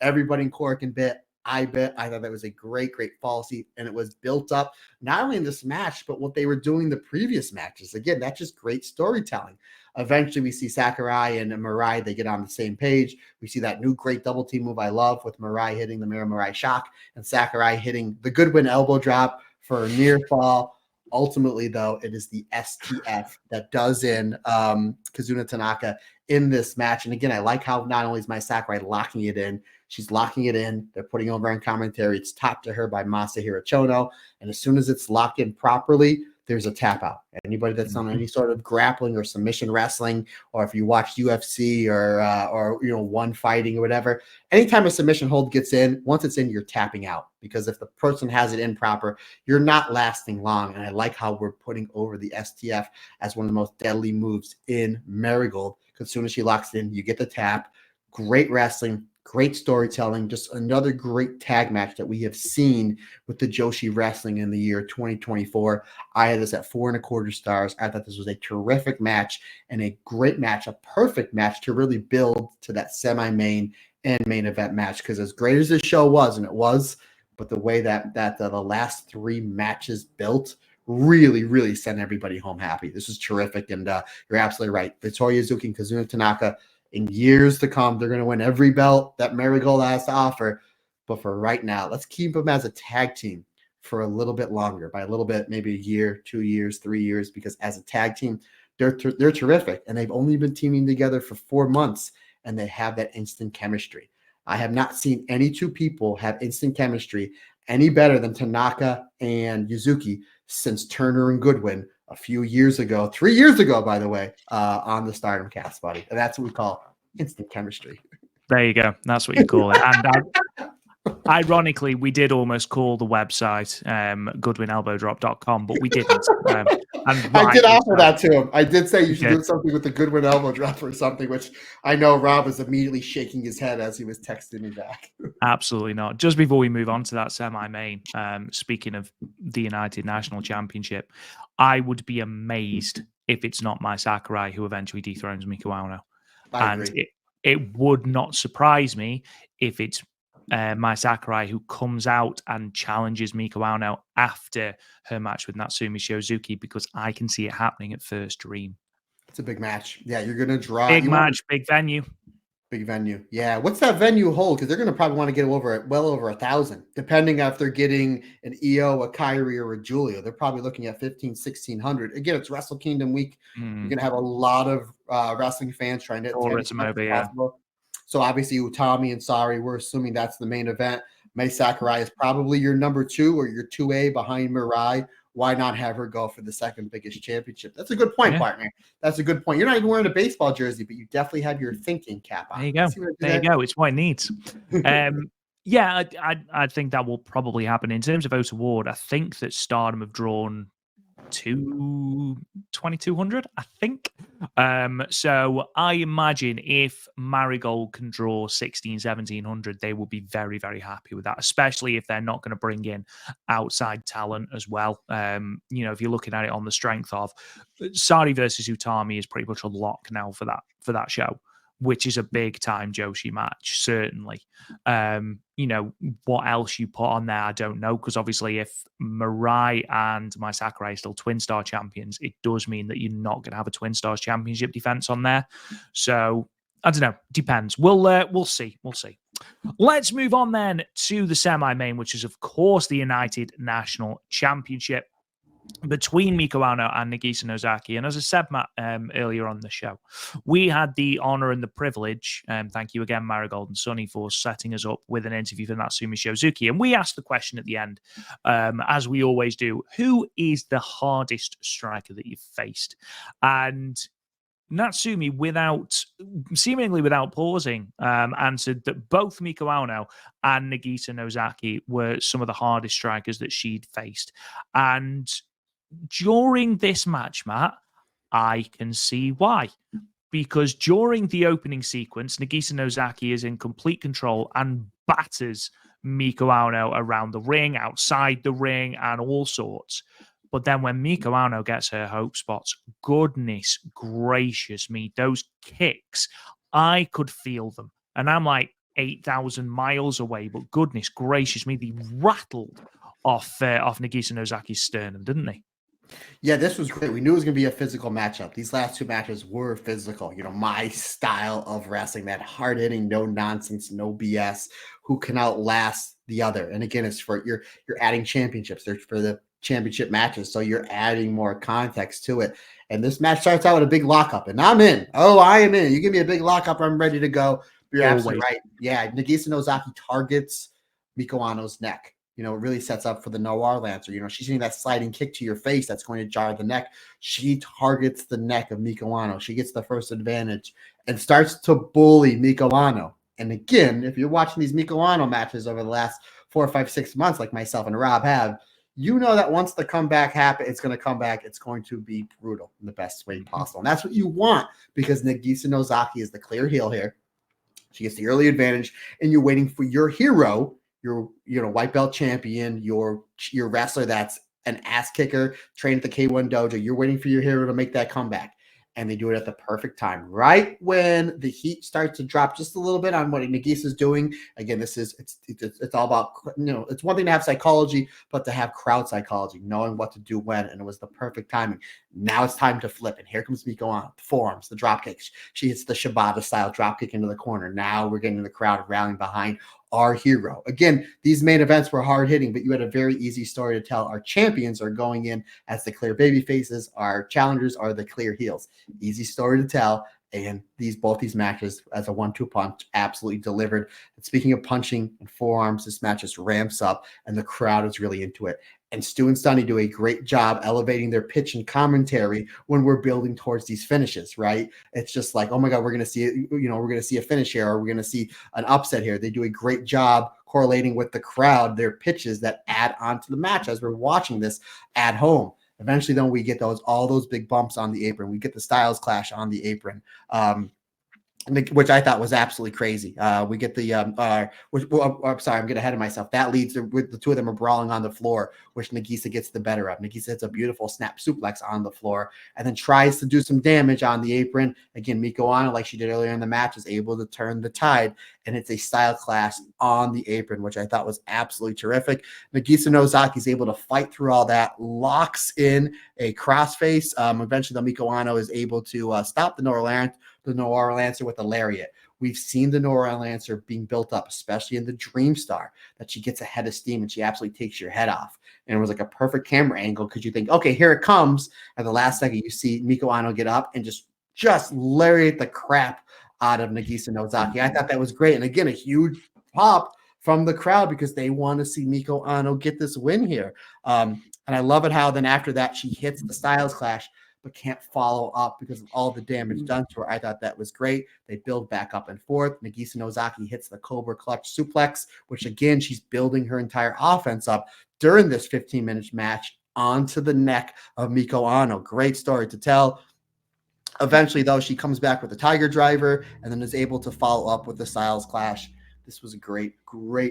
Everybody in Korakuen bit. I bet. I thought that was a great policy, and it was built up not only in this match, but what they were doing the previous matches. Again, that's just great storytelling. Eventually, we see Sakurai and Mirai. They get on the same page. We see that new great double team move I love with Mirai hitting the Mirai shock and Sakurai hitting the Goodwin elbow drop for a near fall. Ultimately, though, it is the STF that does in Kazuna Tanaka in this match. And again, I like how not only is my Sakurai locking it in, she's locking it in. They're putting over on commentary. It's topped to her by Masahiro Chono. And as soon as it's locked in properly, there's a tap out. Anybody that's on any sort of grappling or submission wrestling, or if you watch UFC or one fighting or whatever, anytime a submission hold gets in, once it's in, you're tapping out, because if the person has it improper, you're not lasting long. And I like how we're putting over the STF as one of the most deadly moves in Marigold. Because as soon as she locks it in, you get the tap. Great wrestling. Great storytelling, just another great tag match that we have seen with the Joshi Wrestling in the year 2024. I had this at 4.25 stars. I thought this was a terrific match and a great match, a perfect match to really build to that semi-main and main event match. Because as great as this show was, and it was, but the way that the last 3 matches built really sent everybody home happy. This is terrific, and you're absolutely right. Victoria Azuki and Kazuna Tanaka, in years to come, they're going to win every belt that Marigold has to offer. But for right now, let's keep them as a tag team for a little bit longer. By a little bit, maybe a year, 2 years, 3 years, because as a tag team, they're terrific. And they've only been teaming together for 4 months, and they have that instant chemistry. I have not seen any 2 people have instant chemistry any better than Tanaka and Yuzuki since Turner and Goodwin a few years ago, 3 years ago, by the way, on the Stardom cast, buddy. And that's what we call instant chemistry. There you go. That's what you call it. And ironically, we did almost call the website goodwinelbowdrop.com, but we didn't. I did offer that to him. I did say you should do something with the Goodwin elbow drop or something, which I know Rob was immediately shaking his head as he was texting me back. Absolutely not. Just before we move on to that semi-main, speaking of the United National Championship, I would be amazed if it's not my Sakurai who eventually dethrones Mika Wano. And it would not surprise me if it's my Sakurai who comes out and challenges Mika Wano after her match with Natsumi Shiozuki, because I can see it happening at First Dream. It's a big match. Yeah, you're going to draw. Big match, big venue. Big venue. Yeah. What's that venue hold? Because they're going to probably want to get well over 1,000, depending if they're getting an EO, a Kyrie, or a Julio. They're probably looking at 1,600. Again, it's Wrestle Kingdom week. You're going to have a lot of wrestling fans trying to attend as much as possible. So obviously Utami and Sari, we're assuming that's the main event. Mai Sakurai is probably your number 2 or your 2A behind Mirai. Why not have her go for the second biggest championship? That's a good point, partner. That's a good point. You're not even wearing a baseball jersey, but you definitely have your thinking cap on. There you go. There you go. It's what it needs. Yeah, I think that will probably happen. In terms of Vote Award, I think that Stardom have drawn 2,200, I think. So I imagine if Marigold can draw 1,700, they will be very, very happy with that, especially if they're not going to bring in outside talent as well. If you're looking at it on the strength of Sari versus Utami is pretty much a lock now for that show, which is a big time Joshi match, certainly. What else you put on there, I don't know, because obviously if Mirai and Mai Sakurai are still Twin Star champions, it does mean that you're not going to have a Twin Stars championship defense on there. So I don't know, depends. We'll see. Let's move on then to the semi-main, which is of course the United National Championship between Mika Wano and Nagisa Nozaki. And as I said, Matt, earlier on the show, we had the honor and the privilege, thank you again, Marigold and Sonny, for setting us up with an interview for Natsumi Shiozuki. And we asked the question at the end, as we always do, who is the hardest striker that you've faced? And Natsumi, seemingly without pausing, answered that both Mika Wano and Nagisa Nozaki were some of the hardest strikers that she'd faced. And during this match, Matt, I can see why. because during the opening sequence, Nagisa Nozaki is in complete control and batters Miko Ano around the ring, outside the ring, and all sorts. But then when Miko Ano gets her hope spots, goodness gracious me, those kicks, I could feel them. And I'm like 8,000 miles away, but goodness gracious me, they rattled off Nagisa Nozaki's sternum, didn't they? Yeah, this was great. We knew it was going to be a physical matchup. These last two matches were physical. My style of wrestling, that hard-hitting, no nonsense, no BS, who can outlast the other. And again, it's for you're adding championships. They're for the championship matches, so you're adding more context to it. And this match starts out with a big lockup, and I'm in. Oh, I am in. You give me a big lockup, I'm ready to go. You're absolutely right. Yeah, Nagisa Nozaki targets Miko Ano's neck. It really sets up for the Noir Lancer. She's getting that sliding kick to your face that's going to jar the neck. She targets the neck of Miko Ano. She gets the first advantage and starts to bully Miko Ano. And again, if you're watching these Miko Ano matches over the last 4 or 5, 6 months, like myself and Rob have, you know that once the comeback happens, it's going to come back. It's going to be brutal in the best way possible. And that's what you want, because Nagisa Nozaki is the clear heel here. She gets the early advantage, and you're waiting for your hero, your white belt champion, your wrestler that's an ass kicker, trained at the K1 dojo. You're waiting for your hero to make that comeback, and they do it at the perfect time, right when the heat starts to drop just a little bit on what Nagisa is doing. Again, it's all about, it's one thing to have psychology, but to have crowd psychology, knowing what to do when, and it was the perfect timing. Now it's time to flip, and here comes Miko on the forearms, the drop kicks. She hits the Shibata style drop kick into the corner. Now we're getting the crowd rallying behind our hero. Again, these main events were hard hitting, but you had a very easy story to tell. Our champions are going in as the clear baby faces. Our challengers are the clear heels. Easy story to tell. And both these matches as a 1-2 punch absolutely delivered. And speaking of punching and forearms, this match just ramps up and the crowd is really into it. And Stu and Stunny do a great job elevating their pitch and commentary when we're building towards these finishes, right? It's just like, oh my God, we're going to see it. We're going to see a finish here, or we're going to see an upset here. They do a great job correlating with the crowd, their pitches that add on to the match as we're watching this at home. Eventually, then we get all those big bumps on the apron. We get the Styles Clash on the apron, which I thought was absolutely crazy. We get the I'm sorry, I'm getting ahead of myself. That leads with the two of them are brawling on the floor, which Nagisa gets the better of. Nagisa hits a beautiful snap suplex on the floor and then tries to do some damage on the apron. Again, Miko Ano, like she did earlier in the match, is able to turn the tide, and it's a style clash on the apron, which I thought was absolutely terrific. Nagisa Nozaki is able to fight through all that, locks in a crossface. Eventually, Miko Ano is able to stop the Noir Lancer with a lariat. We've seen the Noir Lancer being built up, especially in the Dream Star, that she gets a head of steam and she absolutely takes your head off. And it was like a perfect camera angle because you think, okay, here it comes. At the last second, you see Miko Ano get up and just lariat the crap out of Nagisa Nozaki. I thought that was great. And again, a huge pop from the crowd because they want to see Miko Ano get this win here. And I love it how then after that, she hits the Styles Clash, but can't follow up because of all the damage done to her. I thought that was great. They build back up and forth. Nagisa Nozaki hits the Cobra Clutch suplex, which again, she's building her entire offense up during this 15-minute match onto the neck of Miko Ano. Great story to tell. Eventually, though, she comes back with the Tiger Driver and then is able to follow up with the Styles Clash. This was a great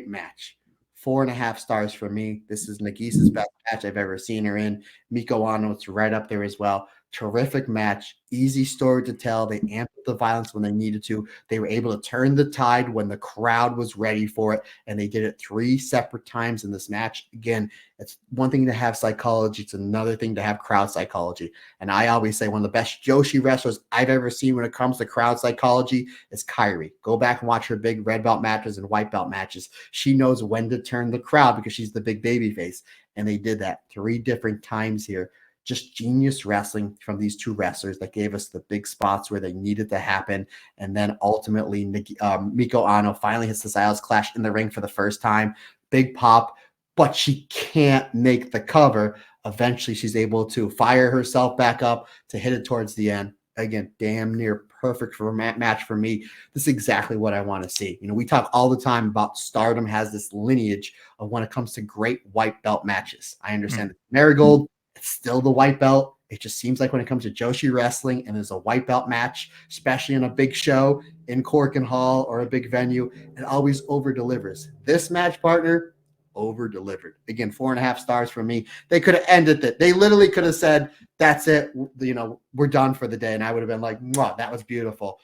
match. 4.5 stars for me. This is Nagisa's best match I've ever seen her in. Miko Ano, it's right up there as well. Terrific match. Easy story to tell. They amped the violence when they needed to. They were able to turn the tide when the crowd was ready for it, and they did it 3 separate times in this match. Again, it's one thing to have psychology. It's another thing to have crowd psychology. And I always say one of the best Joshi wrestlers I've ever seen when it comes to crowd psychology is Kairi. Go back and watch her big red belt matches and white belt matches. She knows when to turn the crowd because she's the big baby face. And they did that 3 different times here. Just genius wrestling from these 2 wrestlers that gave us the big spots where they needed to happen. And then ultimately, Miko Ano finally hits the Styles Clash in the ring for the first time. Big pop, but she can't make the cover. Eventually, she's able to fire herself back up to hit it towards the end. Again, damn near perfect for a match for me. This is exactly what I want to see. We talk all the time about Stardom has this lineage of when it comes to great white belt matches. I understand Marigold, it's still the white belt. It just seems like when it comes to Joshi wrestling and there's a white belt match, especially in a big show in Korakuen Hall or a big venue, it always over delivers. This match, partner, over delivered. Again, 4.5 stars for me. They could have ended it. They literally could have said, that's it. We're done for the day. And I would have been like, wow, that was beautiful.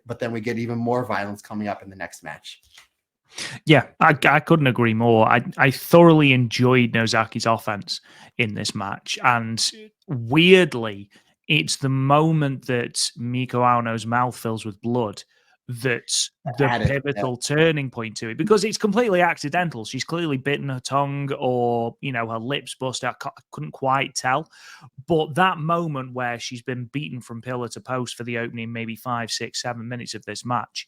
But then we get even more violence coming up in the next match. Yeah, I couldn't agree more. I thoroughly enjoyed Nozaki's offense in this match. And weirdly, it's the moment that Miko Aono's mouth fills with blood that's the pivotal turning point to it, because it's completely accidental. She's clearly bitten her tongue, or, her lips bust out. I couldn't quite tell. But that moment where she's been beaten from pillar to post for the opening maybe 5, 6, 7 minutes of this match,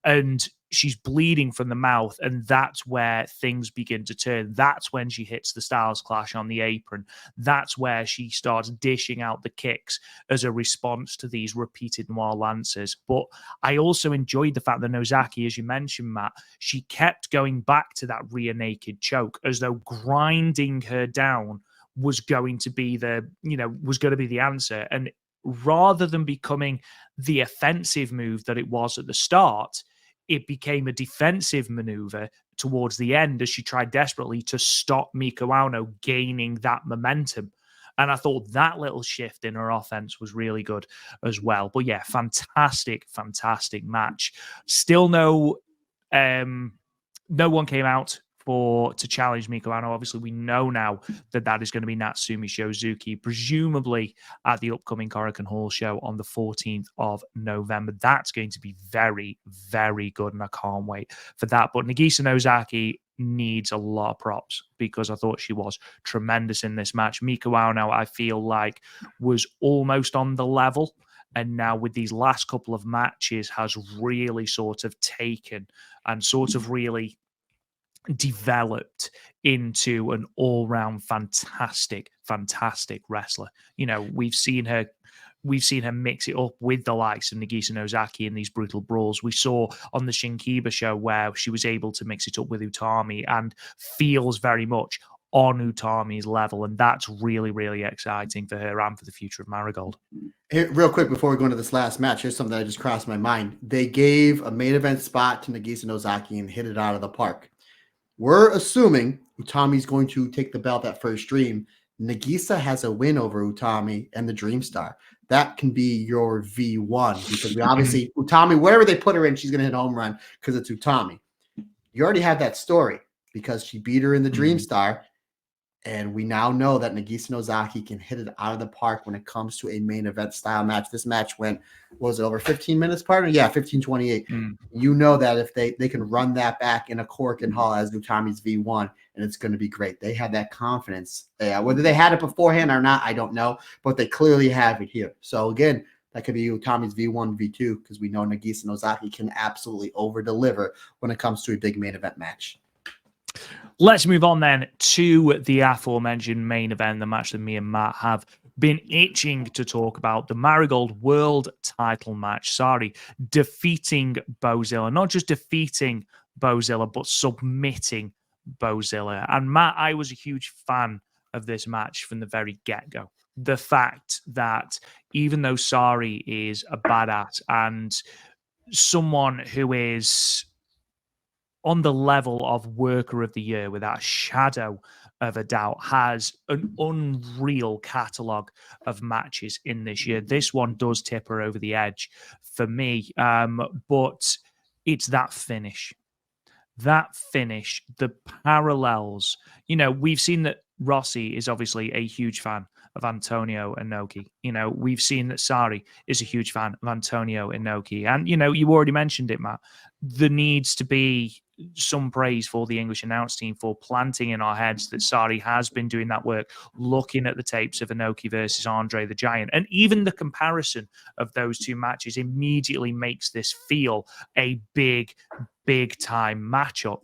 and she's bleeding from the mouth, and that's where things begin to turn. That's when she hits the Styles Clash on the apron. That's where she starts dishing out the kicks as a response to these repeated Noir Lancers. But I also enjoyed the fact that Nozaki, as you mentioned, Matt, she kept going back to that rear naked choke, as though grinding her down was going to be the answer. And rather than becoming the offensive move that it was at the start, it became a defensive maneuver towards the end as she tried desperately to stop Miko Aono gaining that momentum. And I thought that little shift in her offense was really good as well. But yeah, fantastic match. Still no one came out to challenge Miko Aono. Obviously, we know now that is going to be Natsumi Shozuki, presumably at the upcoming Korakuen Hall show on the 14th of November. That's going to be very, very good, and I can't wait for that. But Nagisa Nozaki needs a lot of props, because I thought she was tremendous in this match. Miko Aono, I feel like, was almost on the level, and now with these last couple of matches has really sort of taken and sort of really developed into an all-round fantastic wrestler. We've seen her mix it up with the likes of Nagisa Nozaki in these brutal brawls. We saw on the Shinkiba show where she was able to mix it up with Utami and feels very much on Utami's level, and that's really, really exciting for her and for the future of Marigold. Here, real quick, before we go into this last match, here's something that just crossed my mind. They gave a main event spot to Nagisa Nozaki and hit it out of the park. We're assuming Utami's going to take the belt at First Dream. Nagisa has a win over Utami and the Dream Star. That can be your V1, because we obviously, Utami, wherever they put her in, she's going to hit a home run because it's Utami. You already have that story because she beat her in the Dream Star. And we now know that Nagisa Nozaki can hit it out of the park when it comes to a main event style match. This match went, was it over 15 minutes, partner? Yeah, 15:28. You know that if they can run that back in a Korakuen Hall as Utami's V1, and it's going to be great. They have that confidence. Whether they had it beforehand or not, I don't know, but they clearly have it here. So again, that could be Utami's V1, V2, because we know Nagisa Nozaki can absolutely over-deliver when it comes to a big main event match. Let's move on then to the aforementioned main event, the match that me and Matt have been itching to talk about, the Marigold World Title match. Sari defeating Bozilla, not just defeating Bozilla, but submitting Bozilla. And Matt, I was a huge fan of this match from the very get-go. The fact that even though Sari is a badass and someone who is on the level of Worker of the Year without a shadow of a doubt, has an unreal catalogue of matches in this year. This one does tip her over the edge for me, but it's that finish. The parallels. We've seen that Rossi is obviously a huge fan of Antonio Inoki. We've seen that Sari is a huge fan of Antonio Inoki. And, you already mentioned it, Matt. There needs to be some praise for the English announce team for planting in our heads that Sari has been doing that work, looking at the tapes of Inoki versus Andre the Giant. And even the comparison of those two matches immediately makes this feel a big time matchup.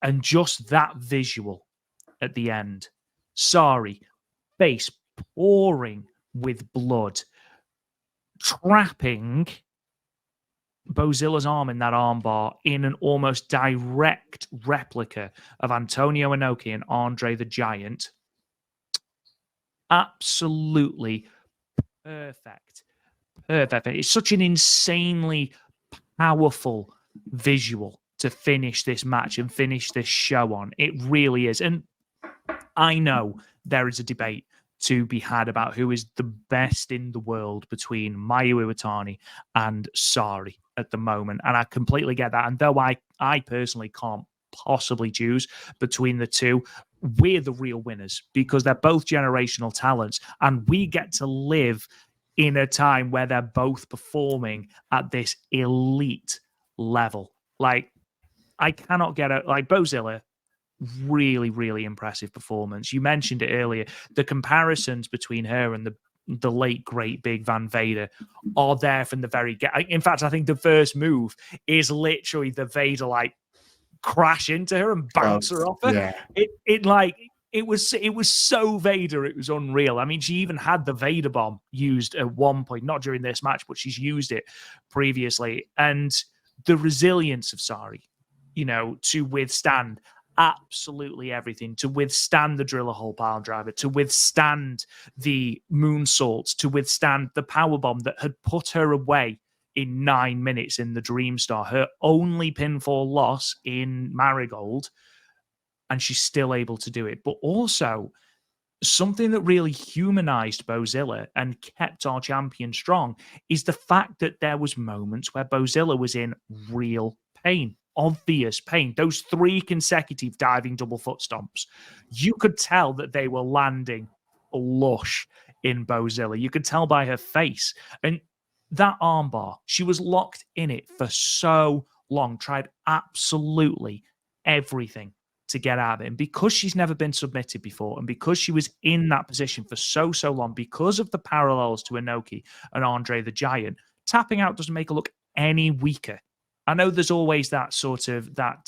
And just that visual at the end, Sari, face pouring with blood, trapping Bozilla's arm in that armbar in an almost direct replica of Antonio Inoki and Andre the Giant. Absolutely Perfect. Perfect. It's such an insanely powerful visual to finish this match and finish this show on. It really is. And I know there is a debate to be had about who is the best in the world between Mayu Iwatani and Sari at the moment. And I completely get that. And though I personally can't possibly choose between the two, we're the real winners because they're both generational talents and we get to live in a time where they're both performing at this elite level. Like, I cannot get it. Like, Bozilla, really, really impressive performance. You mentioned it earlier. The comparisons between her and the late great Big Van Vader are there from the very get. In fact, I think the first move is literally the Vader like crash into her and bounce her off her. Yeah. It was so Vader, it was unreal. I mean, she even had the Vader bomb used at one point, not during this match, but she's used it previously. And the resilience of Sari, to withstand absolutely everything, to withstand the driller hole pile driver, to withstand the moonsaults, to withstand the power bomb that had put her away in 9 minutes in the Dream Star, her only pinfall loss in Marigold, and she's still able to do it. But also, something that really humanized Bozilla and kept our champion strong is the fact that there was moments where Bozilla was in real pain, obvious pain. Those 3 consecutive diving double foot stomps, you could tell that they were landing lush in Bozilla. You could tell by her face. And that armbar, she was locked in it for so long, tried absolutely everything to get out of it. And because she's never been submitted before, and because she was in that position for so long, because of the parallels to Inoki and Andre the Giant, tapping out doesn't make her look any weaker. I know there's always that sort of that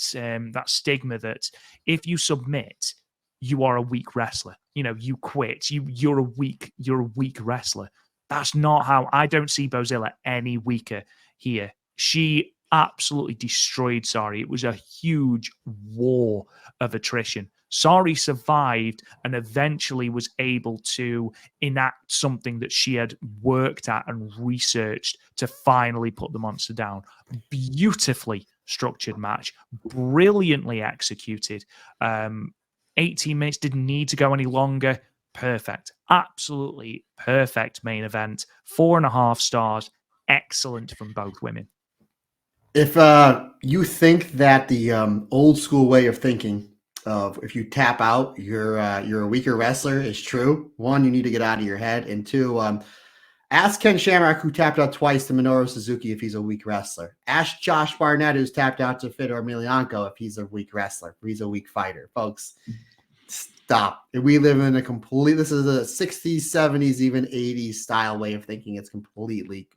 stigma that if you submit, you are a weak wrestler. You quit. You're a weak wrestler. That's not how. I don't see Bozilla any weaker here. She absolutely destroyed Sari. It was a huge war of attrition. Sari survived and eventually was able to enact something that she had worked at and researched to finally put the monster down. Beautifully structured match, brilliantly executed. 18 minutes, didn't need to go any longer. Perfect. Absolutely perfect main event. 4.5 stars. Excellent from both women. If you think that the old school way of thinking of if you tap out, you're a weaker wrestler is true, 1, you need to get out of your head, and 2, ask Ken Shamrock, who tapped out twice to Minoru Suzuki, if he's a weak wrestler. Ask Josh Barnett, who's tapped out to Fedor Emelianenko, if he's a weak wrestler, if he's a weak fighter. Folks, stop. We live in this is a 60s, 70s, even 80s style way of thinking. It's completely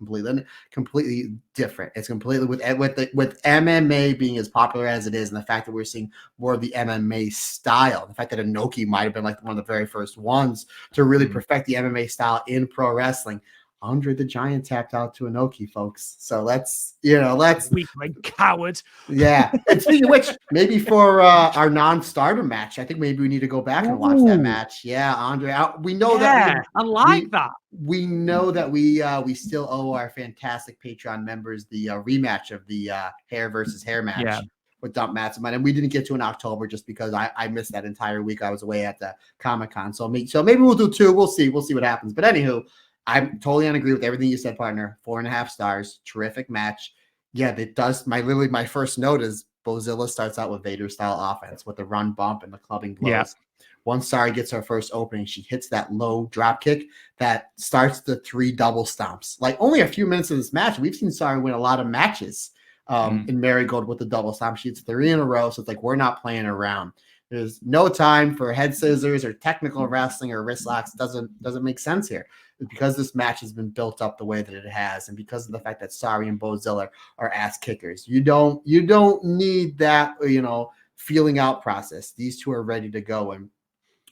different. It's completely with MMA being as popular as it is, and the fact that we're seeing more of the MMA style, the fact that Inoki might have been like one of the very first ones to really perfect the MMA style in pro wrestling. Andre the Giant tapped out to Inoki, folks. So let's weak coward. Yeah. And speaking of which, maybe for our non-starter match, I think maybe we need to go back and watch that match. Yeah, Andre. We know that I like that. We know that we still owe our fantastic Patreon members the rematch of the hair versus hair match with Dump Matsuman, and we didn't get to in October just because I missed that entire week. I was away at the Comic-Con, so maybe we'll do 2. We'll see what happens. But anywho, I'm totally on agree with everything you said, partner. 4.5 stars. Terrific match. Yeah, it does. My first note is Bozilla starts out with Vader style offense with the run bump and the clubbing blows. Yeah. Once Sari gets her first opening, she hits that low drop kick that starts the 3 double stomps. Like, only a few minutes of this match, we've seen Sari win a lot of matches in Marigold with the double stomp. She hits 3 in a row, so it's like we're not playing around. There's no time for head scissors or technical wrestling or wrist locks. Doesn't make sense here. Because this match has been built up the way that it has, and because of the fact that Sari and Bozilla are ass kickers, you don't need that feeling out process. These two are ready to go, and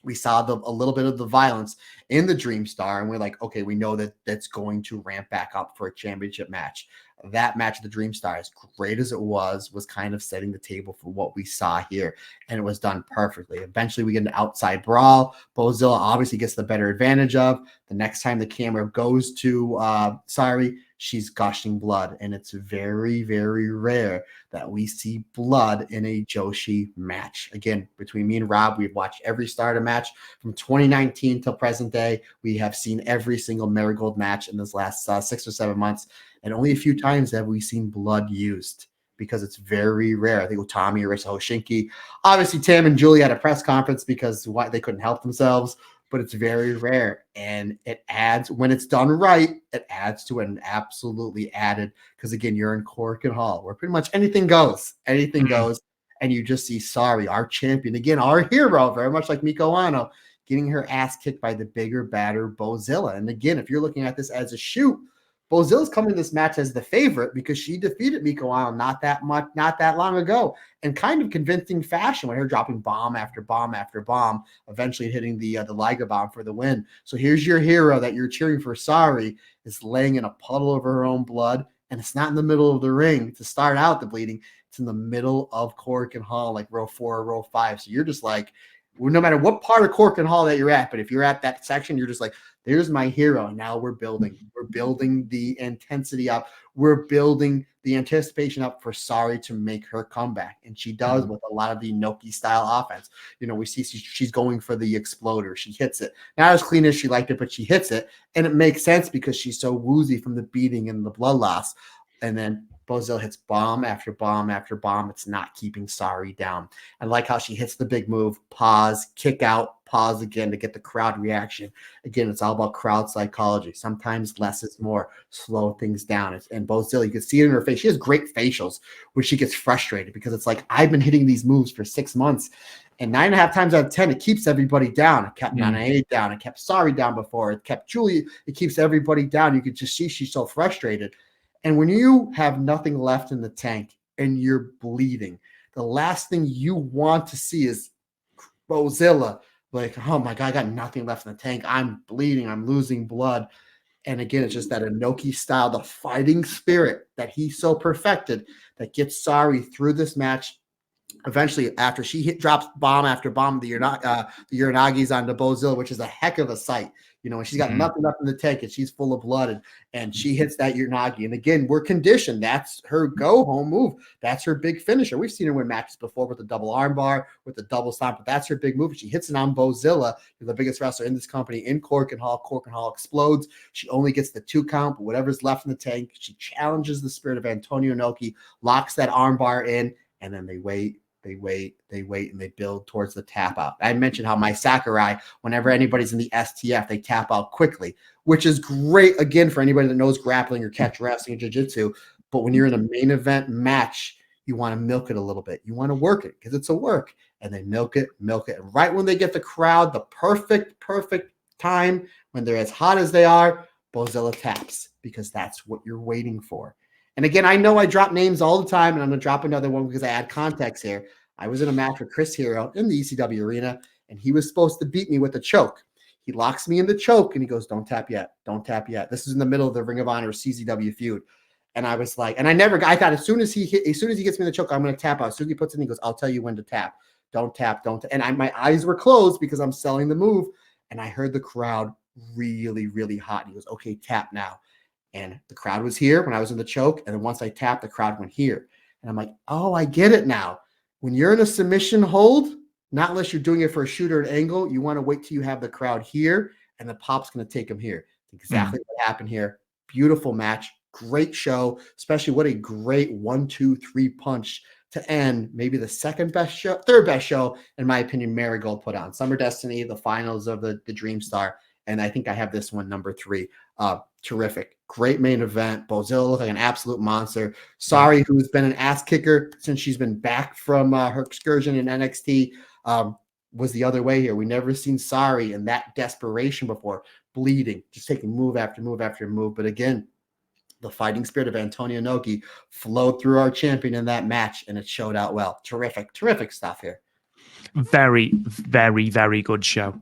We saw a little bit of the violence in the Dream Star, and we're like, okay, we know that that's going to ramp back up for a championship match. That match of the Dream Star, as great as it was kind of setting the table for what we saw here, and it was done perfectly. Eventually, we get an outside brawl. Bozilla obviously gets the better advantage of. The next time the camera goes to Sari, she's gushing blood, and it's very, very rare that we see blood in a Joshi match. Again, between me and Rob, we've watched every Stardom match from 2019 till present day. We have seen every single Marigold match in this last 6 or 7 months, and only a few times have we seen blood used because it's very rare. I think with Tommy, Arisa, Shinki. Obviously, Tam and Julie had a press conference because they couldn't help themselves, but it's very rare, and it adds, when it's done right, it adds to an absolutely added, because again, you're in Korakuen Hall where pretty much anything goes, and you just see Sari, our champion, again, our hero, very much like Miko Ano, getting her ass kicked by the bigger, badder Bozilla. And again, if you're looking at this as a shoot, Bozilla's coming to this match as the favorite because she defeated Miko Ano not that long ago, in kind of convincing fashion, with her dropping bomb after bomb after bomb, eventually hitting the Liger bomb for the win. So here's your hero that you're cheering for, Sari, is laying in a puddle of her own blood, and it's not in the middle of the ring to start out the bleeding. It's in the middle of Korakuen Hall, like row 4 or row 5. So you're just like, well, no matter what part of Korakuen Hall that you're at, but if you're at that section, you're just like, there's my hero. And now we're building the intensity up. We're building the anticipation up for Sari to make her comeback. And she does with a lot of the Inoki style offense. You know, we see she's going for the exploder. She hits it. Not as clean as she liked it, but she hits it. And it makes sense because she's so woozy from the beating and the blood loss. And then Bozilla hits bomb after bomb after bomb. It's not keeping Sari down. I like how she hits the big move, pause, kick out, pause again to get the crowd reaction. Again, it's all about crowd psychology. Sometimes less is more. Slow things down. And Bozilla, you can see it in her face. She has great facials when she gets frustrated because it's like, I've been hitting these moves for 6 months, and 9.5 times out of 10, it keeps everybody down. It kept Nanae down. It kept Sari down before. It kept Julie. It keeps everybody down. You could just see she's so frustrated. And when you have nothing left in the tank and you're bleeding, the last thing you want to see is Bozilla like, oh my God, I got nothing left in the tank. I'm bleeding. I'm losing blood. And again, it's just that Inoki style, the fighting spirit that he so perfected that gets Sari through this match. Eventually, after she drops bomb after bomb, the Uranagi's onto Bozilla, which is a heck of a sight. You know, and she's got nothing left in the tank, and she's full of blood, and she hits that Uranagi. And again, we're conditioned. That's her go-home move. That's her big finisher. We've seen her win matches before with the double armbar, with the double stomp, but that's her big move. She hits it on Bozilla, the biggest wrestler in this company, in Korakuen Hall. Korakuen Hall explodes. She only gets the 2 count, but whatever's left in the tank, she challenges the spirit of Antonio Inoki, locks that armbar in, and then they wait, and they build towards the tap out. I mentioned how my Sakurai, whenever anybody's in the STF, they tap out quickly, which is great, again, for anybody that knows grappling or catch wrestling or jiu-jitsu. But when you're in a main event match, you want to milk it a little bit. You want to work it because it's a work. And they milk it. And right when they get the crowd, the perfect time, when they're as hot as they are, Bozilla taps, because that's what you're waiting for. And again, I know I drop names all the time, and I'm going to drop another one because I add context here. I was in a match with Chris Hero in the ECW arena, and he was supposed to beat me with a choke. He locks me in the choke, and he goes, don't tap yet. Don't tap yet. This is in the middle of the Ring of Honor CZW feud. And I was like, and I thought as soon as he gets me in the choke, I'm going to tap out. As soon as he puts it in, he goes, I'll tell you when to tap. Don't tap. And my eyes were closed because I'm selling the move. And I heard the crowd really, really hot. And he goes, okay, tap now. And the crowd was here when I was in the choke. And then once I tapped, the crowd went here. And I'm like, oh, I get it now. When you're in a submission hold, not unless you're doing it for a shoot or an angle, you want to wait till you have the crowd here, and the pop's going to take them here. Exactly what happened here. Beautiful match. Great show, especially what a great 1, 2, 3 punch to end maybe the third best show, in my opinion, Marigold put on. Summer Destiny, the finals of the Dream Star. And I think I have this one, number 3. Terrific. Great main event. Bozilla looked like an absolute monster. Sari, who's been an ass kicker since she's been back from her excursion in NXT, was the other way here. We never seen Sari in that desperation before, bleeding, just taking move after move after move. But again, the fighting spirit of Antonio Inoki flowed through our champion in that match, and it showed out well. Terrific stuff here. Very, very, very good show.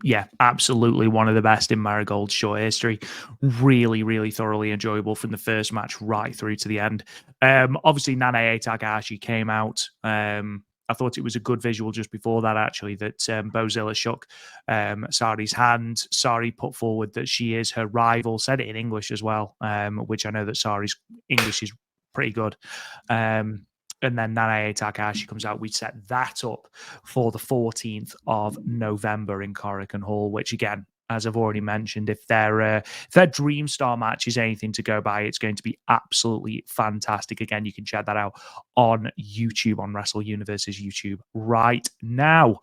Yeah, absolutely one of the best in Marigold's short history. Really, really thoroughly enjoyable from the first match right through to the end. Obviously, Nanae Takahashi came out. I thought it was a good visual just before that, actually, that Bozilla shook Sari's hand. Sari put forward that she is her rival, said it in English as well, which I know that Sari's English is pretty good. And then Nanae Takahashi comes out. We set that up for the 14th of November in Korakuen Hall, which again, as I've already mentioned, if their Dream Star match is anything to go by, it's going to be absolutely fantastic. Again, you can check that out on YouTube, on Wrestle Universe's YouTube right now.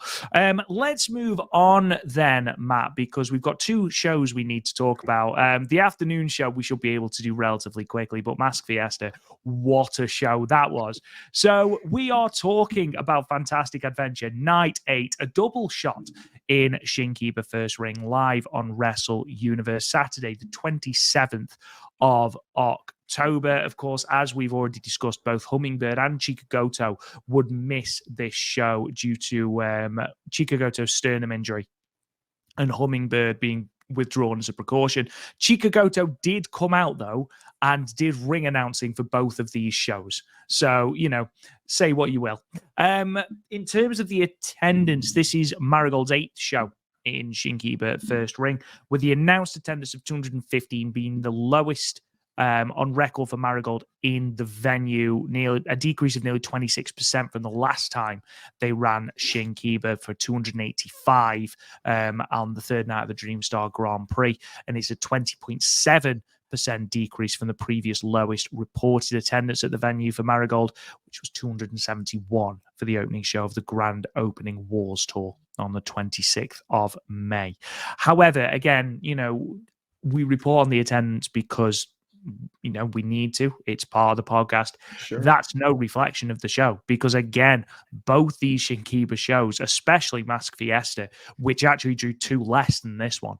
Let's move on then, Matt, because we've got two shows we need to talk about. The afternoon show we should be able to do relatively quickly, but Mask Fiesta, what a show that was. So we are talking about Fantastic Adventure Night 8, a double shot in Shinkiba First Ring live on Wrestle Universe, Saturday, the 27th of October. Of course, as we've already discussed, both Hummingbird and Chikagoto would miss this show due to Chikagoto's sternum injury and Hummingbird being withdrawn as a precaution. Chikagoto did come out, though, and did ring announcing for both of these shows. So, say what you will. In terms of the attendance, this is Marigold's 8th show in Shinkiba First Ring, with the announced attendance of 215 being the lowest on record for Marigold in the venue, a decrease of nearly 26% from the last time they ran Shinkiba for 285 on the third night of the Dreamstar Grand Prix, and it's a 20.7% decrease from the previous lowest reported attendance at the venue for Marigold, which was 271 for the opening show of the grand opening Wars Tour on the 26th of May. However, again, we report on the attendance because we need to. It's part of the podcast. Sure. That's no reflection of the show because, again, both these Shinkiba shows, especially Mask Fiesta, which actually drew 2 less than this one,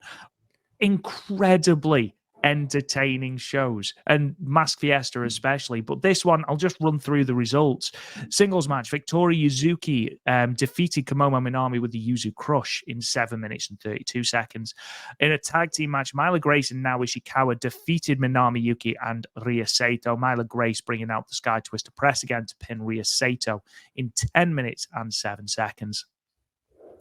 incredibly entertaining shows, and Mask Fiesta especially. But this one, I'll just run through the results. Singles match, Victoria Yuzuki defeated Kamomo Minami with the Yuzu Crush in 7 minutes and 32 seconds. In a tag team match, Myla Grace and Naomi Ishikawa defeated Minami Yuki and Ria Sato. Myla Grace bringing out the Sky Twister Press again to pin Ria Sato in 10 minutes and 7 seconds.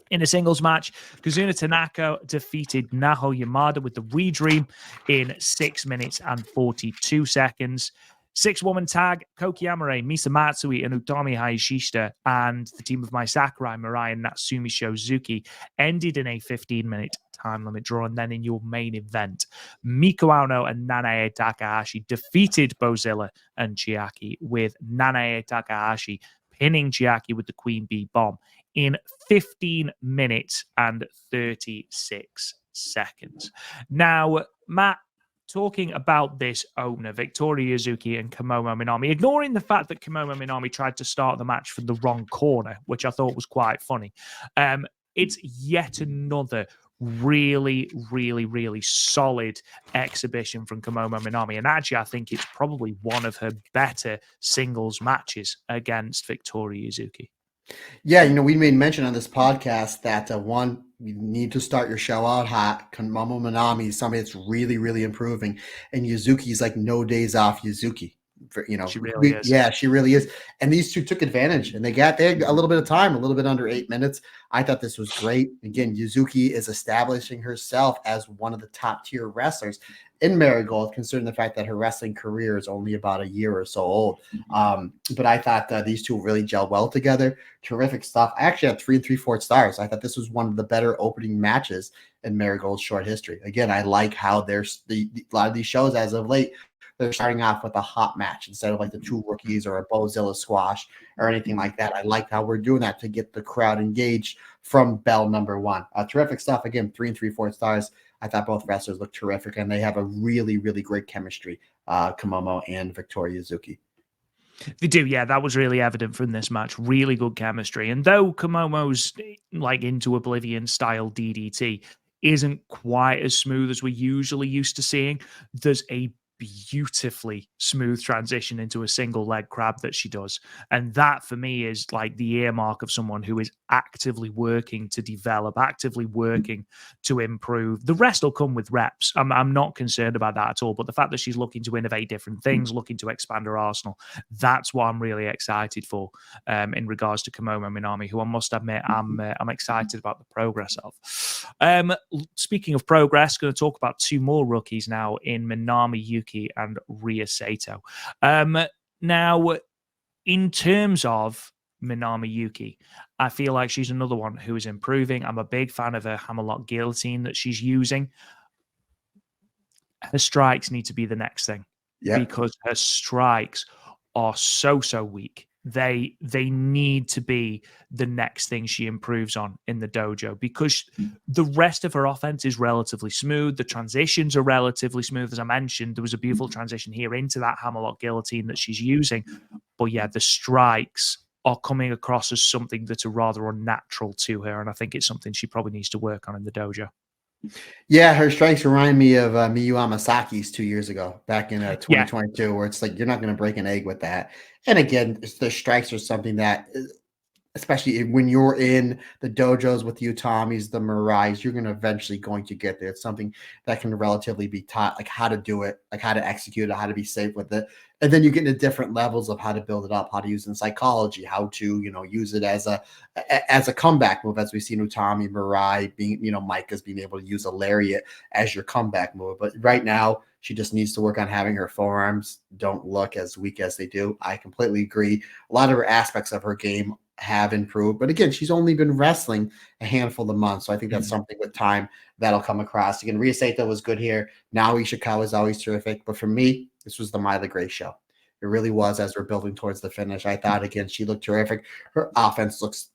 In a singles match, Kazuna Tanaka defeated Naho Yamada with the Redream in 6 minutes and 42 seconds. 6-woman tag, Koki Amare, Misa Matsui, and Utami Hayashishita, and the team of Mai Sakurai, Mirai, and Natsumi Shozuki ended in a 15-minute time limit draw. And then in your main event, Miko Ono and Nanae Takahashi defeated Bozilla and Chiaki, with Nanae Takahashi pinning Chiaki with the Queen Bee Bomb in 15 minutes and 36 seconds. Now, Matt, talking about this opener, Victoria Yuzuki and Kamomo Minami, ignoring the fact that Kamomo Minami tried to start the match from the wrong corner, which I thought was quite funny, it's yet another really, really, really solid exhibition from Kamomo Minami. And actually, I think it's probably one of her better singles matches against Victoria Yuzuki. Yeah, we made mention on this podcast that one, you need to start your show out hot. Kamomo Minami is somebody that's really, really improving. And Yuzuki's like no days off Yuzuki. She really is. Yeah, she really is. And these two took advantage, and they had a little bit of time, a little bit under 8 minutes. I thought this was great. Again, Yuzuki is establishing herself as one of the top tier wrestlers in Marigold, considering the fact that her wrestling career is only about a year or so old. But I thought these two really gelled well together. Terrific stuff. I actually had 3 3/4 stars. I thought this was one of the better opening matches in Marigold's short history. Again, I like how there's a lot of these shows as of late, they're starting off with a hot match instead of like the 2 rookies or a Bozilla squash or anything like that. I like how we're doing that to get the crowd engaged from bell number 1. Terrific stuff. Again, 3 3/4 stars. I thought both wrestlers look terrific, and they have a really, really great chemistry, Kamomo and Victoria Yuzuki. They do, yeah. That was really evident from this match. Really good chemistry. And though Kamomo's like Into Oblivion style DDT isn't quite as smooth as we're usually used to seeing, there's a beautifully smooth transition into a single leg crab that she does. And that for me is like the earmark of someone who is actively working to develop, actively working to improve. The rest will come with reps. I'm not concerned about that at all. But the fact that she's looking to innovate different things, looking to expand her arsenal, that's what I'm really excited for in regards to Komomo Minami, who I must admit I'm excited about the progress of. Speaking of progress, going to talk about two more rookies now in Minami Yuki and Ria Sato. Now, in terms of Minami Yuki, I feel like she's another one who is improving. I'm a big fan of her hammerlock guillotine that she's using. Her strikes need to be the next thing because her strikes are so weak. They need to be the next thing she improves on in the dojo, because the rest of her offense is relatively smooth. The transitions are relatively smooth. As I mentioned, there was a beautiful transition here into that hammerlock guillotine that she's using. But yeah, the strikes are coming across as something that are rather unnatural to her. And I think it's something she probably needs to work on in the dojo. Yeah, her strikes remind me of Miyu Amasaki's 2 years ago, back in 2022, where it's like you're not going to break an egg with that. And again, the strikes are something that, especially when you're in the dojos with the Utamis, the Mirais, you're eventually going to get there. It's something that can relatively be taught, like how to do it, like how to execute it, how to be safe with it. And then you get into different levels of how to build it up, how to use it in psychology, how to, use it as a comeback move, as we've seen Utami, Mirai being, Micah's being able to use a lariat as your comeback move. But right now, she just needs to work on having her forearms don't look as weak as they do. I completely agree. A lot of her aspects of her game have improved, but again, she's only been wrestling a handful of months, so I think that's something with time that'll come across. Again, Ria Sato was good here. Now Ishikawa is always terrific, but for me, this was the Myla Gray show. It really was. As we're building towards the finish, I thought again she looked terrific. Her offense looks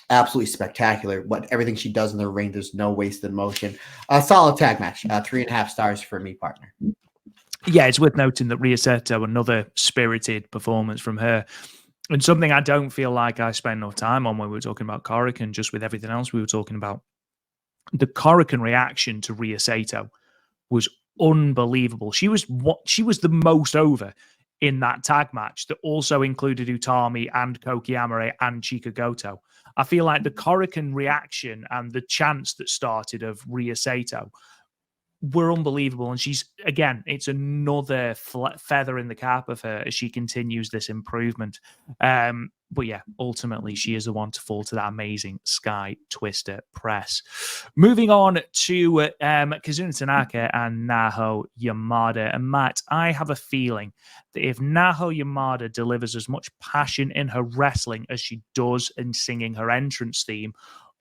absolutely spectacular. Everything she does in the ring, there's no wasted motion. A solid tag match. 3.5 stars for me, partner. Yeah, it's worth noting that Ria Sato, another spirited performance from her. And something I don't feel like I spent enough time on when we were talking about Korakuen, just with everything else we were talking about. The Korakuen reaction to Ria Sato was unbelievable. She was the most over in that tag match that also included Utami and Koki Amare and Chika Goto. I feel like the Korakuen reaction and the chants that started of Ria Sato were unbelievable. And she's, again, it's another feather in the cap of her as she continues this improvement. But yeah, ultimately, she is the one to fall to that amazing Sky Twister press. Moving on to Kazuna Tanaka and Naho Yamada. And Matt, I have a feeling that if Naho Yamada delivers as much passion in her wrestling as she does in singing her entrance theme,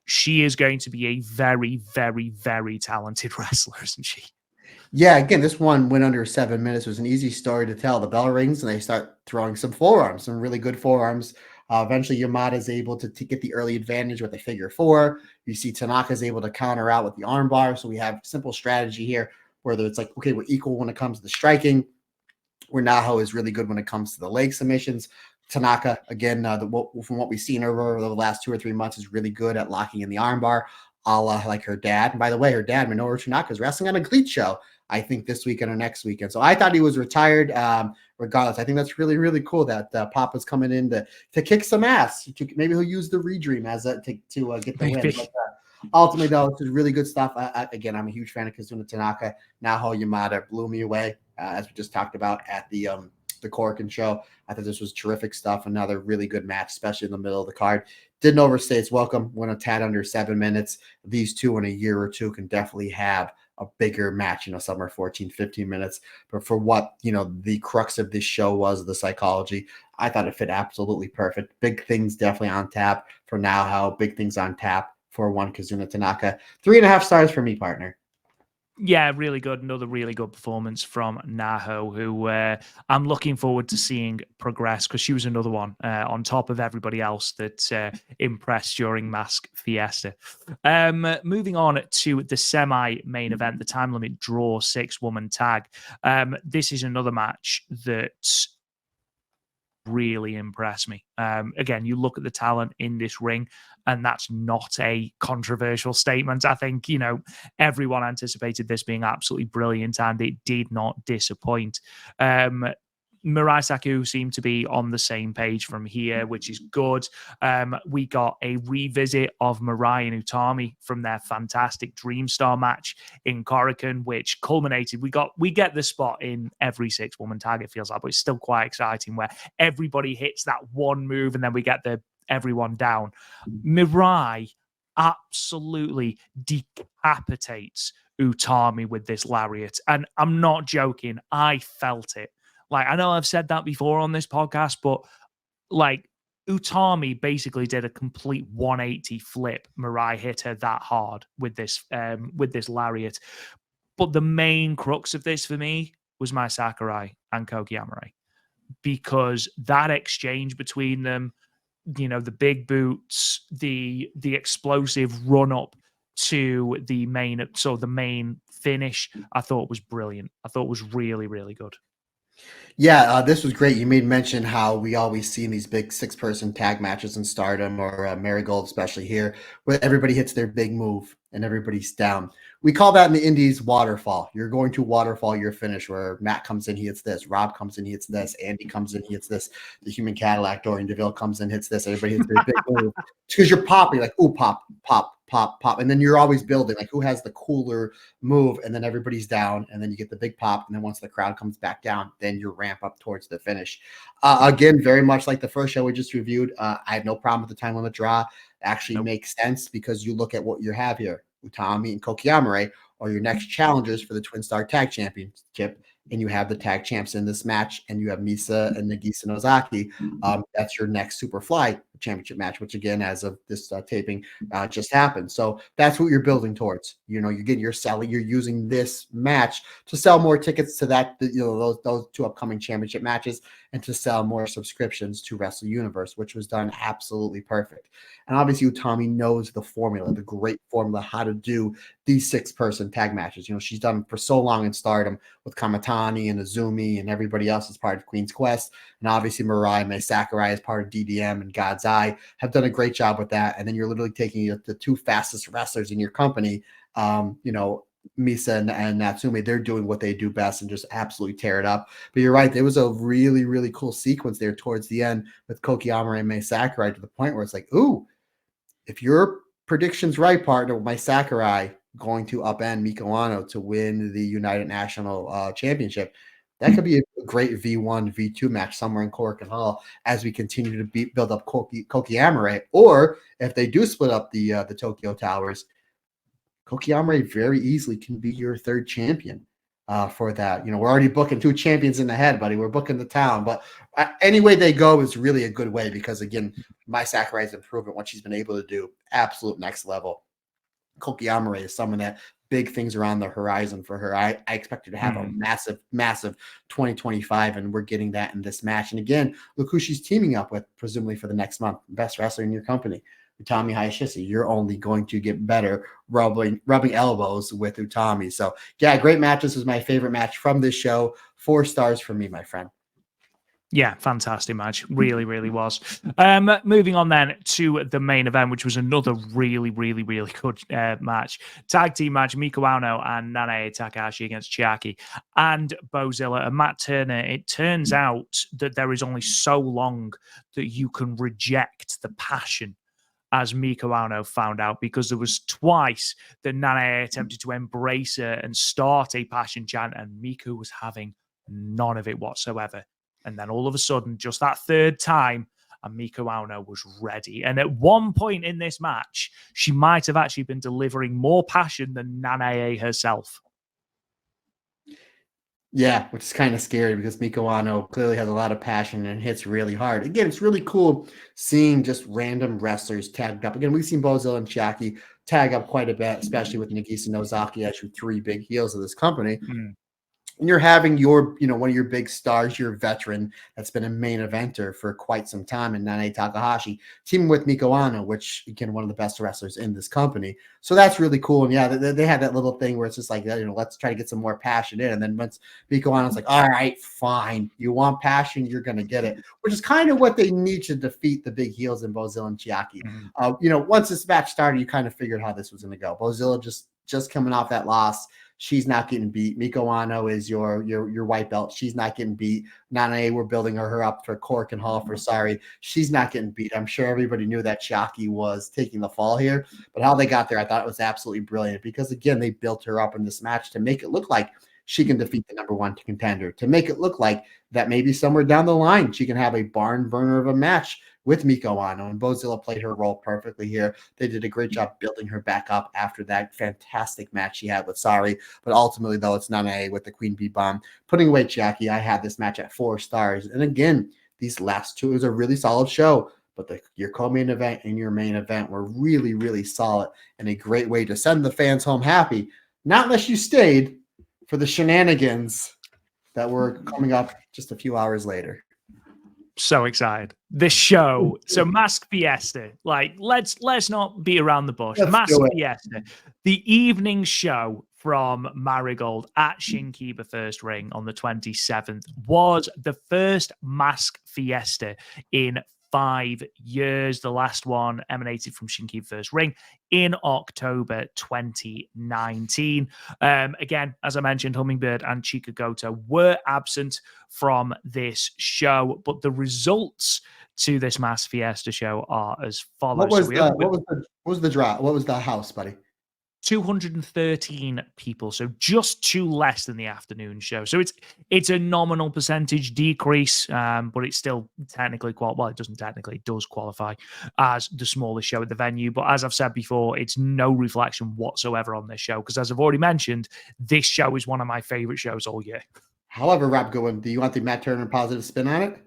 she is going to be a very, very, very talented wrestler, isn't she? Yeah, again, this one went under 7 minutes. It was an easy story to tell. The bell rings and they start throwing some forearms, some really good forearms. Eventually, Yamada is able to get the early advantage with a figure four. You see Tanaka is able to counter out with the armbar. So we have simple strategy here, whether it's like, okay, we're equal when it comes to the striking, where Naho is really good when it comes to the leg submissions. Tanaka, again, from what we've seen over the last 2 or 3 months, is really good at locking in the armbar, a la like her dad. And by the way, her dad, Minoru Tanaka, is wrestling on a GLEAT show, I think, this weekend or next weekend. So I thought he was retired. Regardless, I think that's really, really cool that Papa's coming in to kick some ass. Maybe he'll use the Redream as to get the win. But, ultimately, though, it's really good stuff. Again, I'm a huge fan of Kazuna Tanaka. Naho Yamada blew me away, as we just talked about at the Korakuen show. I thought this was terrific stuff. Another really good match, especially in the middle of the card. Didn't overstay its welcome. Went a tad under 7 minutes. These two in a year or two can definitely have a bigger match, some are 14, 15 minutes. But for what, the crux of this show was, the psychology, I thought it fit absolutely perfect. Big things definitely on tap for Naho. Big things on tap for one Kazuna Tanaka. 3.5 stars for me, partner. Yeah, really good. Another really good performance from Naho, who I'm looking forward to seeing progress, because she was another one on top of everybody else that impressed during Mask Fiesta. Moving on to the semi-main event, the time limit draw 6-woman tag. This is another match that really impressed me. Again, you look at the talent in this ring, and that's not a controversial statement. I think, everyone anticipated this being absolutely brilliant, and it did not disappoint. Mirai Saku seemed to be on the same page from here, which is good. We got a revisit of Mirai and Utami from their fantastic Dream Star match in Korakuen, which culminated. We get the spot in every 6-woman tag, it feels like, but it's still quite exciting where everybody hits that one move and then we get everyone down. Mirai absolutely decapitates Utami with this lariat, and I'm not joking. I felt it. Like, I know I've said that before on this podcast, but like, Utami basically did a complete 180 flip. Mirai hit her that hard with this lariat. But the main crux of this for me was Mai Sakurai and Koki Amarai, because that exchange between them, the big boots, the explosive run up to the main finish, I thought was brilliant. I thought was really, really good. Yeah, this was great. You made mention how we always see in these big 6-person tag matches in Stardom or Marigold, especially here, where everybody hits their big move and everybody's down. We call that in the indies waterfall. You're going to waterfall your finish, where Matt comes in, he hits this. Rob comes in, he hits this. Andy comes in, he hits this. The Human Cadillac, Dorian DeVille comes in, hits this. Everybody hits their big move. Because you're popping, like, ooh, pop, pop, pop, pop. And then you're always building, like, who has the cooler move? And then everybody's down, and then you get the big pop. And then once the crowd comes back down, then you ramp up towards the finish. Again, very much like the first show we just reviewed, I had no problem with the time limit draw. It actually makes sense because you look at what you have here. Utami and Koki Amarai are your next challengers for the Twin Star Tag Championship, and you have the tag champs in this match, and you have Misa and Nagisa Nozaki. That's your next Superfly championship match, which again, as of this taping, just happened. So that's what you're building towards. You're using this match to sell more tickets to that, those 2 upcoming championship matches, and to sell more subscriptions to Wrestle Universe, which was done absolutely perfect. And obviously, Utami knows the formula, the great formula, how to do these 6-person tag matches. She's done for so long in Stardom with Kamatani and Azumi and everybody else as part of Queen's Quest. And obviously, Mirai and Mai Sakurai as part of DDM and God's Eye have done a great job with that. And then you're literally taking the 2 fastest wrestlers in your company, Misa and Natsumi. They're doing what they do best and just absolutely tear it up. But you're right, there was a really, really cool sequence there towards the end with Koki Amarai and Mai Sakurai, to the point where it's like, ooh, if your prediction's right, partner, Mai Sakurai going to upend Miko Ano to win the United National Championship, that could be a great V1, V2 match somewhere in Korakuen Hall as we continue to build up Koki Amarai. Or if they do split up the Tokyo Towers, Koki Amarai very easily can be your 3rd champion for that. We're already booking 2 champions in the head, buddy. We're booking the town. But any way they go is really a good way, because, again, Mai Sakurai's improvement, what she's been able to do, absolute next level. Koki Amarai is someone that big things are on the horizon for her. I expect her to have a massive, massive 2025, and we're getting that in this match. And again, look who she's teaming up with, presumably for the next month. Best wrestler in your company, Utami Hayashishii. You're only going to get better rubbing elbows with Utami. So, yeah, great match. This was my favorite match from this show. 4 stars for me, my friend. Yeah, fantastic match. Really, really was. Moving on then to the main event, which was another really, really, really good match. Tag team match, Miko Ano and Nanae Takahashi against Chiaki and Bozilla and Matt Turner. It turns out that there is only so long that you can reject the passion, as Miko Ano found out, because there was twice that Nanae attempted to embrace her and start a passion chant, and Miko was having none of it whatsoever. And then all of a sudden, just that 3rd time, and Miko Ano was ready. And at one point in this match, she might have actually been delivering more passion than Nanae herself. Yeah, which is kind of scary, because Miko Ano clearly has a lot of passion and hits really hard. Again, it's really cool seeing just random wrestlers tagged up. Again, we've seen Bozilla and Chiaki tag up quite a bit, especially with Nagisa Nozaki as your 3 big heels of this company. and you're having your, one of your big stars, your veteran that's been a main eventer for quite some time, and Nanae Takahashi teaming with Miko Ano, which again, one of the best wrestlers in this company. So that's really cool. And yeah, they had that little thing where it's just like, let's try to get some more passion in. And then once Miko Ano's like, all right, fine, you want passion, you're going to get it, which is kind of what they need to defeat the big heels in Bozilla and Chiaki. Once this match started, you kind of figured how this was going to go. Bozilla just coming off that loss. She's not getting beat. Miko Ano is your white belt. She's not getting beat. Nanae, we're building her up for Korakuen Hall for sorry. She's not getting beat. I'm sure everybody knew that Chiaki was taking the fall here, but how they got there, I thought it was absolutely brilliant because, again, they built her up in this match to make it look like she can defeat the number one contender, to make it look like that maybe somewhere down the line she can have a barn burner of a match with Miko Ano, and Bozilla played her role perfectly here. They did a great job building her back up after that fantastic match she had with Sari, but ultimately, though, it's Nanae with the Queen Bee Bomb. Putting away Chiaki, I had this match at 4 stars, and again, these last two is a really solid show, but your co-main event and your main event were really, really solid and a great way to send the fans home happy, not unless you stayed for the shenanigans that were coming up just a few hours later. So excited. This show, so Mask Fiesta, like let's not beat around the bush. Mask Fiesta, the evening show from Marigold at Shinkiba First Ring on the 27th was the first Mask Fiesta in 5 years. The last one emanated from Shinkiba First Ring in October 2019. Again, as I mentioned, Hummingbird and Chika Goto were absent from this show, but the results to this Mask Fiesta show are as follows. What was the draw? What was the house, buddy? 213 people, so just 2 less than the afternoon show. So it's a nominal percentage decrease, but it's still technically it does qualify as the smallest show at the venue. But as I've said before, it's no reflection whatsoever on this show because, as I've already mentioned, this show is one of my favorite shows all year. However, Rob Goodwin, do you want the Matt Turner positive spin on it?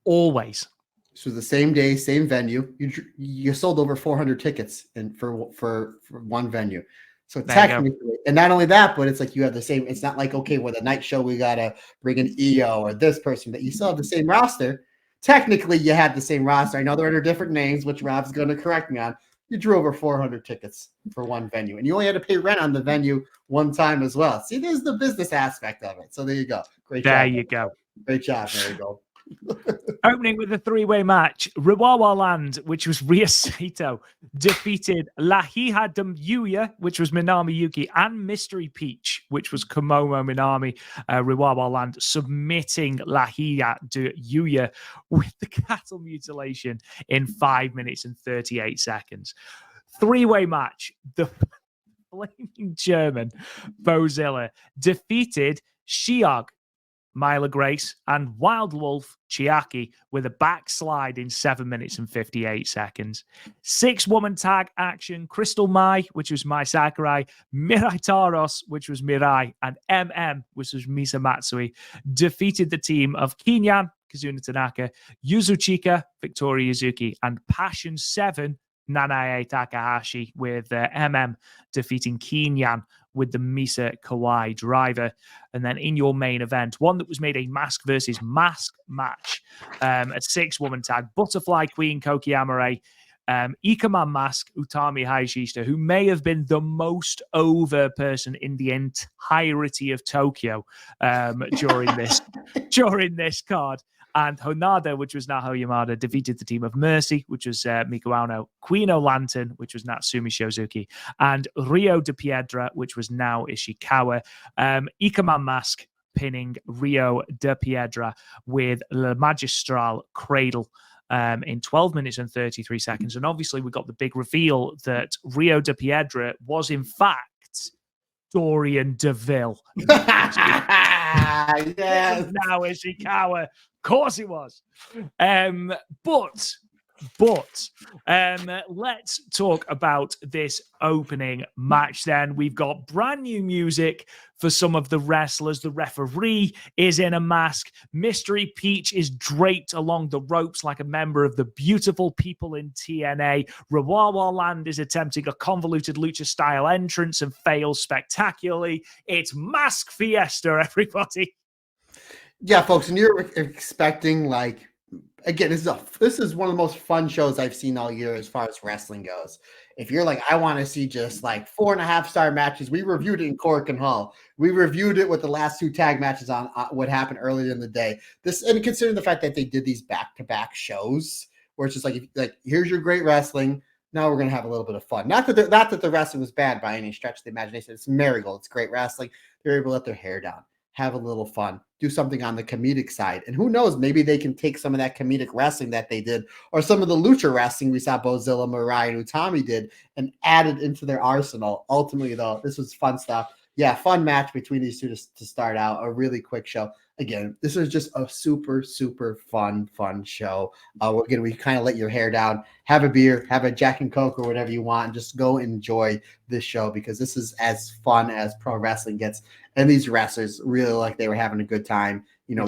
Always. So the same day, same venue. You sold over 400 tickets for one venue. So technically, and not only that, but it's like you have the same. It's not like, okay, with a night show we gotta bring an EO or this person. That you still have the same roster. Technically, you had the same roster. I know they're under different names, which Rob's going to correct me on. You drew over 400 tickets for one venue, and you only had to pay rent on the venue one time as well. See, there's the business aspect of it. So there you go. Great job. There you go. Great job. There you go. Opening with a 3-way match, Riwawa Land, which was Rhea Sato, defeated Lahiha de Yuya, which was Minami Yuki, and Mystery Peach, which was Komomo Minami. Riwawa Land submitting Lahiha de Yuya with the cattle mutilation in 5 minutes and 38 seconds. 3-way match, the flaming German Bozilla defeated Shiog, Myla Grace, and Wild Wolf Chiaki with a backslide in 7 minutes and 58 seconds. 6-woman tag action, Crystal Mai, which was Mai Sakurai, Mirai Taros, which was Mirai, and MM, which was Misa Matsui, defeated the team of Kinyan, Kazuna Tanaka, Yuzuchika, Victoria Yuzuki, and Passion 7, Nanae Takahashi, with MM defeating Kinyan with the Misa Kawai driver. And then in your main event, one that was made a mask versus mask match, a 6-woman tag, Butterfly Queen Koki Amare, Ikaman Mask, Utami Hayashishita, who may have been the most over person in the entirety of Tokyo during this card. And Honada, which was Naho Yamada, defeated the team of Mercy, which was Miko Ano, Queen O'Lantern, which was Natsumi Shozuki, and Rio de Piedra, which was now Ishikawa. Ikaman Mask pinning Rio de Piedra with Le Magistral Cradle in 12 minutes and 33 seconds. And obviously, we got the big reveal that Rio de Piedra was, in fact, Dorian DeVille. Yes. Now Ishikawa. Of course it was. But But let's talk about this opening match then. We've got brand new music for some of the wrestlers. The referee is in a mask. Mystery Peach is draped along the ropes like a member of the beautiful people in TNA. Rawawa Land is attempting a convoluted lucha-style entrance and fails spectacularly. It's Mask Fiesta, everybody. Yeah, folks, and you're expecting like, again, this is one of the most fun shows I've seen all year as far as wrestling goes. If you're like, I want to see just like 4.5-star matches, we reviewed it in Korakuen Hall. We reviewed it with the last 2 tag matches on what happened earlier in the day. This, and considering the fact that they did these back-to-back shows, where it's just like here's your great wrestling. Now we're gonna have a little bit of fun. Not that the wrestling was bad by any stretch of the imagination. It's Marigold. It's great wrestling. They're able to let their hair down, have a little fun, do something on the comedic side. And who knows, maybe they can take some of that comedic wrestling that they did, or some of the lucha wrestling we saw Bozilla, MIRAI, and Utami did, and add it into their arsenal. Ultimately, though, this was fun stuff. Yeah, fun match between these two to start out. A really quick show. Again, this is just a super, super fun show. We kind of let your hair down, have a beer, have a Jack and Coke or whatever you want, and just go enjoy this show, because this is as fun as pro wrestling gets. And these wrestlers really like they were having a good time. You know,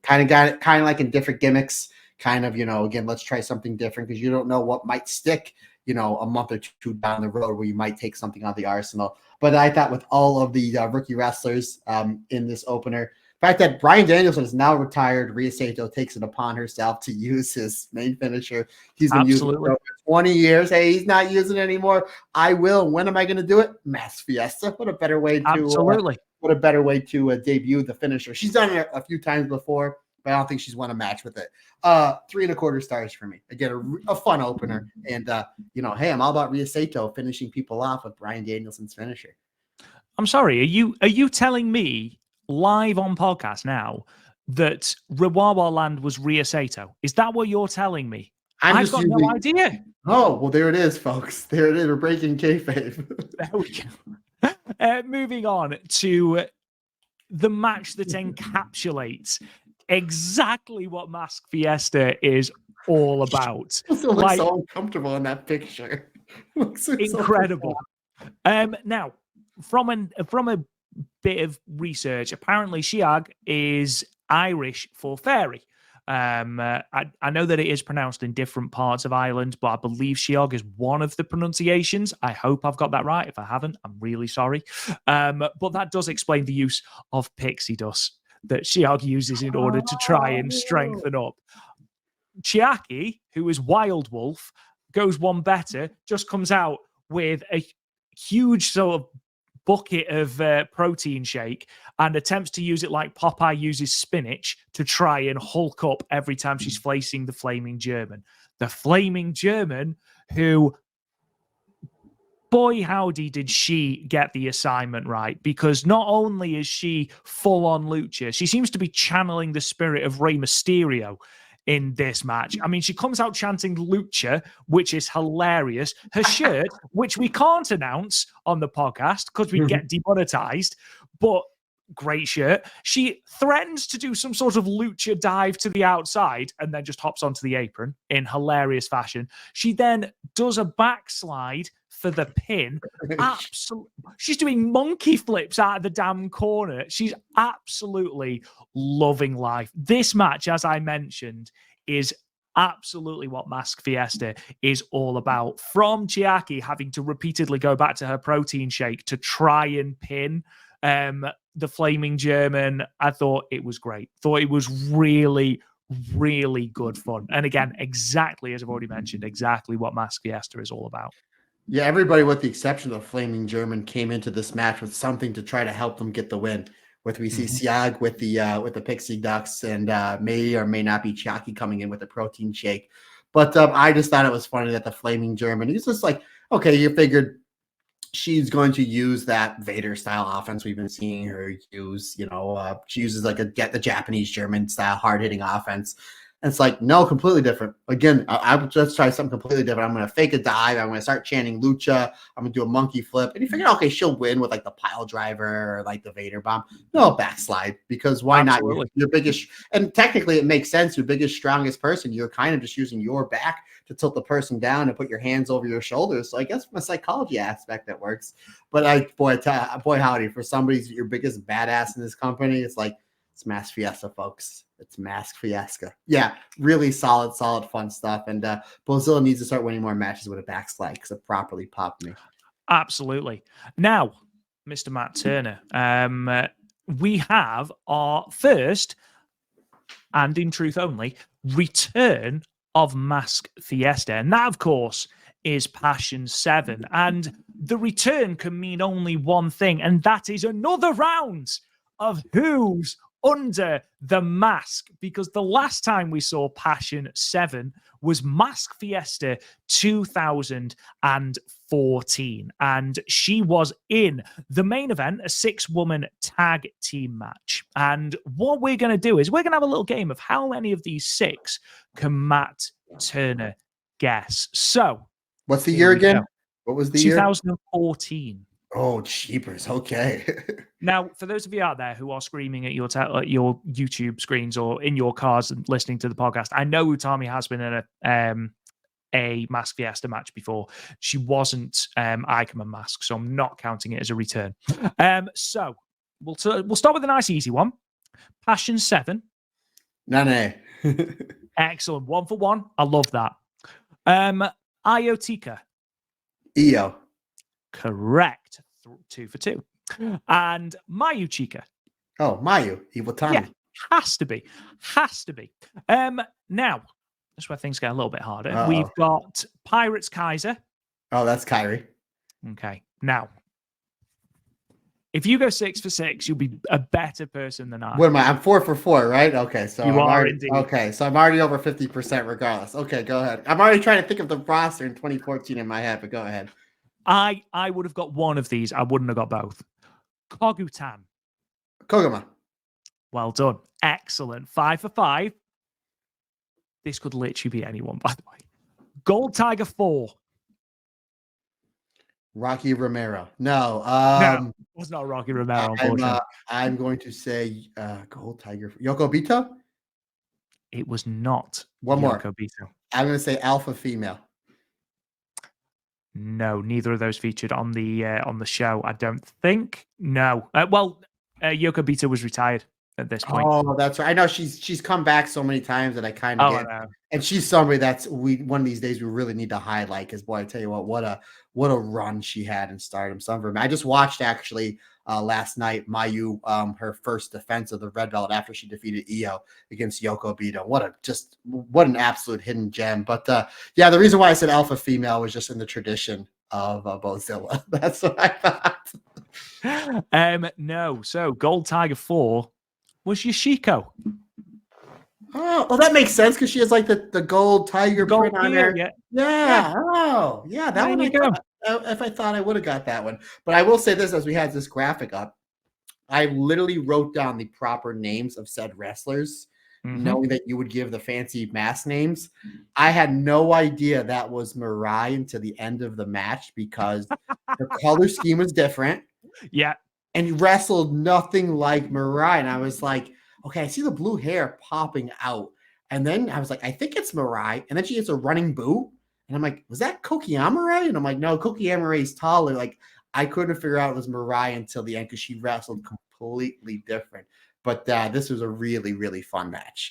kind of like in different gimmicks. Kind of, you know, again, let's try something different, because you don't know what might stick, you know, a month or two down the road where you might take something out of the arsenal. But I thought with all of the rookie wrestlers in this opener, the fact that Bryan Danielson is now retired, Rhea Sato takes it upon herself to use his main finisher. He's been using it for 20 years. Hey, he's not using it anymore. I will. When am I going to do it? Mask Fiesta. What a better way to debut the finisher. She's done it a few times before, but I don't think she's won a match with it. 3.25 stars for me. Again, a fun opener. And, you know, hey, I'm all about Rhea Sato finishing people off with Bryan Danielson's finisher. I'm sorry. Are you telling me live on podcast now that Rawawa Land was Rhea Sato? Is that what you're telling me? I've got no idea. Oh, well, there it is, folks. There it is. We're breaking kayfabe. There we go. Moving on to the match that encapsulates exactly what Mask Fiesta is all about. It looks so uncomfortable in that picture. Incredible. Now, from a bit of research, apparently Shiag is Irish for fairy. I know that it is pronounced in different parts of Ireland, but I believe Shiag is one of the pronunciations. I hope I've got that right. If I haven't, I'm really sorry. But that does explain the use of pixie dust that Shiag uses in order to try and strengthen up. Chiaki, who is Wild Wolf, goes one better, just comes out with a huge sort of bucket of protein shake and attempts to use it like Popeye uses spinach to try and hulk up every time she's facing the Flaming German. The Flaming German, who, boy howdy did she get the assignment right, because not only is she full on lucha, she seems to be channeling the spirit of Rey Mysterio in this match. I mean, she comes out chanting lucha, which is hilarious. Her shirt, which we can't announce on the podcast because we'd get demonetized, but great shirt. She threatens to do some sort of lucha dive to the outside and then just hops onto the apron in hilarious fashion. She then does a backslide for the pin. She's doing monkey flips out of the damn corner. She's absolutely loving life. This match, as I mentioned, is absolutely what Mask Fiesta is all about. From Chiaki having to repeatedly go back to her protein shake to try and pin the Flaming German, I thought it was great. Thought it was really, really good fun. And again, exactly as I've already mentioned, exactly what Mask Fiesta is all about. Yeah, everybody with the exception of the Flaming German came into this match with something to try to help them get the win. With we see Siag with the Pixie Ducks, and may or may not be Chiaki coming in with a protein shake. But I just thought it was funny that the Flaming German, it's just like, okay, you figured she's going to use that Vader style offense we've been seeing her use. You know, she uses like the Japanese German style hard hitting offense. And it's like, no, completely different. Again, I would just try something completely different. I'm going to fake a dive. I'm going to start chanting lucha. I'm going to do a monkey flip. And you figure, okay, she'll win with like the pile driver or like the Vader bomb. No, backslide, because why Absolutely. not? Your biggest, and technically it makes sense. Your biggest, strongest person, you're kind of just using your back to tilt the person down and put your hands over your shoulders. So I guess from a psychology aspect that works. But boy howdy, for somebody's your biggest badass in this company, it's like, it's Mask Fiesta, folks. It's Mask Fiesta. Yeah, really solid, fun stuff. And Bozilla needs to start winning more matches with a backslide because it properly popped me. Absolutely. Now, Mr. Matt Turner, we have our first, and in truth only, return of Mask Fiesta. And that, of course, is Passion 7. And the return can mean only one thing, and that is another round of Who's Under the Mask, because the last time we saw Passion 7 was Mask Fiesta 2014, and she was in the main event, a 6-woman tag team match. And what we're going to do is we're going to have a little game of how many of these 6 can Matt Turner guess. So what's the year again? Go. What was the year? 2014. Oh, cheapers. Okay. Now, for those of you out there who are screaming at your YouTube screens or in your cars and listening to the podcast, I know Utami has been in a Mask Fiesta match before. She wasn't Ikeman Mask, so I'm not counting it as a return. So we'll start with a nice easy one. Passion 7. Nane. Excellent. 1 for 1. I love that. Iotika. Io. Correct. 2 for 2. And Mayu Chika. Oh, Mayu. Iwatani. Yeah, has to be. Now, that's where things get a little bit harder. Uh-oh. We've got Pirates Kaiser. Oh, that's Kyrie. Okay. Now, if you go 6 for 6, you'll be a better person than I. What am I? I'm 4 for 4, right? Okay, so you are indeed. Okay, so I'm already over 50% regardless. Okay, go ahead. I'm already trying to think of the roster in 2014 in my head, but go ahead. I would have got one of these. I wouldn't have got both. Kogutan. Koguma. Well done. Excellent. 5 for 5. This could literally be anyone, by the way. Gold Tiger 4. Rocky Romero. No, no, it was not Rocky Romero, unfortunately. I'm going to say Gold Tiger. Yoko Bito? It was not One more. Yoko Bito. I'm going to say Alpha Female. No, neither of those featured on the show, I don't think. No. Yoko Bito was retired at this point. Oh, that's right. I know she's come back so many times that I kind of get. And she's somebody that's one of these days we really need to highlight because boy, I tell you what a run she had in Stardom. I just watched actually last night Mayu her first defense of the red belt after she defeated Io against Yoko Bito. What an absolute hidden gem. But the reason why I said alpha female was just in the tradition of Bozilla. That's what I thought. No, so Gold Tiger 4 was Yoshiko. Oh, well, that makes sense because she has like the gold tiger print on there. Yeah. Oh, yeah. That one. If I thought I would have got that one, but I will say this: as we had this graphic up, I literally wrote down the proper names of said wrestlers, knowing that you would give the fancy mask names. I had no idea that was Mirai until the end of the match because her color scheme was different. Yeah, and he wrestled nothing like Mirai, and I was like, okay, I see the blue hair popping out. And then I was like, I think it's Mirai. And then she gets a running boot. And I'm like, was that Koki Amarai? And I'm like, no, Koki Amarai is taller. Like, I couldn't figure out it was Mirai until the end because she wrestled completely different. But this was a really, really fun match.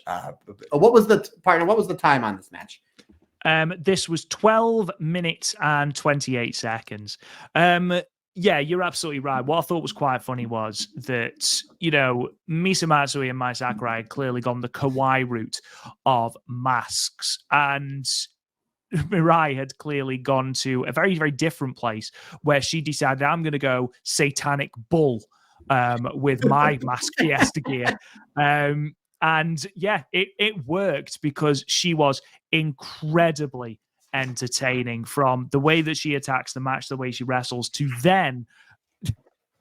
What was the time on this match? This was 12 minutes and 28 seconds. Yeah, you're absolutely right. What I thought was quite funny was that, Misa Matsui and Mai Sakurai had clearly gone the kawaii route of masks. And Mirai had clearly gone to a very, very different place where she decided, I'm going to go satanic bull with my Mask Fiesta gear. And yeah, it worked because she was incredibly entertaining, from the way that she attacks the match, the way she wrestles, to then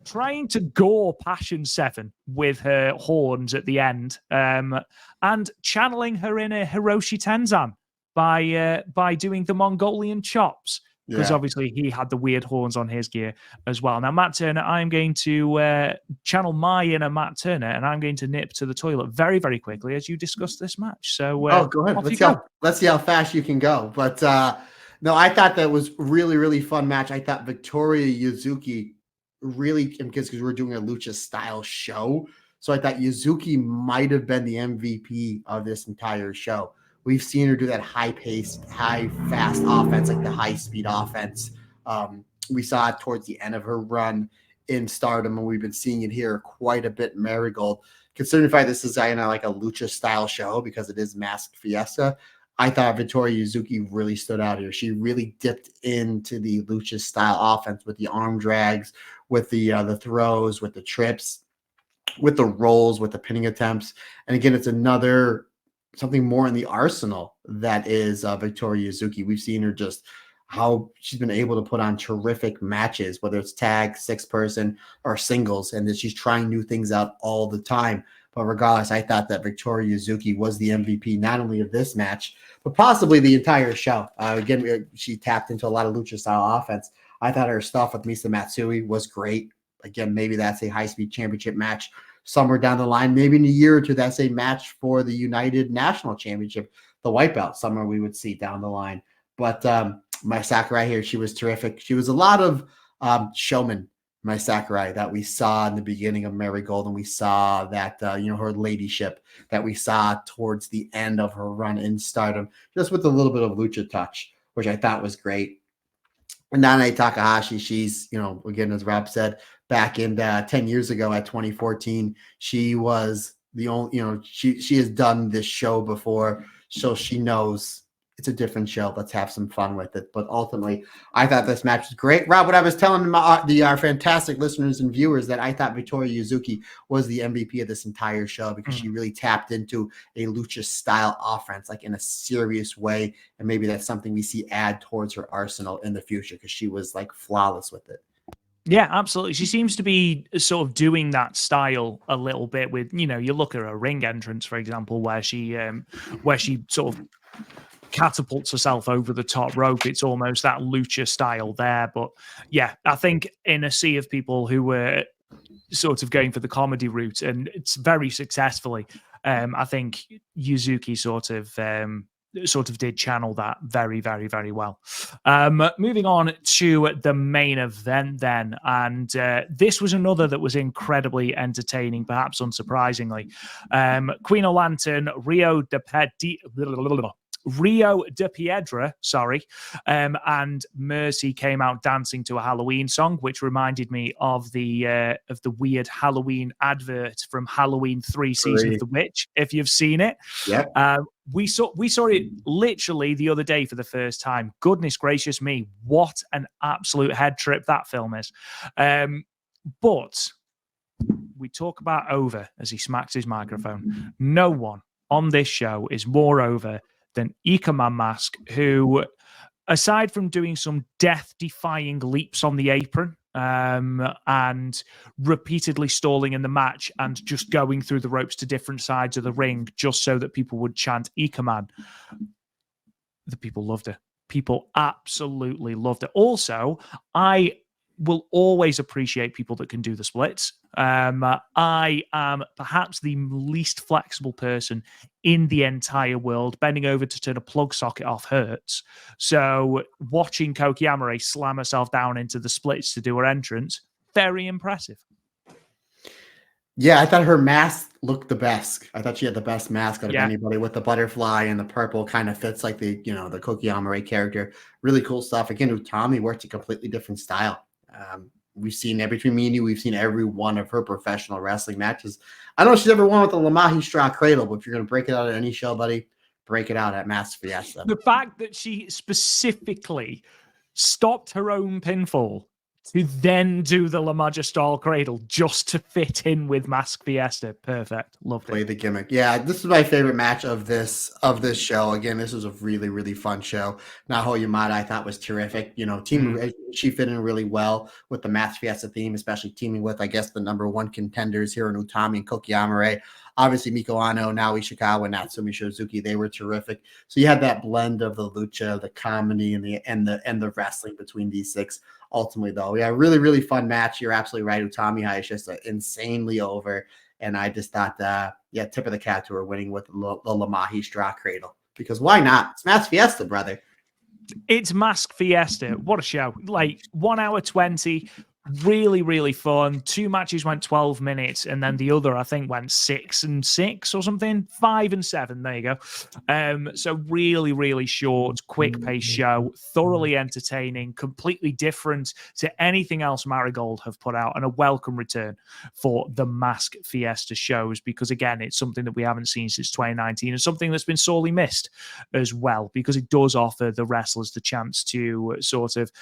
trying to gore Passion 7 with her horns at the end, and channeling her inner Hiroshi Tenzan by doing the Mongolian chops, because obviously he had the weird horns on his gear as well. Now, Matt Turner, I'm going to channel my inner Matt Turner, and I'm going to nip to the toilet very, very quickly as you discuss this match. So, go ahead. Let's see how fast you can go. But no, I thought that was really, really fun match. I thought Victoria Yuzuki really, because we're doing a lucha style show, so I thought Yuzuki might have been the MVP of this entire show. We've seen her do that high-paced, high-fast offense, like the high-speed offense. We saw it towards the end of her run in Stardom, and we've been seeing it here quite a bit in Marigold. Considering this is like a lucha-style show because it is Mask Fiesta, I thought Victoria Yuzuki really stood out here. She really dipped into the lucha-style offense with the arm drags, with the throws, with the trips, with the rolls, with the pinning attempts. And again, it's something more in the arsenal that is Victoria Yuzuki. We've seen her just how she's been able to put on terrific matches, whether it's tag, 6-person, or singles, and that she's trying new things out all the time. But regardless, I thought that Victoria Yuzuki was the MVP, not only of this match, but possibly the entire show. Again, she tapped into a lot of lucha-style offense. I thought her stuff with Misa Matsui was great. Again, maybe that's a high-speed championship match somewhere down the line. Maybe in a year or two, that's a match for the United National Championship, the Wipeout, somewhere we would see down the line. But my Sakurai here, she was terrific. She was a lot of showman, my Sakurai, that we saw in the beginning of Marigold, and we saw that, her ladyship that we saw towards the end of her run in Stardom, just with a little bit of lucha touch, which I thought was great. And Nanae Takahashi, she's, again, as Rob said, back in 10 years ago at 2014, she was the only, she has done this show before, so she knows it's a different show. Let's have some fun with it. But ultimately, I thought this match was great. Rob, what I was telling our fantastic listeners and viewers, that I thought Victoria Yuzuki was the MVP of this entire show because she really tapped into a lucha style offense, like in a serious way. And maybe that's something we see add towards her arsenal in the future, because she was like flawless with it. Yeah, absolutely. She seems to be sort of doing that style a little bit with, you look at her ring entrance, for example, where she sort of catapults herself over the top rope. It's almost that lucha style there. But yeah, I think in a sea of people who were sort of going for the comedy route, and it's very successfully, I think Yuzuki sort of did channel that very, very, very well. Moving on to the main event then, and this was another that was incredibly entertaining, perhaps unsurprisingly. Queen of Lantern, Rio de Piedra, and Mercy came out dancing to a Halloween song, which reminded me of the weird Halloween advert from Halloween 3 Season of the Witch, if you've seen it. Yeah. We saw it literally the other day for the first time. Goodness gracious me, what an absolute head trip that film is. But we talk about over as he smacks his microphone. No one on this show is more over than Ikeman Mask, who, aside from doing some death-defying leaps on the apron and repeatedly stalling in the match and just going through the ropes to different sides of the ring just so that people would chant Ikeman, the people loved it. People absolutely loved it. Also, I will always appreciate people that can do the splits. I am perhaps the least flexible person in the entire world. Bending over to turn a plug socket off hurts. So watching Koki Amare slam herself down into the splits to do her entrance, very impressive. Yeah, I thought her mask looked the best. I thought she had the best mask out of anybody, with the butterfly and the purple kind of fits like the Koki Amare character. Really cool stuff. Again, Utami worked a completely different style. We've seen between me and you, we've seen every one of her professional wrestling matches. I don't know if she's ever won with the Lamahi Straw Cradle, but if you're going to break it out at any show, buddy, break it out at Mask Fiesta. The fact that she specifically stopped her own pinfall to then do the La Magistral Cradle just to fit in with Mask Fiesta. Perfect. Loved it. Play the gimmick. Yeah, this is my favorite match of this show. Again, this was a really, really fun show. Naho Yamada I thought was terrific. Team she fit in really well with the Mask Fiesta theme, especially teaming with, I guess, the #1 contenders here in Utami and Kokiamare. Obviously, Miko Ano, Naoi Ishikawa, Natsumi Shizuki, they were terrific. So you had that blend of the lucha, the comedy, and the wrestling between these six. Ultimately, though, yeah, really, really fun match. You're absolutely right. Utami High is just insanely over. And I just thought, tip of the cap to her winning with the Lamahi straw cradle. Because why not? It's Mask Fiesta, brother. It's Mask Fiesta. What a show. Like 1 hour 20. Really, really fun. 2 matches went 12 minutes, and then the other, I think, went 6 and 6 or something. 5 and 7. There you go. So really, really short, quick-paced show. Thoroughly entertaining. Completely different to anything else Marigold have put out, and a welcome return for the Mask Fiesta shows, because, again, it's something that we haven't seen since 2019, and something that's been sorely missed as well, because it does offer the wrestlers the chance to sort of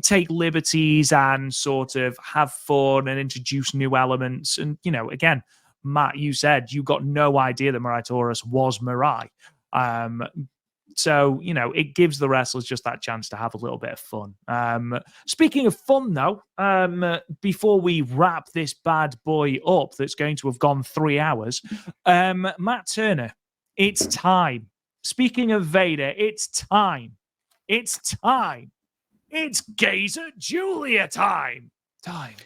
take liberties and sort of have fun and introduce new elements. And, you know, again, Matt, you said you got no idea that Mirai Taurus was Mirai. So, you know, it gives the wrestlers just that chance to have a little bit of fun. Speaking of fun, though, before we wrap this bad boy up that's going to have gone 3 hours, Matt Turner, it's time. Speaking of Vader, it's time. It's time. It's Gazer Julia time. Time.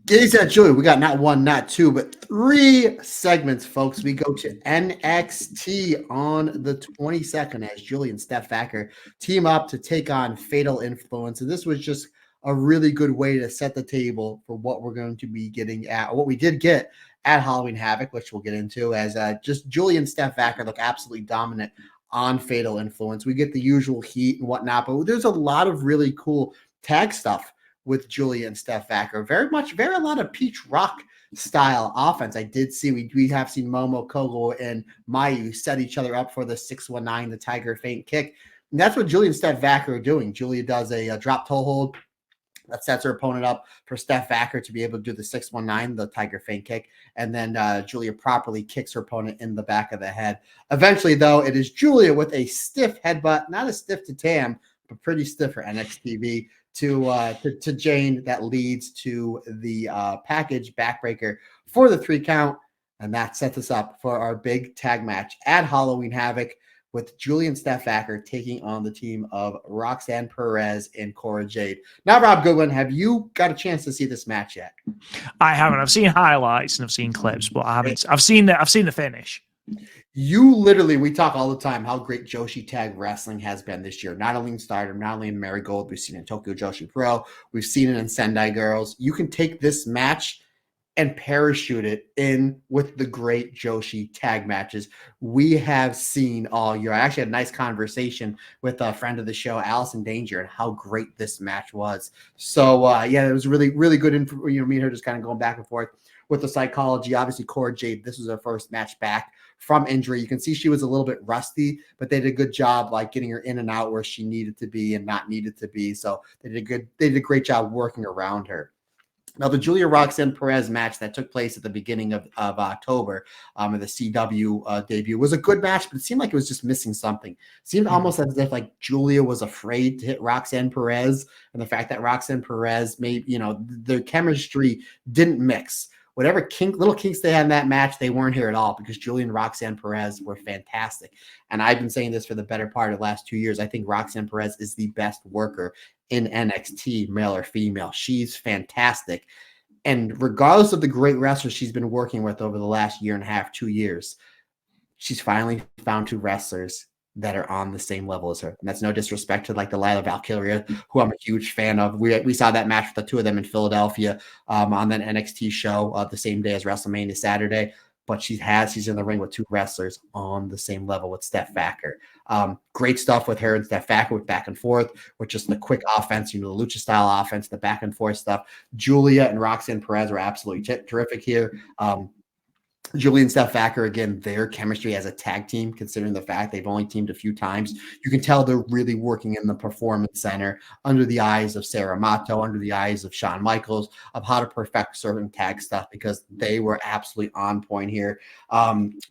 Gazer Julia. We got not 1, not 2, but 3 segments, folks. We go to NXT on the 22nd as Julia and Steph Vacker team up to take on Fatal Influence. And this was just a really good way to set the table for what we're going to be getting at, or what we did get at Halloween Havoc, which we'll get into, as just Julia and Steph Vacker look absolutely dominant on Fatal Influence. We get the usual heat and whatnot, but there's a lot of really cool tag stuff with Julia and Steph Vacker. Very a lot of Peach Rock style offense. I did see, we have seen Momo, Kogo, and Mayu set each other up for the 619, the Tiger Feint kick. And that's what Julia and Steph Vacker are doing. Julia does a drop toe hold that sets her opponent up for Steph Vacker to be able to do the 619, the Tiger Feint kick. And then Julia properly kicks her opponent in the back of the head. Eventually, though, it is Julia with a stiff headbutt, not as stiff to Tam, but pretty stiff for NXTV to Jane, that leads to the package backbreaker for the 3 count. And that sets us up for our big tag match at Halloween Havoc, with Julia and Steph Vacker taking on the team of Roxanne Perez and Cora Jade. Now, Rob Goodwin, have you got a chance to see this match yet? I haven't. I've seen highlights and I've seen clips, but I haven't. I've seen the finish. We talk all the time how great Joshi Tag Wrestling has been this year. Not only in Stardom, not only in Marigold, we've seen it in Tokyo Joshi Pro, we've seen it in Sendai Girls. You can take this match and parachute it in with the great Joshi tag matches we have seen all year. I actually had a nice conversation with a friend of the show, Allison Danger, and how great this match was. So, it was really, really good. Me and her just kind of going back and forth with the psychology. Obviously, Cora Jade, this was her first match back from injury. You can see she was a little bit rusty, but they did a good job like getting her in and out where she needed to be and not needed to be. So they did a great job working around her. Now, the Julia Roxanne Perez match that took place at the beginning of October in the CW debut was a good match, but it seemed like it was just missing something. It seemed almost as if like Julia was afraid to hit Roxanne Perez, and the fact that Roxanne Perez their chemistry didn't mix. Whatever little kinks they had in that match, they weren't here at all, because Julia and Roxanne Perez were fantastic. And I've been saying this for the better part of the last 2 years. I think Roxanne Perez is the best worker in NXT, male or female. She's fantastic. And regardless of the great wrestlers she's been working with over the last 1.5, 2 years, she's finally found 2 wrestlers that are on the same level as her. And that's no disrespect to like the Lila Valkyria, who I'm a huge fan of. We saw that match with the 2 of them in Philadelphia on that NXT show the same day as WrestleMania Saturday. But she's in the ring with 2 wrestlers on the same level with Steph Vacker. Great stuff with her and Steph Vacker with back and forth, with just the quick offense, the lucha style offense, the back and forth stuff. Julia and Roxanne Perez were absolutely terrific here. Julie and Steph Acker, again, their chemistry as a tag team, considering the fact they've only teamed a few times, you can tell they're really working in the performance center under the eyes of Sarah Mato, under the eyes of Shawn Michaels, of how to perfect certain tag stuff, because they were absolutely on point here.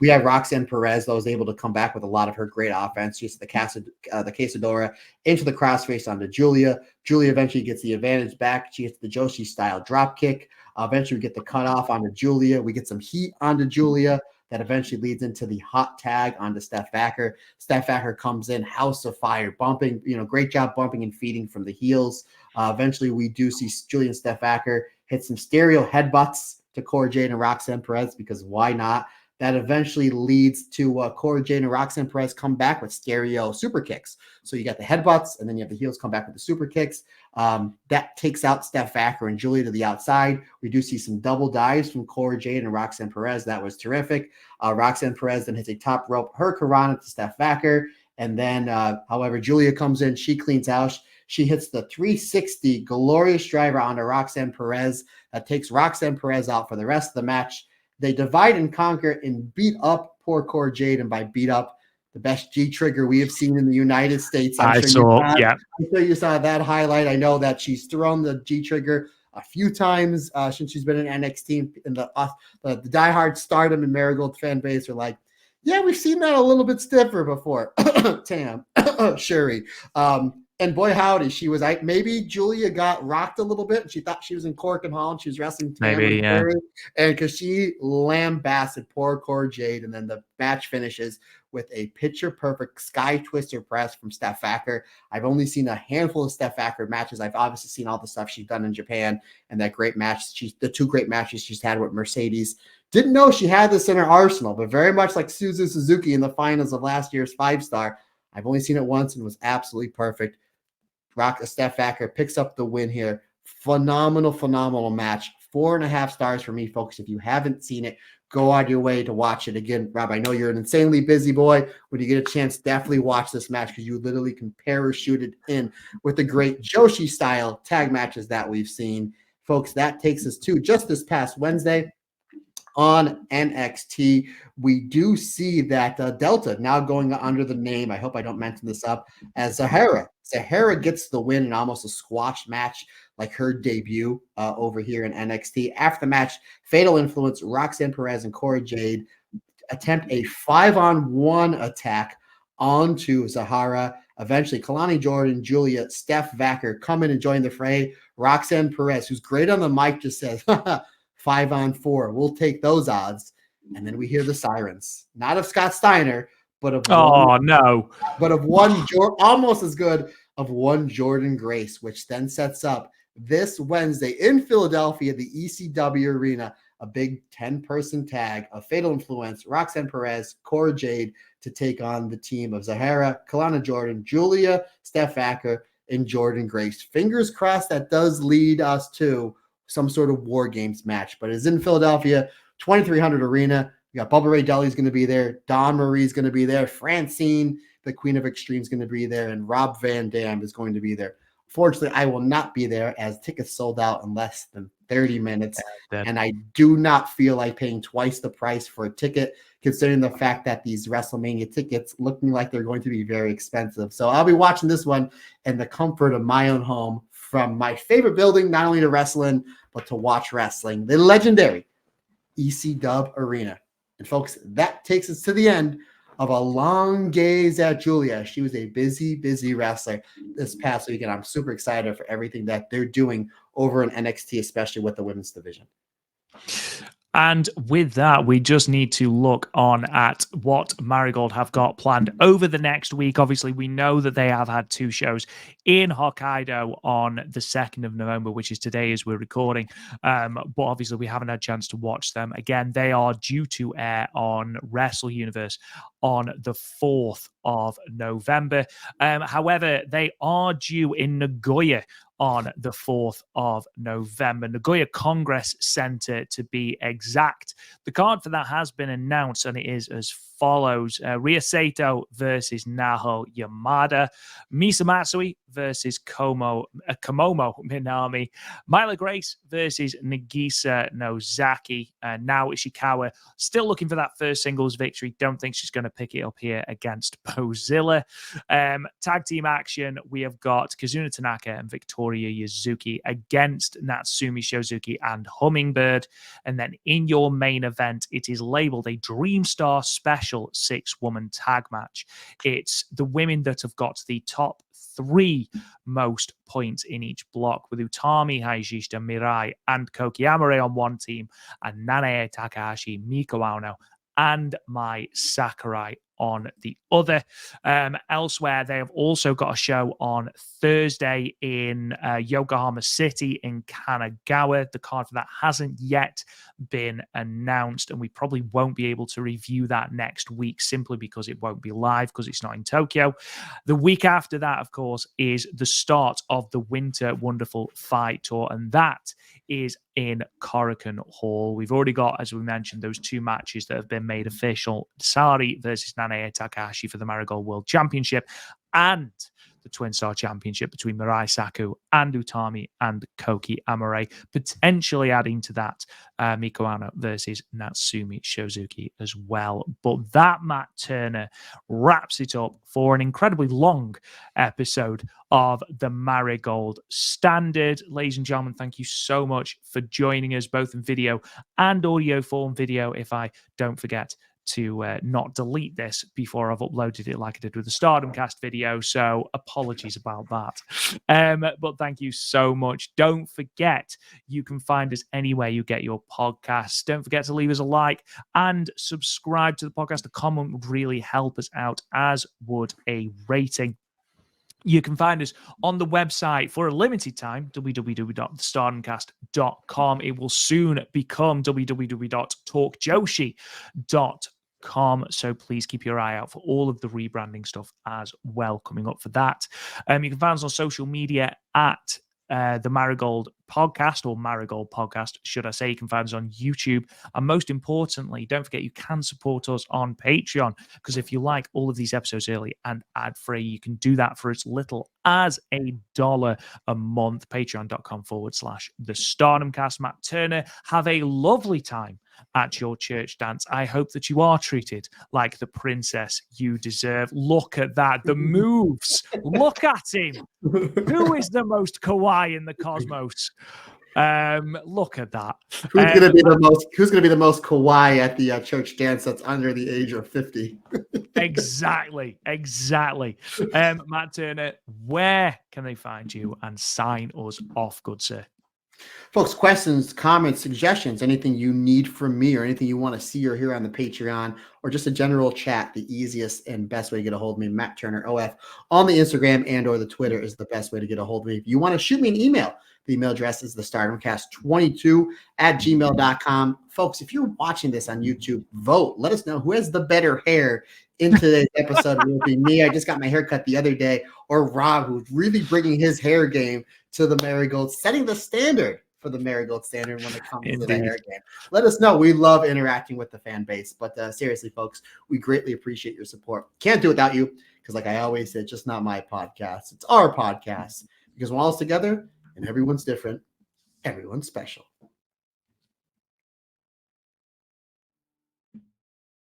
We have Roxanne Perez that was able to come back with a lot of her great offense. Just the Quesadora into the crossface onto Julia. Julia eventually gets the advantage back. She gets the Joshi style drop kick. Eventually, we get the cutoff onto Julia. We get some heat onto Julia that eventually leads into the hot tag onto Steph Acker. Steph Acker comes in, house of fire, bumping, great job bumping and feeding from the heels. Eventually, we do see Julia and Steph Acker hit some stereo headbutts to Cora Jade and Roxanne Perez, because why not? That eventually leads to Cora Jade and Roxanne Perez come back with stereo super kicks. So you got the headbutts, and then you have the heels come back with the super kicks. That takes out Steph Acker and Julia to the outside. We do see some double dives from Cora Jade and Roxanne Perez. That was terrific. Roxanne Perez then hits a top rope hurricanrana to Steph Acker. And then, however, Julia comes in. She cleans house. She hits the 360 glorious driver onto Roxanne Perez. That takes Roxanne Perez out for the rest of the match. They divide and conquer and beat up poor Cora Jade, and by beat up, the best G trigger we have seen in the United States. I'm sure you saw that highlight. I know that she's thrown the G trigger a few times since she's been in NXT, and the diehard Stardom and Marigold fan base are like, yeah, we've seen that a little bit stiffer before. Tam, Shuri. And boy, howdy, she was. Maybe Julia got rocked a little bit, and she thought she was in Korakuen Hall, and she was wrestling Tam and Shuri, and because she lambasted poor Cora Jade, and then the match finishes with a picture-perfect sky twister press from Steph Acker. I've only seen a handful of Steph Acker matches. I've obviously seen all the stuff she's done in Japan, and that great match. The two great matches she's had with Mercedes. Didn't know she had this in her arsenal, but very much like Suzu Suzuki in the finals of last year's 5-star. I've only seen it once and was absolutely perfect. Steph Acker picks up the win here. Phenomenal match. 4.5 stars for me, folks. If you haven't seen it, go out of your way to watch it. Again, Rob, I know you're an insanely busy boy. When you get a chance, definitely watch this match, because you literally can parachute it in with the great Joshi-style tag matches that we've seen. Folks, that takes us to just this past Wednesday. On NXT, we do see that Delta now going under the name, I hope I don't mention this up, as Zahara. Zahara gets the win in almost a squash match like her debut over here in NXT. After the match, Fatal Influence, Roxanne Perez and Cora Jade attempt a 5-on-1 attack onto Zahara. Eventually, Kalani Jordan, Julia, Steph Acker come in and join the fray. Roxanne Perez, who's great on the mic, just says, 5-on-4. We'll take those odds. And then we hear the sirens, not of Scott Steiner, but of one almost as good of one Jordan Grace, which then sets up this Wednesday in Philadelphia, the ECW Arena, a big 10-person tag of Fatal Influence, Roxanne Perez, Cora Jade to take on the team of Zahara, Kalana Jordan, Julia, Steph Acker, and Jordan Grace. Fingers crossed that does lead us to some sort of War Games match, but it's in Philadelphia, 2300 Arena. We got Bubba Ray Dudley's going to be there. Dawn Marie's going to be there. Francine, the Queen of Extreme, is going to be there. And Rob Van Dam is going to be there. Fortunately, I will not be there, as tickets sold out in less than 30 minutes. And I do not feel like paying twice the price for a ticket, considering the fact that these WrestleMania tickets looking like they're going to be very expensive. So I'll be watching this one in the comfort of my own home, from my favorite building, not only to wrestle in, but to watch wrestling, the legendary ECW Arena. And folks, that takes us to the end of a long gaze at Julia. She was a busy wrestler this past weekend. I'm super excited for everything that they're doing over in NXT, especially with the women's division. And with that, we just need to look on at what Marigold have got planned over the next week. Obviously, we know that they have had 2 shows in Hokkaido on the 2nd of November, which is today as we're recording. But obviously, we haven't had a chance to watch them. Again, they are due to air on Wrestle Universe on the 4th of November. However, they are due in Nagoya on the 4th of November. Nagoya Congress Center, to be exact. The card for that has been announced, and it is as follows. Ria Sato versus Naho Yamada. Misa Matsui versus Komomo Minami. Myla Grace versus Nagisa Nozaki. Now Ishikawa still looking for that first singles victory. Don't think she's going to pick it up here against Bozilla. Tag team action, we have got Kazuna Tanaka and Victoria Yuzuki against Natsumi Shozuki and Hummingbird. And then in your main event, it is labeled a Dream Star Special 6-woman tag match. It's the women that have got the top 3 most points in each block, with Utami Hayashishita, Mirai, and Koki Amare on one team, and Nanae Takahashi, Miko Ono, and Mai Sakurai on the other. Elsewhere, they have also got a show on Thursday in Yokohama City in Kanagawa. The card for that hasn't yet been announced, and we probably won't be able to review that next week simply because it won't be live because it's not in Tokyo. The week after that, of course, is the start of the Winter Wonderful Fight Tour, and that is in Korakuen Hall. We've already got, as we mentioned, those 2 matches that have been made official. Sari versus Nanae Takahashi for the Marigold World Championship, and the Twin Star Championship between Mirai Saku and Utami and Koki Amare, potentially adding to that Miko Ano versus Natsumi Shozuki as well. But that, Matt Turner, wraps it up for an incredibly long episode of the Marigold Standard. Ladies and gentlemen, thank you so much for joining us, both in video and audio form. Video, if I don't forget to not delete this before I've uploaded it like I did with the Stardom Cast video. So apologies about that. But thank you so much. Don't forget, you can find us anywhere you get your podcasts. Don't forget to leave us a like and subscribe to the podcast. A comment would really help us out, as would a rating. You can find us on the website for a limited time, www.thestardomcast.com. It will soon become www.talkjoshi.com. So please keep your eye out for all of the rebranding stuff as well coming up for that. You can find us on social media at the Marigold Podcast, or Marigold Podcast, should I say. You can find us on YouTube. And most importantly, don't forget you can support us on Patreon, because if you like all of these episodes early and ad-free, you can do that for as little as $1 a month. Patreon.com/The Stardom Cast. Matt Turner, have a lovely time at your church dance. I hope that you are treated like the princess you deserve. Look at that. The moves. Look at him. Who is the most kawaii in the cosmos? Look at that. Who's gonna be the most kawaii at the church dance that's under the age of 50? Exactly. Matt Turner, where can they find you and sign us off, good sir? Folks, questions, comments, suggestions, anything you need from me or anything you want to see or hear on the Patreon, or just a general chat, the easiest and best way to get a hold of me, Matt Turner OF, on the Instagram and or the Twitter is the best way to get a hold of me. If you want to shoot me an email, the email address is thestardomcast22@gmail.com. Folks, if you're watching this on YouTube, vote. Let us know who has the better hair in today's episode. Will it be me? I just got my hair cut the other day, or Rob, who's really bringing his hair game to the Marigold, setting the standard for the Marigold Standard when it comes to the hair game. Let us know. We love interacting with the fan base. But seriously, folks, we greatly appreciate your support. Can't do it without you, because like I always say, it's just not my podcast. It's our podcast. Because when all is together and everyone's different, everyone's special.